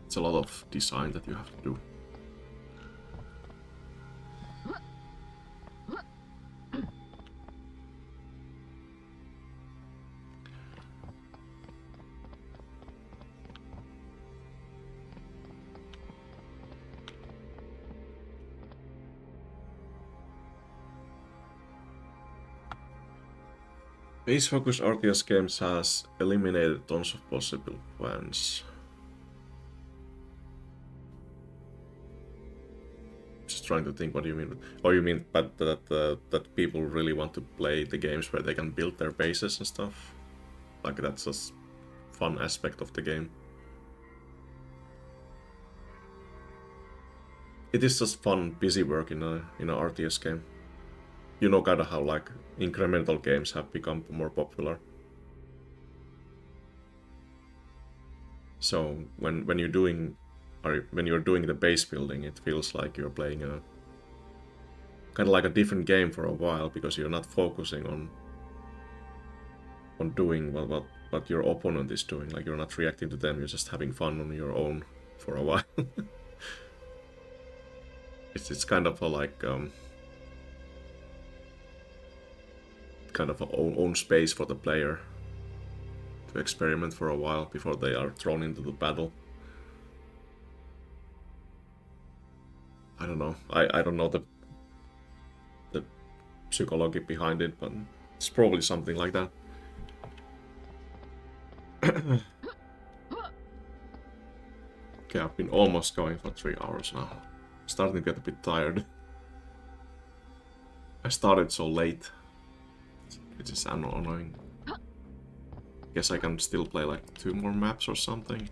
it's a lot of design that you have to do. Base-focused RTS games has eliminated tons of possible fans. Just trying to think what you mean. Oh, you mean that people really want to play the games where they can build their bases and stuff? Like that's a fun aspect of the game. It is just fun, busy work in a RTS game. You know kind of how like incremental games have become more popular. So when you're doing the base building, it feels like you're playing a kind of like a different game for a while because you're not focusing on doing what your opponent is doing. Like you're not reacting to them, you're just having fun on your own for a while. It's kind of a like kind of a own space for the player to experiment for a while before they are thrown into the battle. I don't know. I don't know the psychology behind it, but it's probably something like that. Okay, I've been almost going for 3 hours now. Starting to get a bit tired. I started so late. It is annoying. Guess I can still play like 2 more maps or something.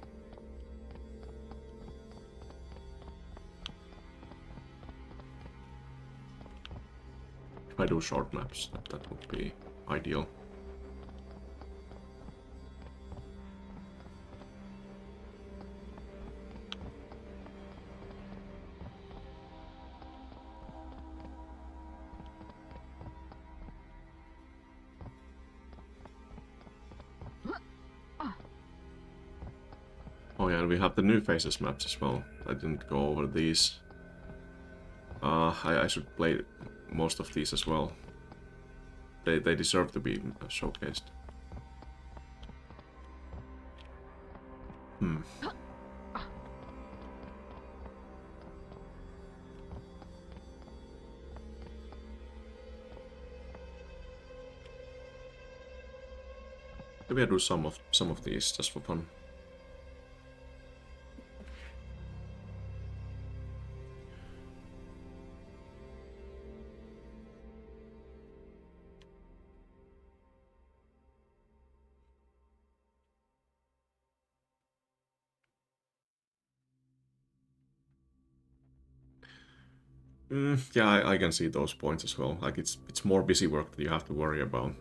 If I do short maps, that would be ideal. Oh yeah, and we have the new faces maps as well. I didn't go over these. I should play most of these as well. They deserve to be showcased. Maybe I do some of these just for fun. Yeah, I can see those points as well. Like it's more busy work that you have to worry about.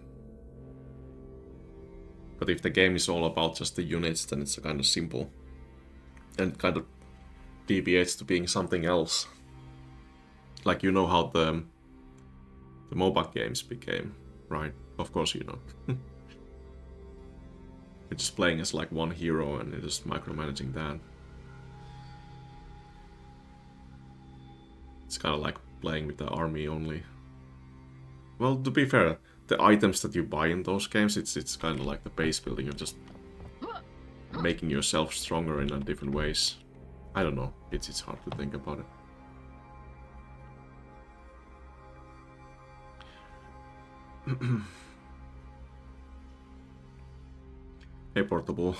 But if the game is all about just the units, then it's kind of simple. And kind of deviates to being something else. Like you know how the MOBA games became, right? Of course you know. You're just playing as like one hero and you're just micromanaging that. It's kind of like playing with the army only. Well, to be fair, the items that you buy in those games, it's kind of like the base building. You're just making yourself stronger in different ways. I don't know. It's hard to think about it. Hey, Portable.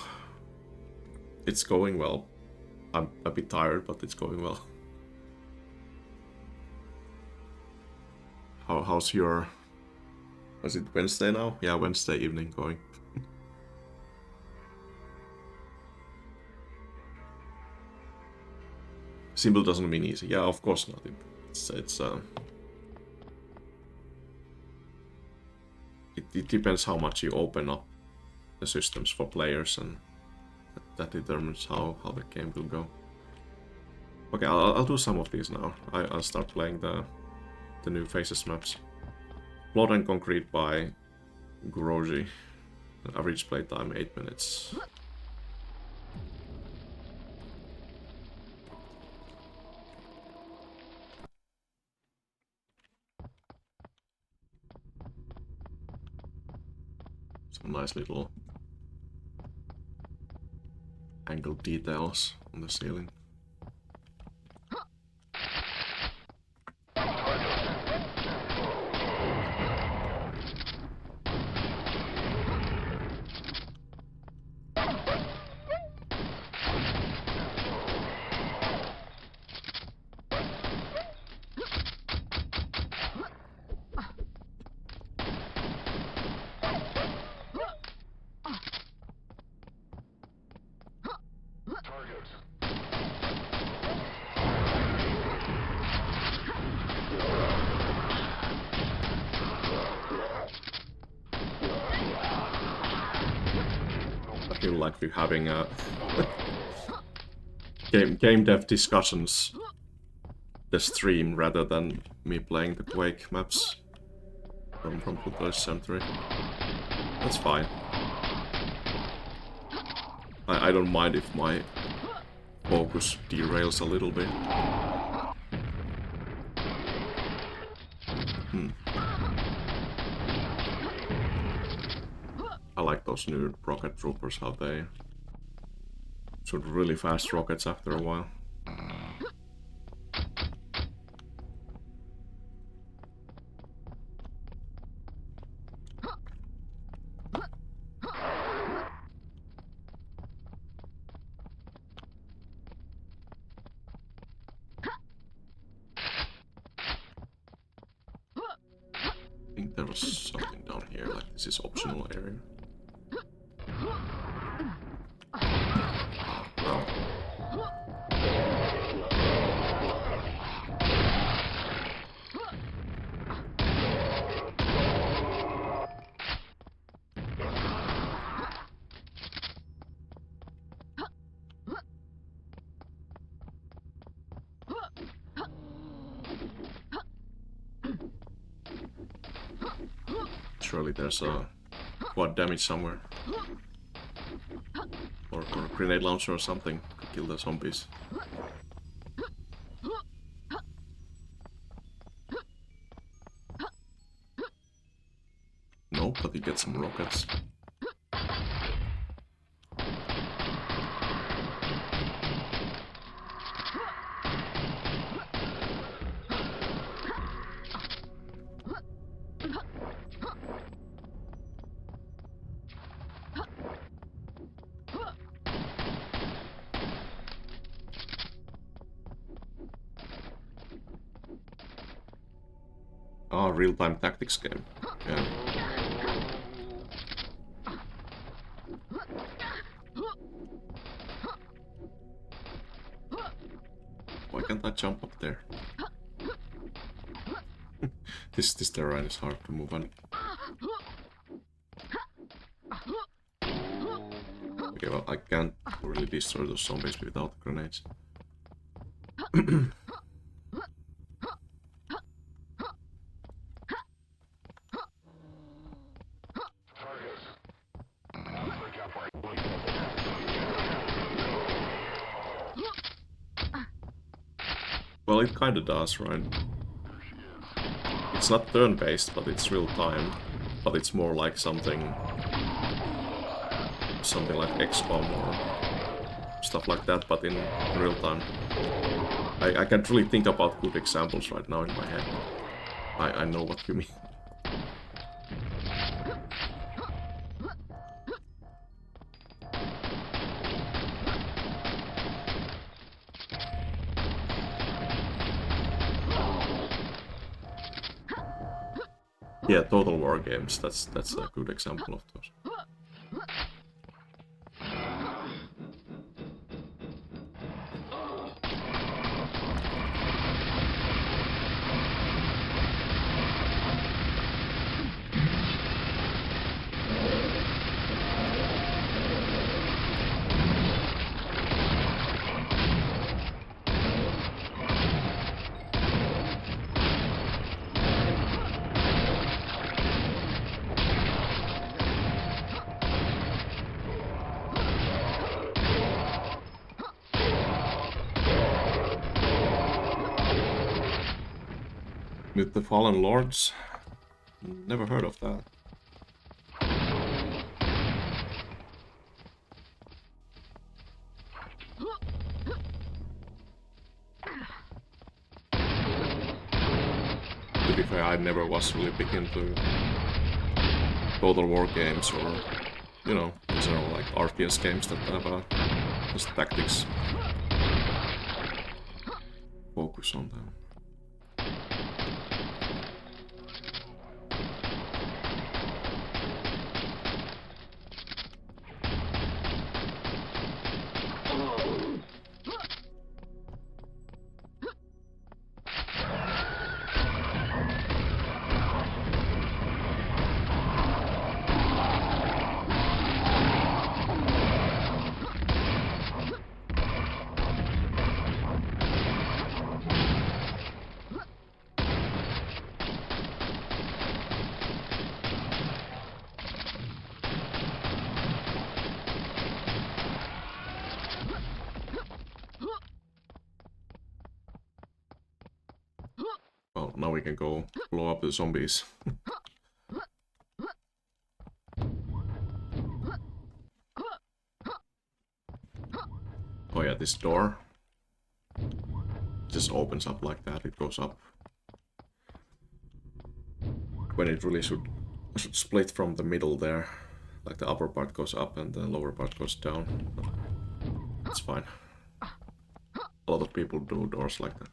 It's going well. I'm a bit tired, but it's going well. How's your... Was it Wednesday now? Yeah, Wednesday evening going. Simple doesn't mean easy. Yeah, of course not. It depends how much you open up the systems for players, and that determines how the game will go. Okay, I'll do some of these now. I'll start playing the new Faces maps. Blood and Concrete by Guroji. Average playtime 8 minutes. Some nice little angle details on the ceiling. I feel like we're having a game dev discussions the stream rather than me playing the Quake maps from Brutalist Jam 3. That's fine. I don't mind if my focus derails a little bit. I like those new rocket troopers, how they shoot really fast rockets after a while. I think there was something down here, like this is optional area. Surely there's a quad damage somewhere. Or a grenade launcher or something to kill the zombies. No, but you get some rockets. Ah, real-time tactics game. Yeah. Why can't I jump up there? This terrain is hard to move on. Okay, well, I can't really destroy those zombies without grenades. Well, it kinda does, right? It's not turn-based, but it's real-time. But it's more like something like XCOM or stuff like that, but in real-time. I can't really think about good examples right now in my head. I know what you mean. Yeah, Total War games. That's a good example of those. With the Fallen Lords? Never heard of that. To be fair, I never was really big into Total War games or, you know, in general, like RTS games that have just tactics focus on them. Well, now we can go blow up the zombies. Oh yeah, this door just opens up like that, it goes up. When it really should split from the middle there. Like the upper part goes up and the lower part goes down. That's fine. A lot of people do doors like that.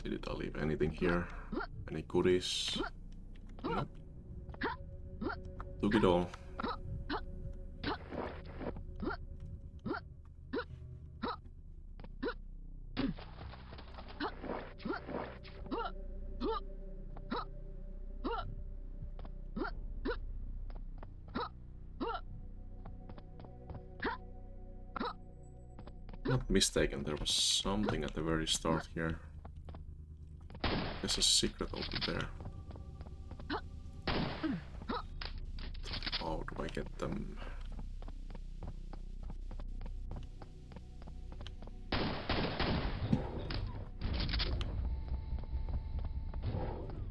Did I leave anything here? Any goodies? Nope. Took it all. Not mistaken, there was something at the very start here. There's a secret over there. How do I get them?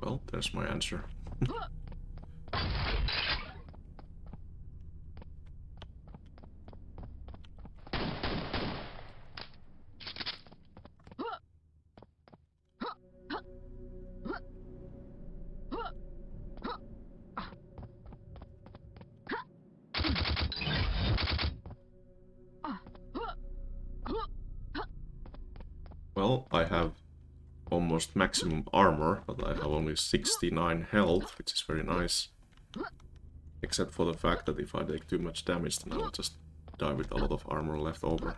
Well, there's my answer. Well, I have almost maximum armor, but I have only 69 health, which is very nice. Except for the fact that if I take too much damage, then I will just die with a lot of armor left over.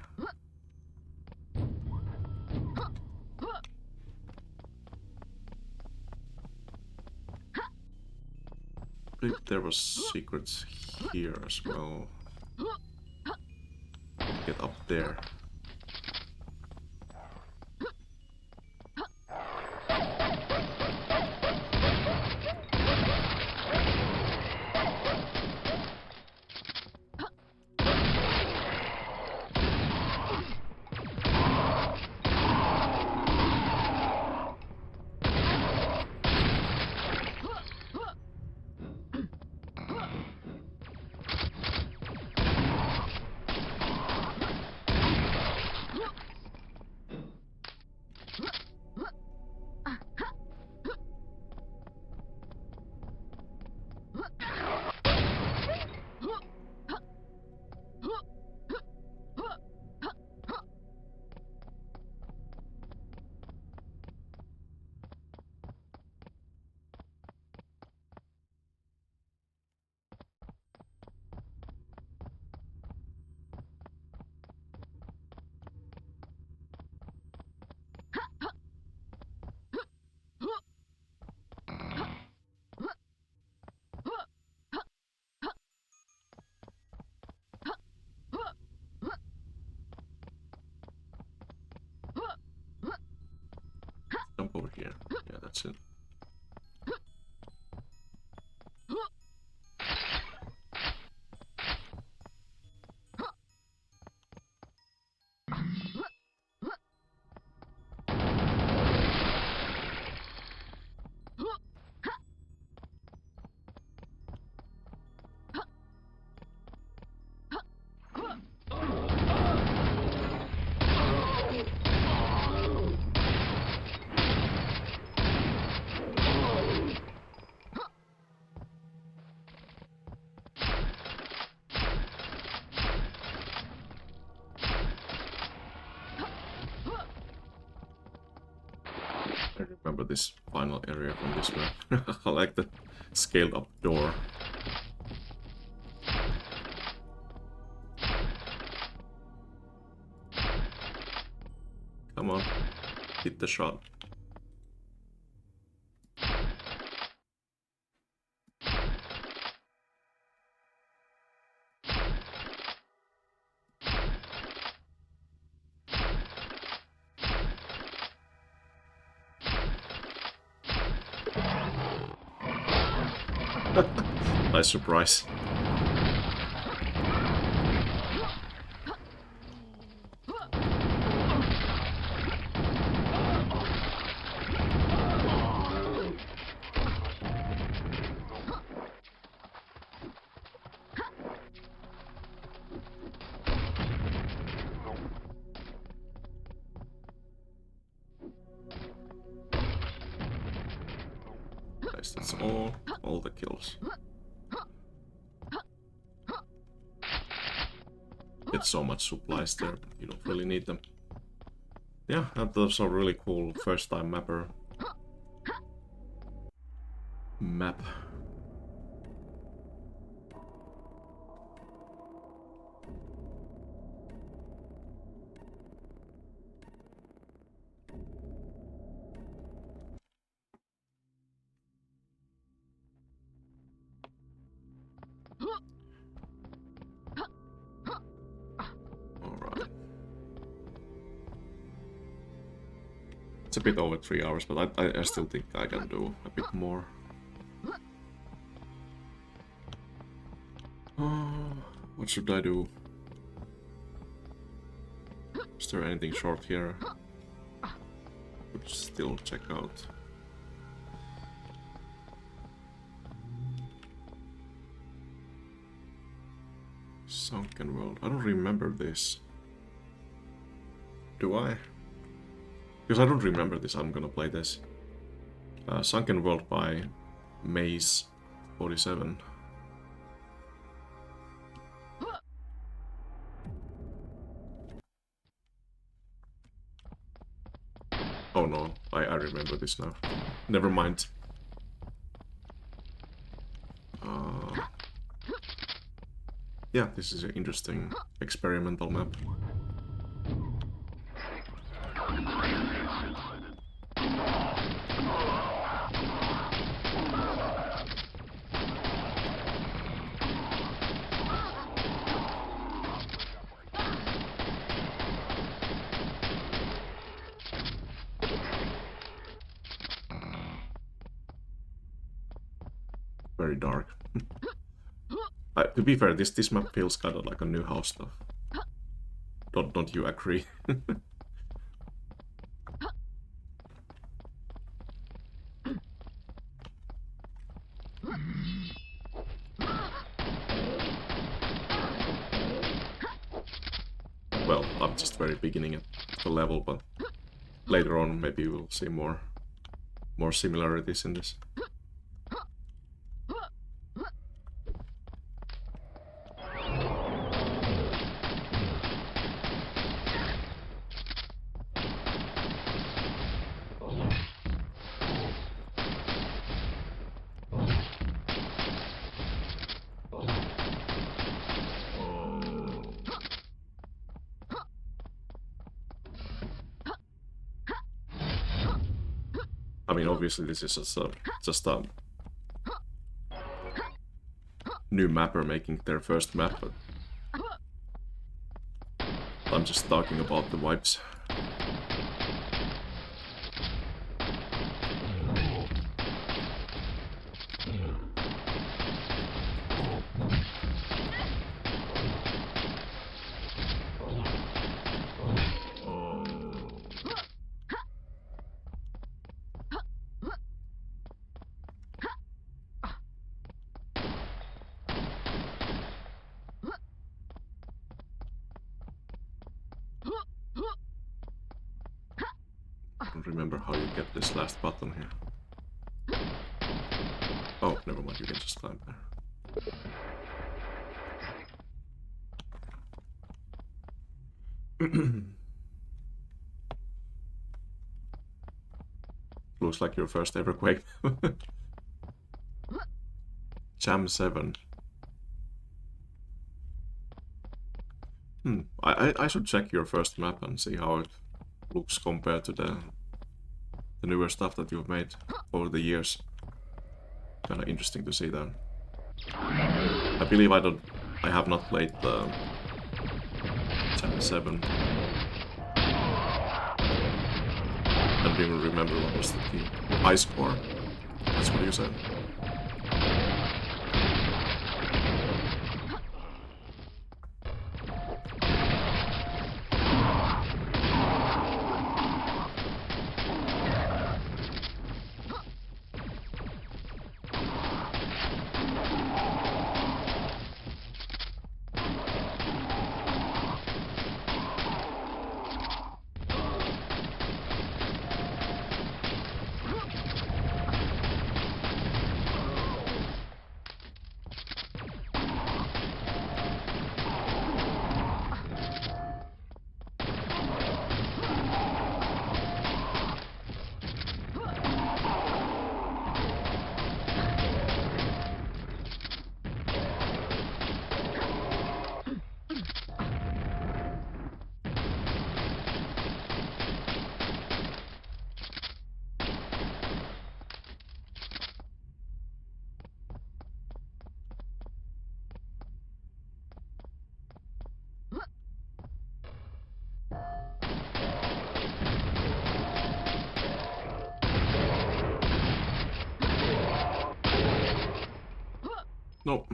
I believe there was secrets here as well. Get up there. here. Yeah, that's it. I remember this final area from this map. I like the scaled up door. Come on, hit the shot. Nice surprise. Nice, that's all the kills. Get so much supplies there, but you don't really need them. Yeah, that was a really cool first time mapper map. It's a bit over 3 hours, but I still think I can do a bit more. What should I do? Is there anything short here? Could still check out. Sunken World. I don't remember this. Do I? Because I don't remember this, I'm gonna play this. Sunken World by Maze 47. Oh no, I remember this now. Never mind. Yeah, this is an interesting experimental map. Very dark. To be fair, this map feels kind of like a new house stuff. Don't you agree? Well, I'm just very beginning at the level, but later on maybe we'll see more similarities in this. I mean, obviously this is just a new mapper making their first map, but I'm just talking about the vibes. don't remember how you get this last button here. Oh, never mind, you can just climb there. Looks like your first ever Quake. Jam 7. I should check your first map and see how it looks compared to the newer stuff that you've made over the years. Kinda interesting to see that. I believe I have not played the Jam 7. I don't even remember what was the key. High score? That's what you said.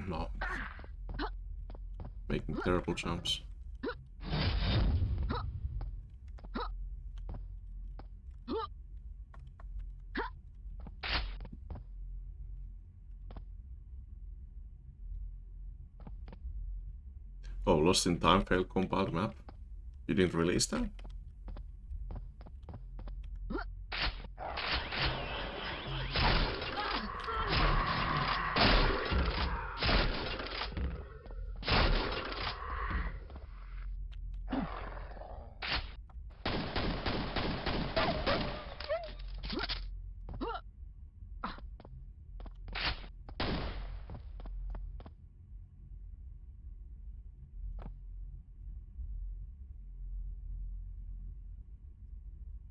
No. Making terrible jumps. Oh, Lost in Time failed compiled map. You didn't release that?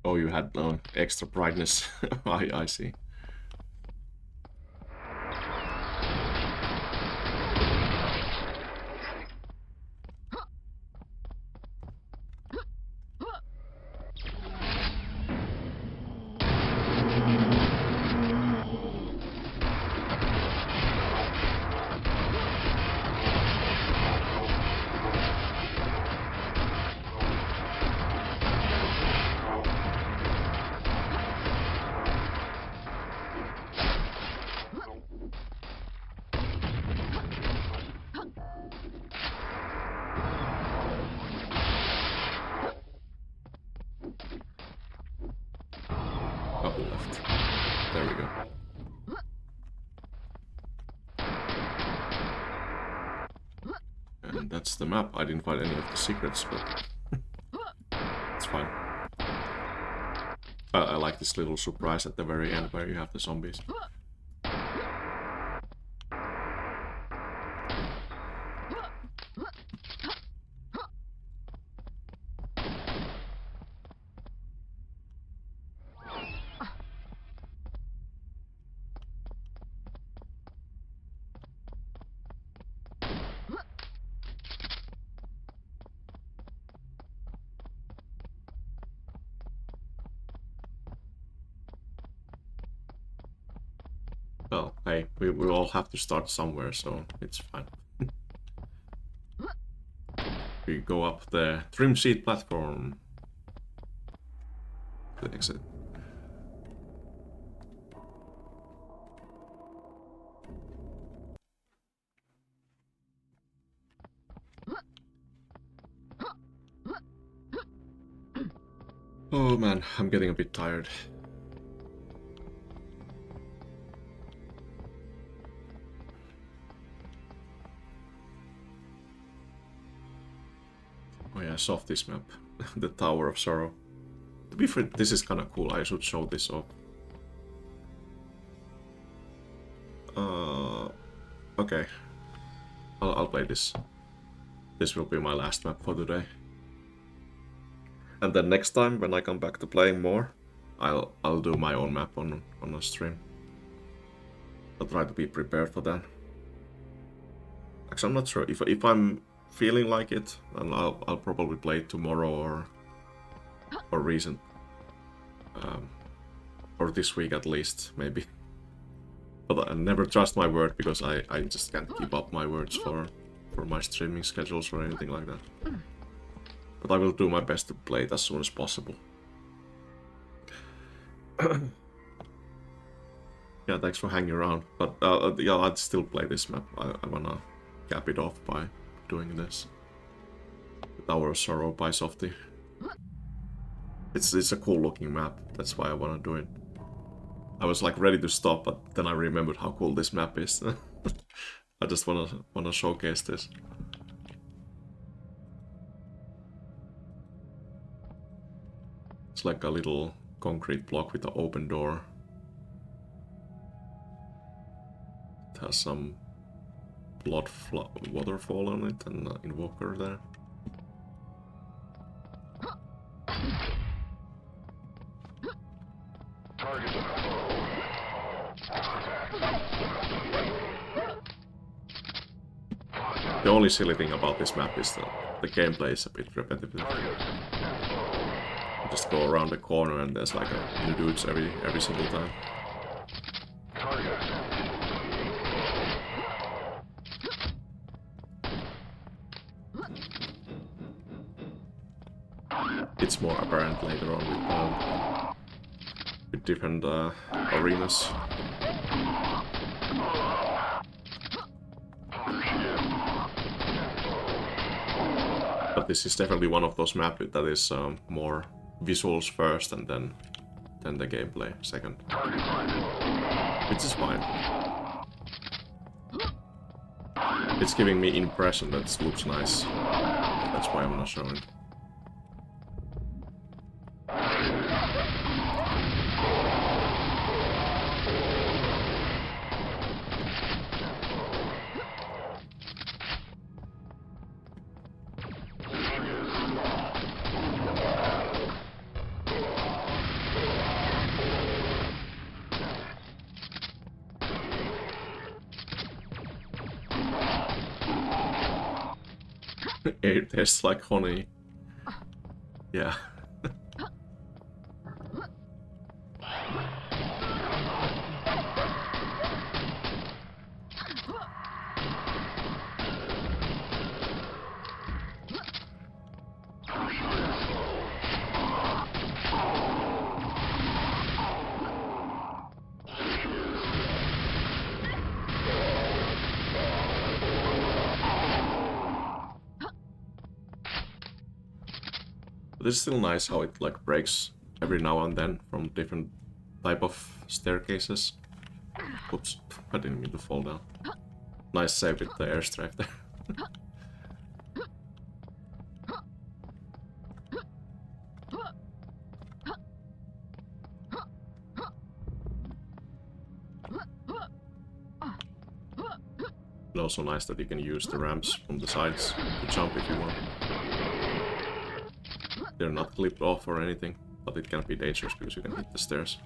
Oh, you had extra brightness. I see. Couple left. There we go. And that's the map. I didn't find any of the secrets, but it's fine. I like this little surprise at the very end where you have the zombies. Well, hey, we all have to start somewhere, so it's fine. We go up the trim sheet platform. The exit. Oh man, I'm getting a bit tired. Oh yeah, soft this map. The Tower of Sorrow. To be fair, this is kinda cool. I should show this off. Okay. I'll play this. This will be my last map for today. And then next time, when I come back to playing more, I'll do my own map on a stream. I'll try to be prepared for that. Actually, I'm not sure. If I'm feeling like it, then I'll probably play it tomorrow or recent. Or this week at least, maybe. But I never trust my word because I just can't keep up my words for my streaming schedules or anything like that. But I will do my best to play it as soon as possible. Yeah, thanks for hanging around. But yeah, I'd still play this map. I wanna cap it off by doing this. The Tower of Sorrow by Softy. It's a cool looking map. That's why I wanna do it. I was like ready to stop, but then I remembered how cool this map is. I just wanna showcase this. It's like a little concrete block with an open door. It has some blood waterfall on it and an invoker there. The only silly thing about this map is that the gameplay is a bit repetitive. You just go around the corner and there's like new dudes every single time. It's more apparent later on with different arenas. But this is definitely one of those maps that is more visuals first and then the gameplay second. Which is fine. It's giving me impression that it looks nice. That's why I'm not showing. It tastes like honey. Yeah. But it's still nice how it like breaks every now and then from different type of staircases. Oops, I didn't mean to fall down. Nice save with the airstrike there. And also nice that you can use the ramps from the sides to jump if you want. They're not clipped off or anything, but it can be dangerous because you can hit the stairs.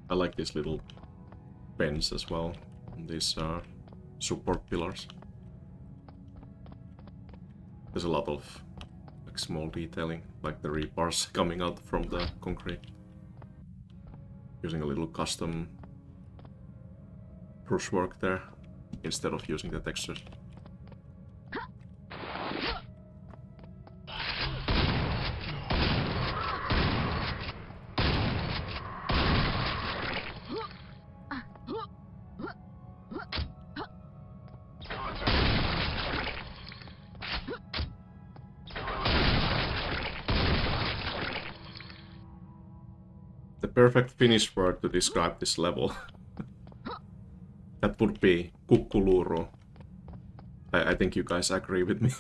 I like these little bends as well on these support pillars. There's a lot of like small detailing, like the rebars coming out from the concrete. Using a little custom brushwork there instead of using the textures. The perfect Finnish word to describe this level. That would be kukkuluru. I think you guys agree with me.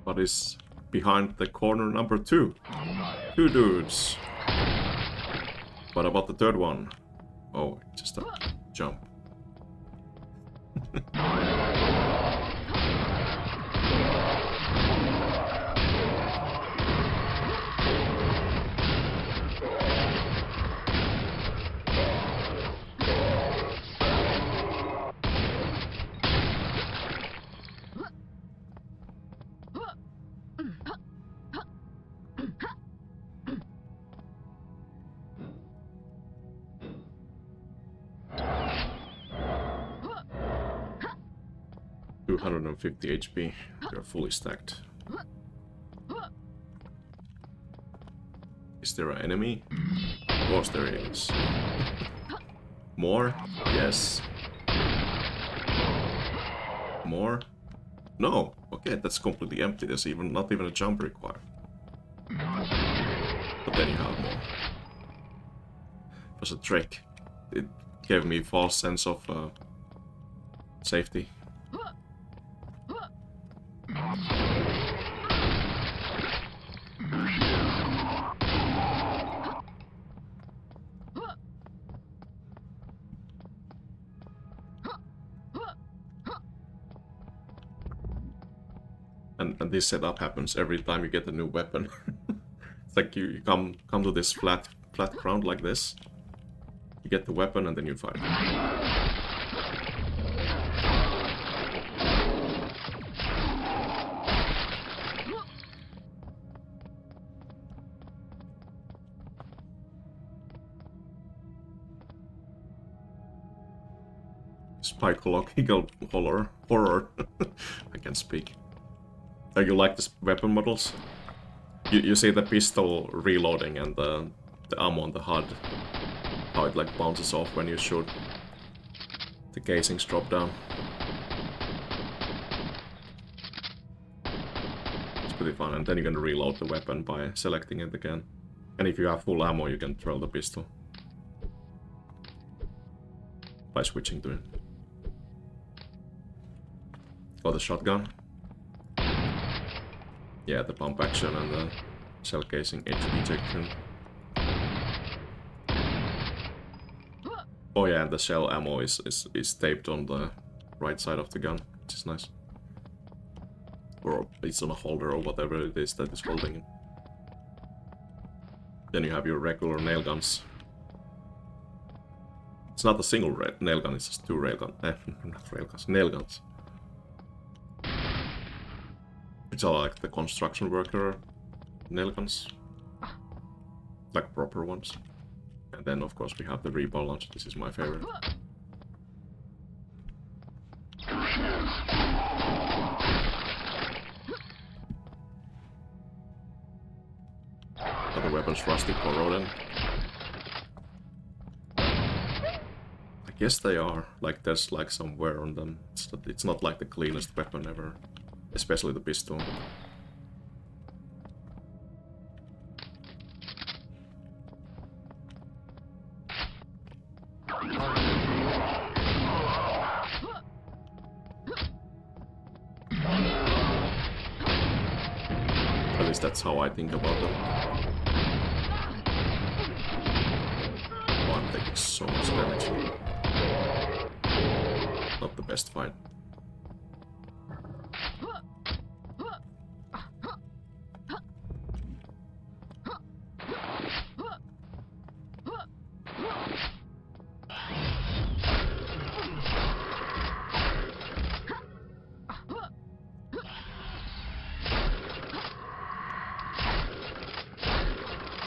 What is behind the corner number 2? 2 dudes. What about the third one? Oh, just a jump. $250 HP. You're fully stacked. Is there an enemy? Of course there is. More? Yes. More? No. Okay, that's completely empty. There's not even a jump required. But then you have more. It was a trick. It gave me a false sense of safety. And this setup happens every time you get a new weapon. It's like you come to this flat ground like this. You get the weapon and then you fight. Psychological horror. I can't speak. You like the weapon models? You see the pistol reloading and the ammo on the HUD. How it like bounces off when you shoot. The casings drop down. It's pretty fun, and then you can reload the weapon by selecting it again. And if you have full ammo, you can throw the pistol by switching to it. Got the shotgun. Yeah, the pump action and the shell casing ejection. Oh yeah, and the shell ammo is taped on the right side of the gun, which is nice. Or it's on a holder or whatever it is that is holding it. Then you have your regular nail guns. It's not a single nail gun, it's just two not railguns, nail guns. Which are like the construction worker nail guns. Like proper ones. And then of course we have the reball launcher, this is my favorite. Are the weapons rusty, corroded? I guess they are. Like there's like some wear on them. It's not like the cleanest weapon ever. Especially the pistol. At least that's how I think about them. Oh, I'm taking so much damage. Not the best fight.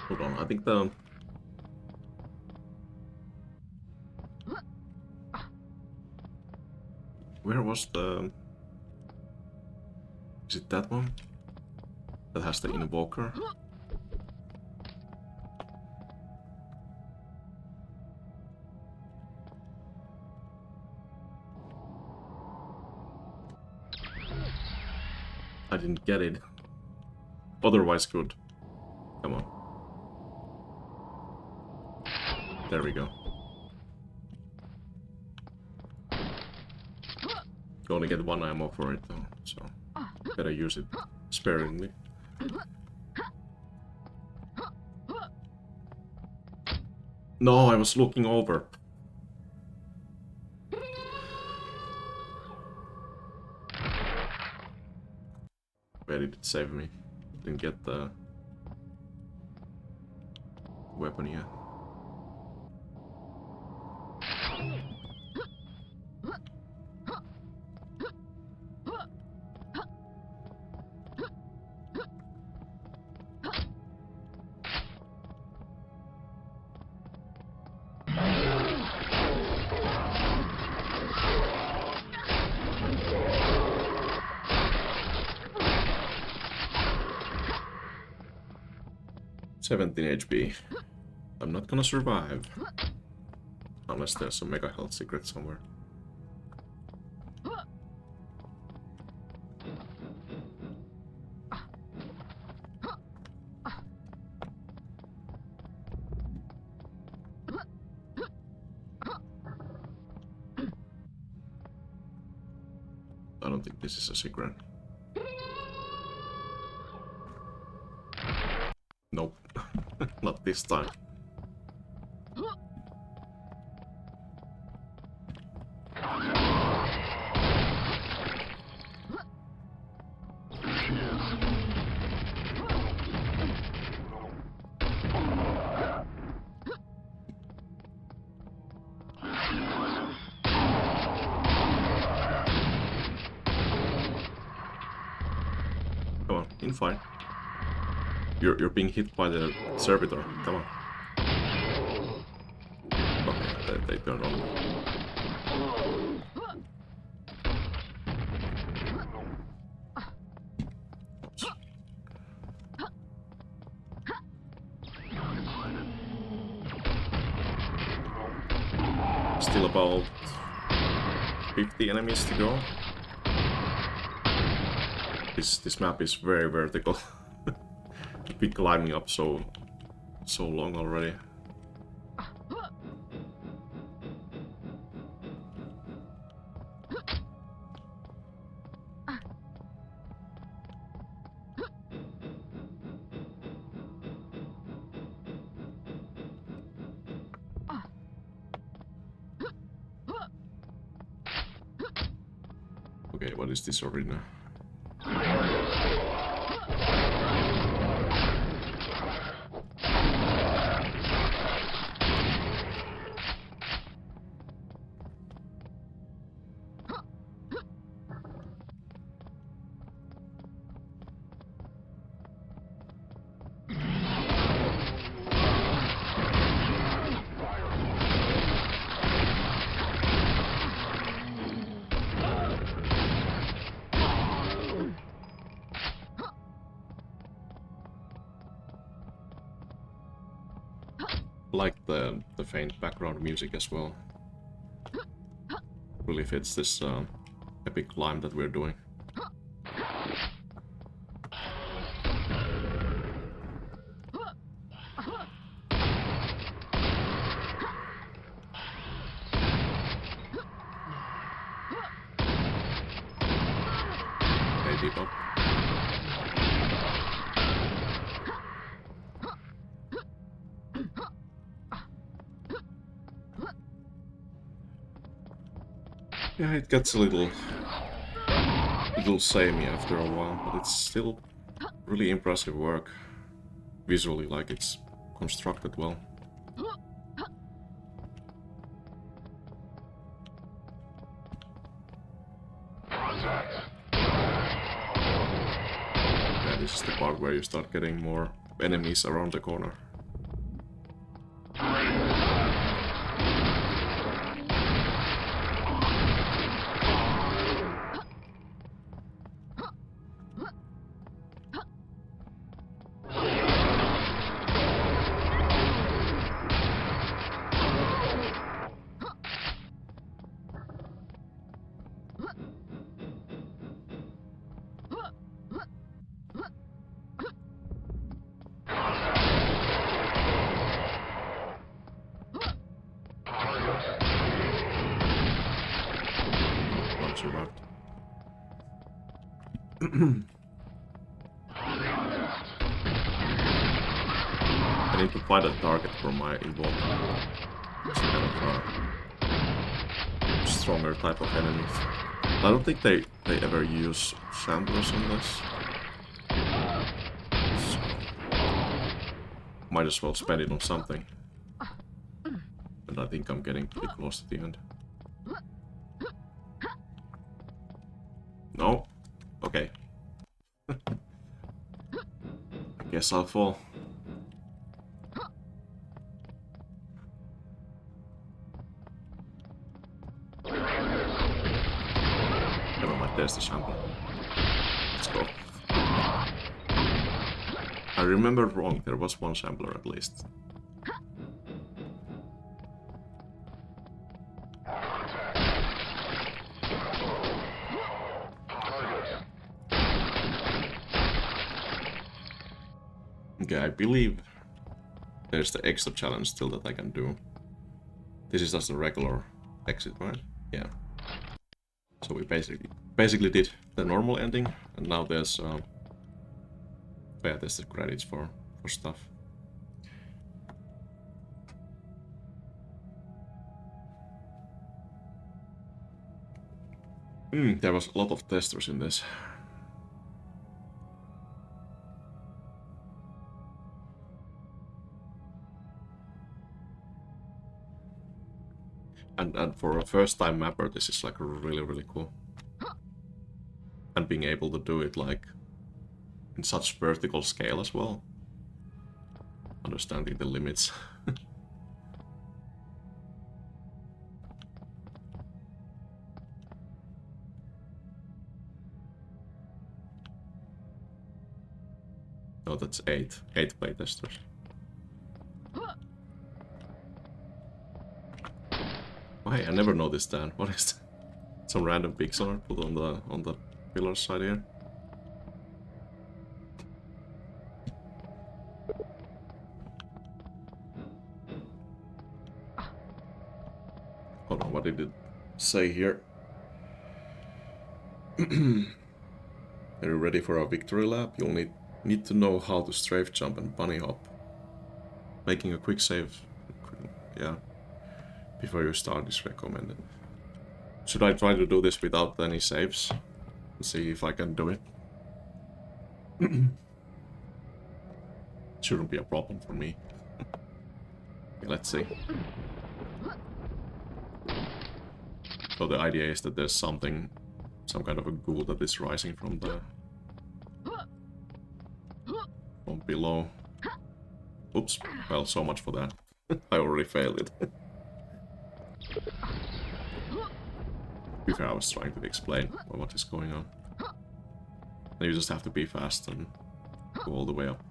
Hold on, I think the... Where was the... Is it that one? That has the invoker? I didn't get it. Otherwise good. Come on. There we go. You only get one ammo for it though, so better use it sparingly. No, I was looking over. Where did it save me? Didn't get the weapon yet. $17 HP. I'm not gonna survive. Unless there's a mega health secret somewhere. I don't think this is a secret. Nope. Not this time. Come on, in fight. You're being hit by the servitor. Come on. Okay, they turn on. Oops. Still about 50 enemies to go. This map is very vertical. Been climbing up so long already. Okay, what is this arena? Like the faint background music as well. Really fits this epic climb that we're doing. Hey, people. Yeah, it gets a little samey after a while, but it's still really impressive work. Visually, like it's constructed well. Yeah, this is the part where you start getting more enemies around the corner. I need to find a target for my involvement. It's kind of a stronger type of enemy. I don't think they ever use samplers on this. So, might as well spend it on something. And I think I'm getting pretty close to the end. No? Okay. I guess I'll fall. Never mind, there's the sample. Let's go. I remembered wrong, there was one sampler at least. Okay, I believe there's the extra challenge still that I can do. This is just a regular exit, right? Yeah. So we basically did the normal ending, and now there's there's the credits for stuff. There was a lot of testers in this. And for a first-time mapper, this is like really cool. And being able to do it like in such vertical scale as well. Understanding the limits. Oh, that's 8 playtesters. Why? I never noticed that. What is that? Some random pixel put on the pillar side here. Hold on, what did it say here? Are you ready for a victory lap? You'll need to know how to strafe jump and bunny hop. Making a quick save, yeah, before you start is recommended. Should I try to do this without any saves? And see if I can do it. Shouldn't be a problem for me. Okay, let's see. So the idea is that there's some kind of a ghoul that is rising from below. Oops. Well, so much for that. I already failed it. Before I was trying to explain what is going on. And you just have to be fast and go all the way up.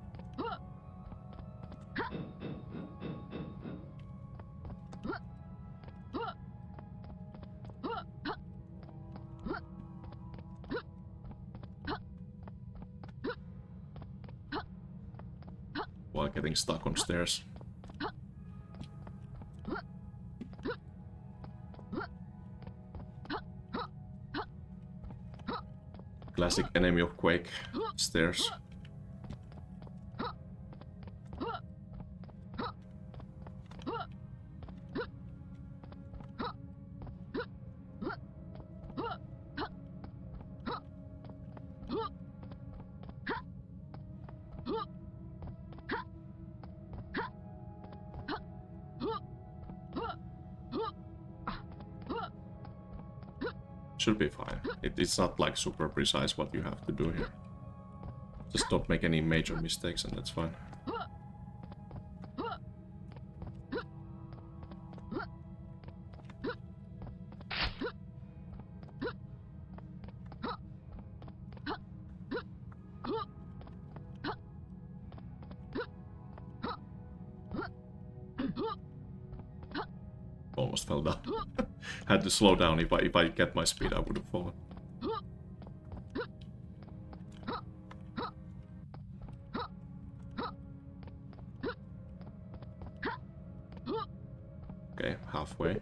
While getting stuck on stairs. Classic enemy of Quake, stairs. Should be fine. It's not like super precise what you have to do here. Just don't make any major mistakes and that's fine. Almost fell down. Had to slow down. If I get my speed, I would have fallen. Okay, halfway.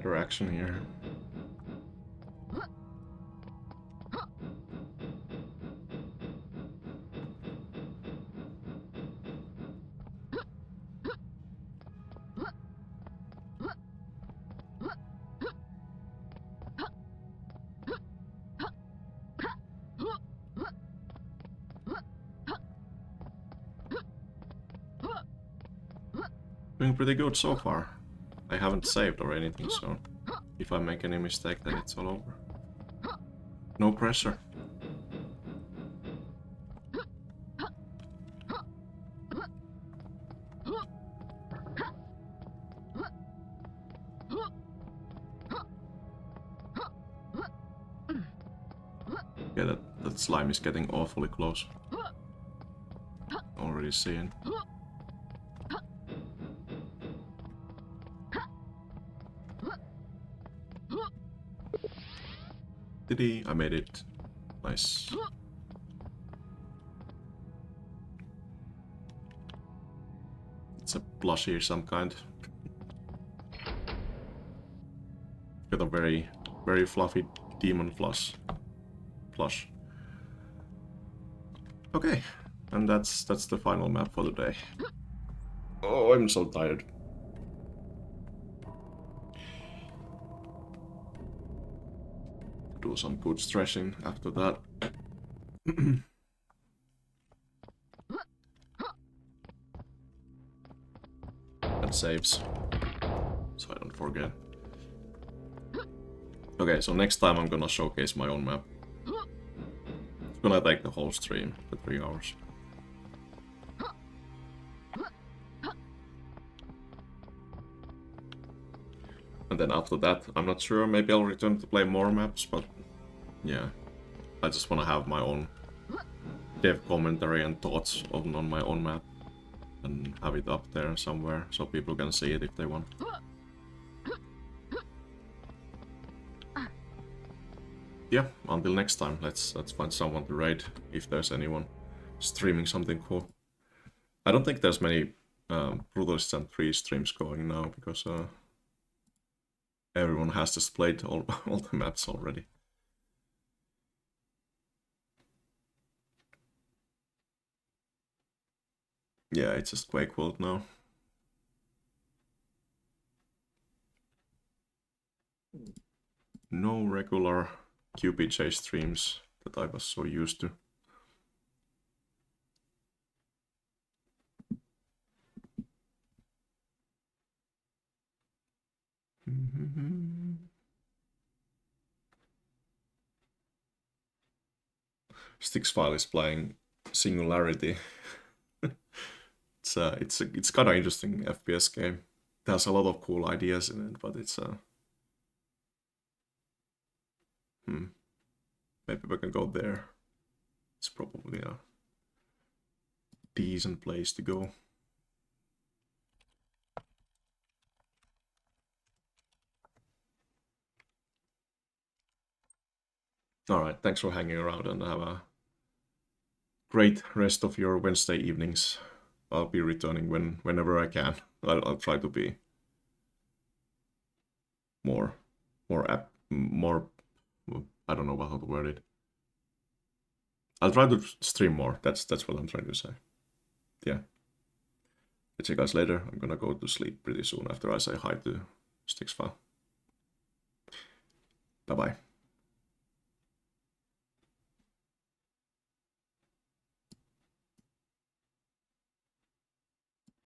better action here. Doing pretty good so far. I haven't saved or anything, so if I make any mistake, then it's all over. No pressure. Yeah, that slime is getting awfully close. Already seeing. Did he? I made it. Nice. It's a plushie of some kind. Got a very, very fluffy demon plush. Okay, and that's the final map for the day. Oh, I'm so tired. Do some good stretching after that. And saves, so I don't forget. Okay, so next time I'm gonna showcase my own map. It's gonna take the whole stream, the 3 hours. And then after that, I'm not sure, maybe I'll return to play more maps, but yeah. I just wanna have my own dev commentary and thoughts on my own map. And have it up there somewhere, so people can see it if they want. Yeah, until next time, let's find someone to raid, if there's anyone streaming something cool. I don't think there's many Brutalist Jam 3 streams going now, because everyone has just played all the maps already. Yeah, it's just Quake World now. No regular QPJ streams that I was so used to. Stixfile is playing Singularity. It's kind of interesting FPS game. It has a lot of cool ideas in it, but it's maybe we can go there. It's probably a decent place to go. Alright, thanks for hanging around and have a great rest of your Wednesday evenings. I'll be returning whenever I can. I'll try to be more I don't know how to word it. I'll try to stream more. That's what I'm trying to say. Yeah. Catch you guys later. I'm gonna go to sleep pretty soon after I say hi to Stixfile. Bye bye.